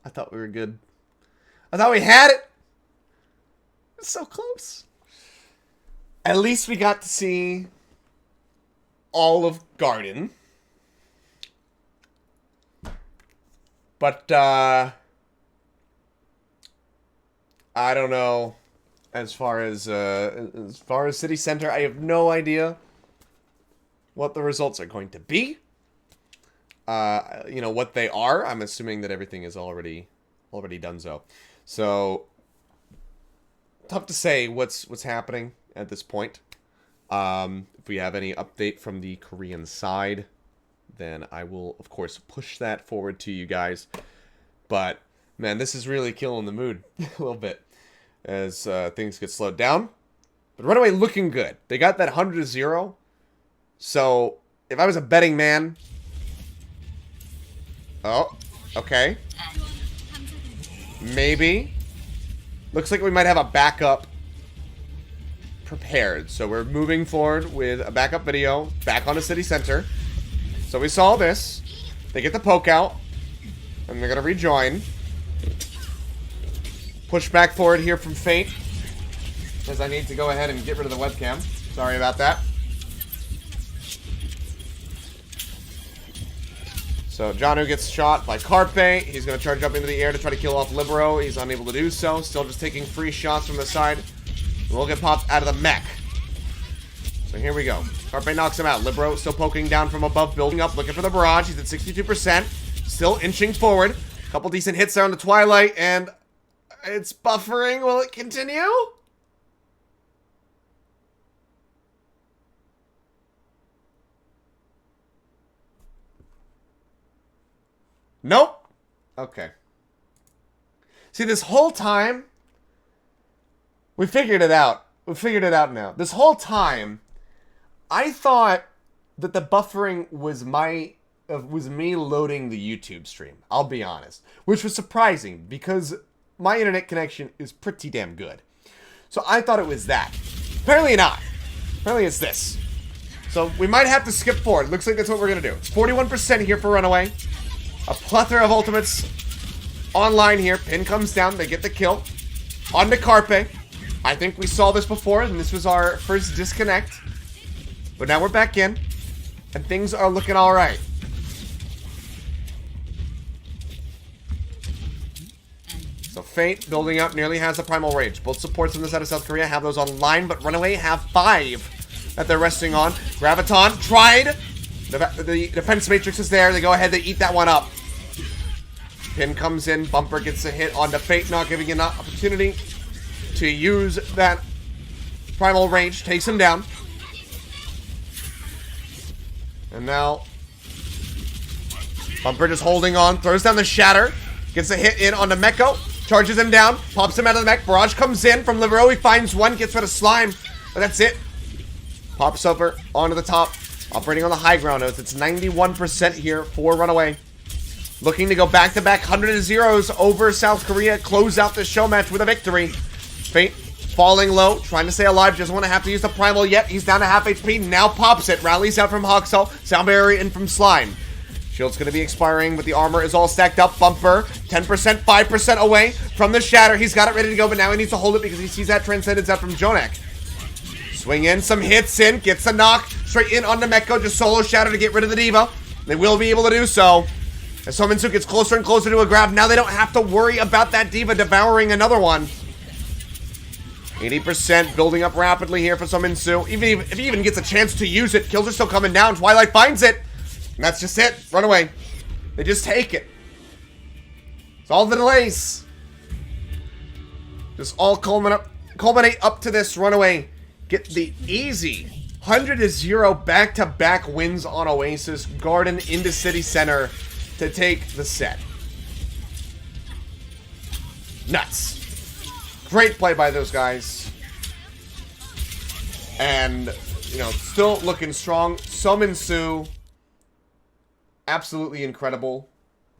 A: I thought we were good. I thought we had it. It's so close. At least we got to see all of Garden. But, I don't know As far as City Center, I have no idea what the results are going to be. You know what they are. I'm assuming that everything is already done so. Tough to say what's happening at this point. If we have any update from the Korean side, then I will, of course, push that forward to you guys. But, man, this is really killing the mood a little bit as things get slowed down. But Runaway looking good. They got that 100-0. So, if I was a betting man... Oh, okay. Maybe. Looks like we might have a backup prepared. So we're moving forward with a backup video back on the city center. So we saw this. They get the poke out. And they're going to rejoin. Push back forward here from Fate. Because I need to go ahead and get rid of the webcam. Sorry about that. So Janu gets shot by Carpe. He's going to charge up into the air to try to kill off Libero. He's unable to do so. Still just taking free shots from the side. We'll get popped out of the mech. So here we go. Carpe knocks him out. Libero still poking down from above, building up, looking for the barrage. He's at 62%. Still inching forward. Couple decent hits there on the Twilight, and it's buffering. Will it continue? Nope. Okay. See, this whole time, we figured it out. We figured it out now. This whole time, I thought that the buffering was me loading the YouTube stream. I'll be honest. Which was surprising, because my internet connection is pretty damn good. So I thought it was that. Apparently not. Apparently it's this. So we might have to skip forward. Looks like that's what we're going to do. It's 41% here for Runaway. A plethora of ultimates online here. Pin comes down. They get the kill. On to Carpe. I think we saw this before, and this was our first disconnect. But now we're back in, and things are looking alright. So Fate, building up, nearly has the Primal Rage. Both supports on the side of South Korea have those online, but Runaway have 5 that they're resting on. Graviton tried. The defense matrix is there. They go ahead, they eat that one up. Pin comes in, Bumper gets a hit onto Fate, not giving an opportunity to use that Primal Rage. Takes him down. And now Bumper just holding on, throws down the Shatter, gets a hit in onto Meko, charges him down, pops him out of the mech. Barrage comes in from Libero, he finds one, gets rid of Slime, but that's it. Pops over onto the top, operating on the high ground notes. It's 91% here for Runaway. Looking to go back-to-back 100-0s over South Korea, close out the show match with a victory. Fate falling low, trying to stay alive, doesn't want to have to use the Primal yet. He's down to half HP, now pops it, rallies out from Hoxel, Sound Barrier in from Slime. Shield's going to be expiring, but the armor is all stacked up. Bumper, 10%, 5% away from the Shatter. He's got it ready to go, but now he needs to hold it because he sees that Transcendence out from Jonak. Swing in, some hits in, gets a knock, straight in onto Meko, just solo Shatter to get rid of the Diva. They will be able to do so. As Sominsu gets closer and closer to a grab, now they don't have to worry about that Diva devouring another one. 80% building up rapidly here for Sominsu. Even if he even gets a chance to use it, kills are still coming down. Twilight finds it. And that's just it. Runaway. They just take it. It's all the delays. Just all culminate up to this. Runaway get the easy 100-0 back-to-back wins on Oasis. Garden into City Center to take the set. Nuts. Great play by those guys. And, you know, still looking strong. Sominsu, absolutely incredible.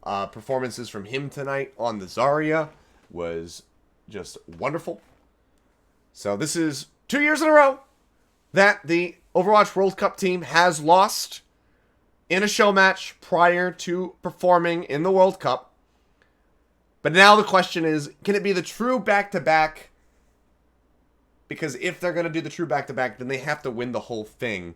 A: Performances from him tonight on the Zarya was just wonderful. So this is 2 years in a row that the Overwatch World Cup team has lost in a show match prior to performing in the World Cup. But now the question is, can it be the true back-to-back? Because if they're going to do the true back-to-back, then they have to win the whole thing.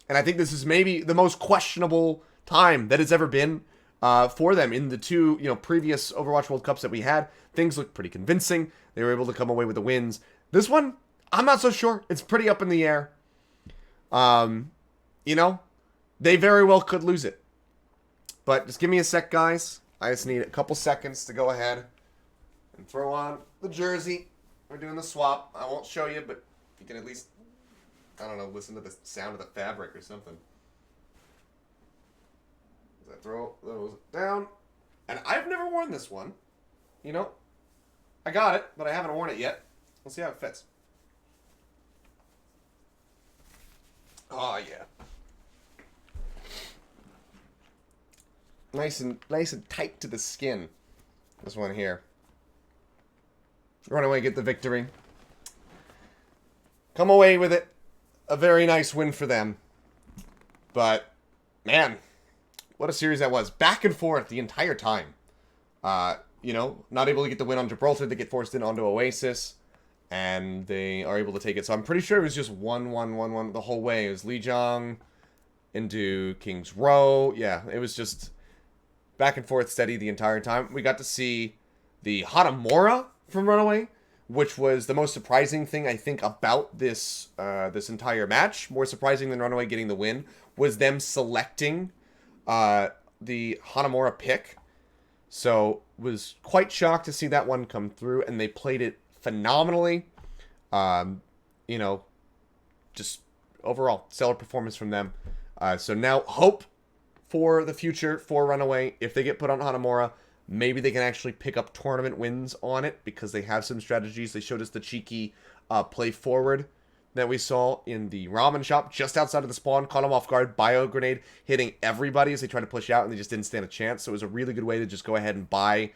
A: And I think this is maybe the most questionable time that it's ever been for them. In the two previous Overwatch World Cups that we had, things looked pretty convincing. They were able to come away with the wins. This one, I'm not so sure. It's pretty up in the air. You know, they very well could lose it. But just give me a sec, guys. I just need a couple seconds to go ahead and throw on the jersey. We're doing the swap. I won't show you, but you can at least, I don't know, listen to the sound of the fabric or something. As I throw those down. And I've never worn this one. You know, I got it, but I haven't worn it yet. We'll see how it fits. Oh, yeah. Nice and tight to the skin. This one here. Runaway get the victory. Come away with it. A very nice win for them. But, man, what a series that was. Back and forth the entire time. You know, not able to get the win on Gibraltar. They get forced in onto Oasis. And they are able to take it. So I'm pretty sure it was just 1-1-1-1 the whole way. It was Lijiang into King's Row. Yeah, it was just back and forth steady the entire time. We got to see the Hanamura from Runaway, which was the most surprising thing, I think, about this this entire match. More surprising than Runaway getting the win was them selecting the Hanamura pick. So was quite shocked to see that one come through, and they played it phenomenally. You know, just overall stellar performance from them. So now hope for the future for Runaway. If they get put on Hanamura, maybe they can actually pick up tournament wins on it because they have some strategies. They showed us the cheeky play forward that we saw in the ramen shop just outside of the spawn. Caught them off guard. Bio grenade hitting everybody as they tried to push out, and they just didn't stand a chance. So it was a really good way to just go ahead and buy,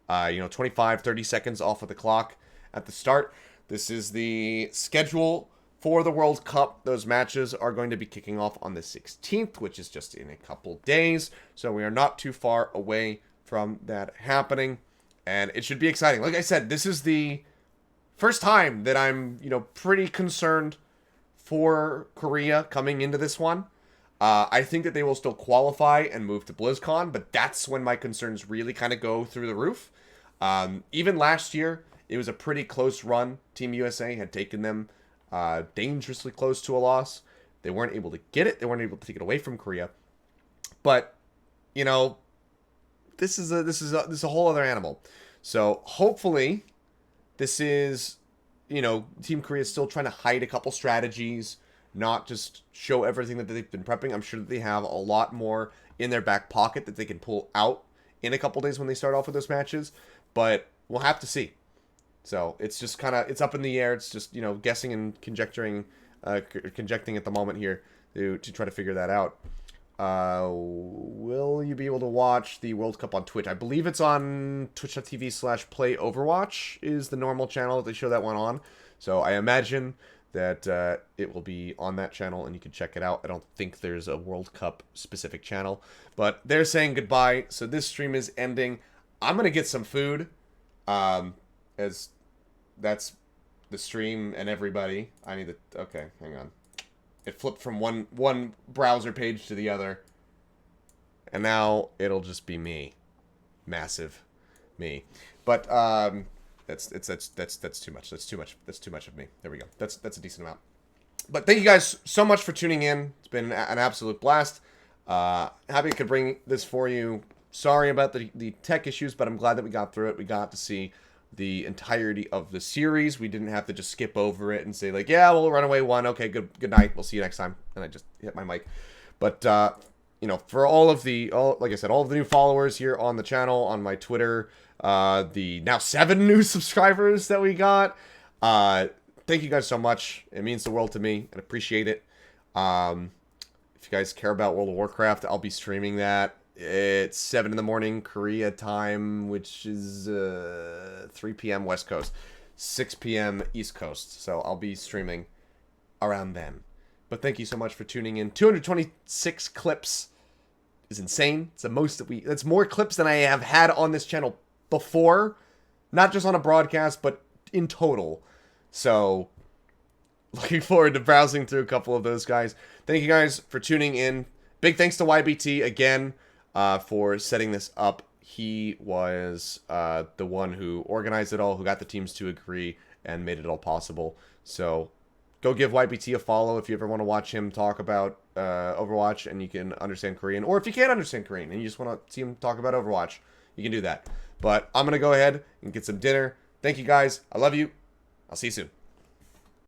A: 25, 30 seconds off of the clock at the start. This is the schedule for the World Cup. Those matches are going to be kicking off on the 16th, which is just in a couple days. So we are not too far away from that happening. And it should be exciting. Like I said, this is the first time that I'm, pretty concerned for Korea coming into this one. I think that they will still qualify and move to BlizzCon, but that's when my concerns really kind of go through the roof. Even last year, it was a pretty close run. Team USA had taken them dangerously close to a loss. They weren't able to get it. They weren't able to take it away from Korea. But, this is a whole other animal. So hopefully this is, Team Korea is still trying to hide a couple strategies, not just show everything that they've been prepping. I'm sure that they have a lot more in their back pocket that they can pull out in a couple days when they start off with those matches. But we'll have to see. So it's just it's up in the air. It's just, guessing and conjecturing at the moment here to try to figure that out. Will you be able to watch the World Cup on Twitch? I believe it's on twitch.tv/play Overwatch is the normal channel that they show that one on. So I imagine that it will be on that channel and you can check it out. I don't think there's a World Cup specific channel, but they're saying goodbye. So this stream is ending. I'm going to get some food, as that's the stream and everybody. I need to, okay, hang on. It flipped from one browser page to the other. And now it'll just be me. Massive me. But that's too much. That's too much of me. There we go. That's a decent amount. But thank you guys so much for tuning in. It's been an absolute blast. Happy I could bring this for you. Sorry about the tech issues, but I'm glad that we got through it. We got to see the entirety of the series. We didn't have to just skip over it and say like, yeah, we'll Runaway won. Okay, good night. We'll see you next time. And I just hit my mic. But for all of the new followers here on the channel, on my Twitter, the now 7 new subscribers that we got, thank you guys so much. It means the world to me and appreciate it. If you guys care about World of Warcraft, I'll be streaming that. It's 7 in the morning Korea time, which is 3 p.m. West Coast, 6 p.m. East Coast. So I'll be streaming around then. But thank you so much for tuning in. 226 clips is insane. It's the most that's more clips than I have had on this channel before, not just on a broadcast, but in total. So looking forward to browsing through a couple of those guys. Thank you guys for tuning in. Big thanks to YBT again. For setting this up. He was the one who organized it all, who got the teams to agree, and made it all possible. So go give YBT a follow if you ever want to watch him talk about Overwatch and you can understand Korean. Or if you can't understand Korean and you just want to see him talk about Overwatch, you can do that. But I'm going to go ahead and get some dinner. Thank you guys. I love you. I'll see you soon.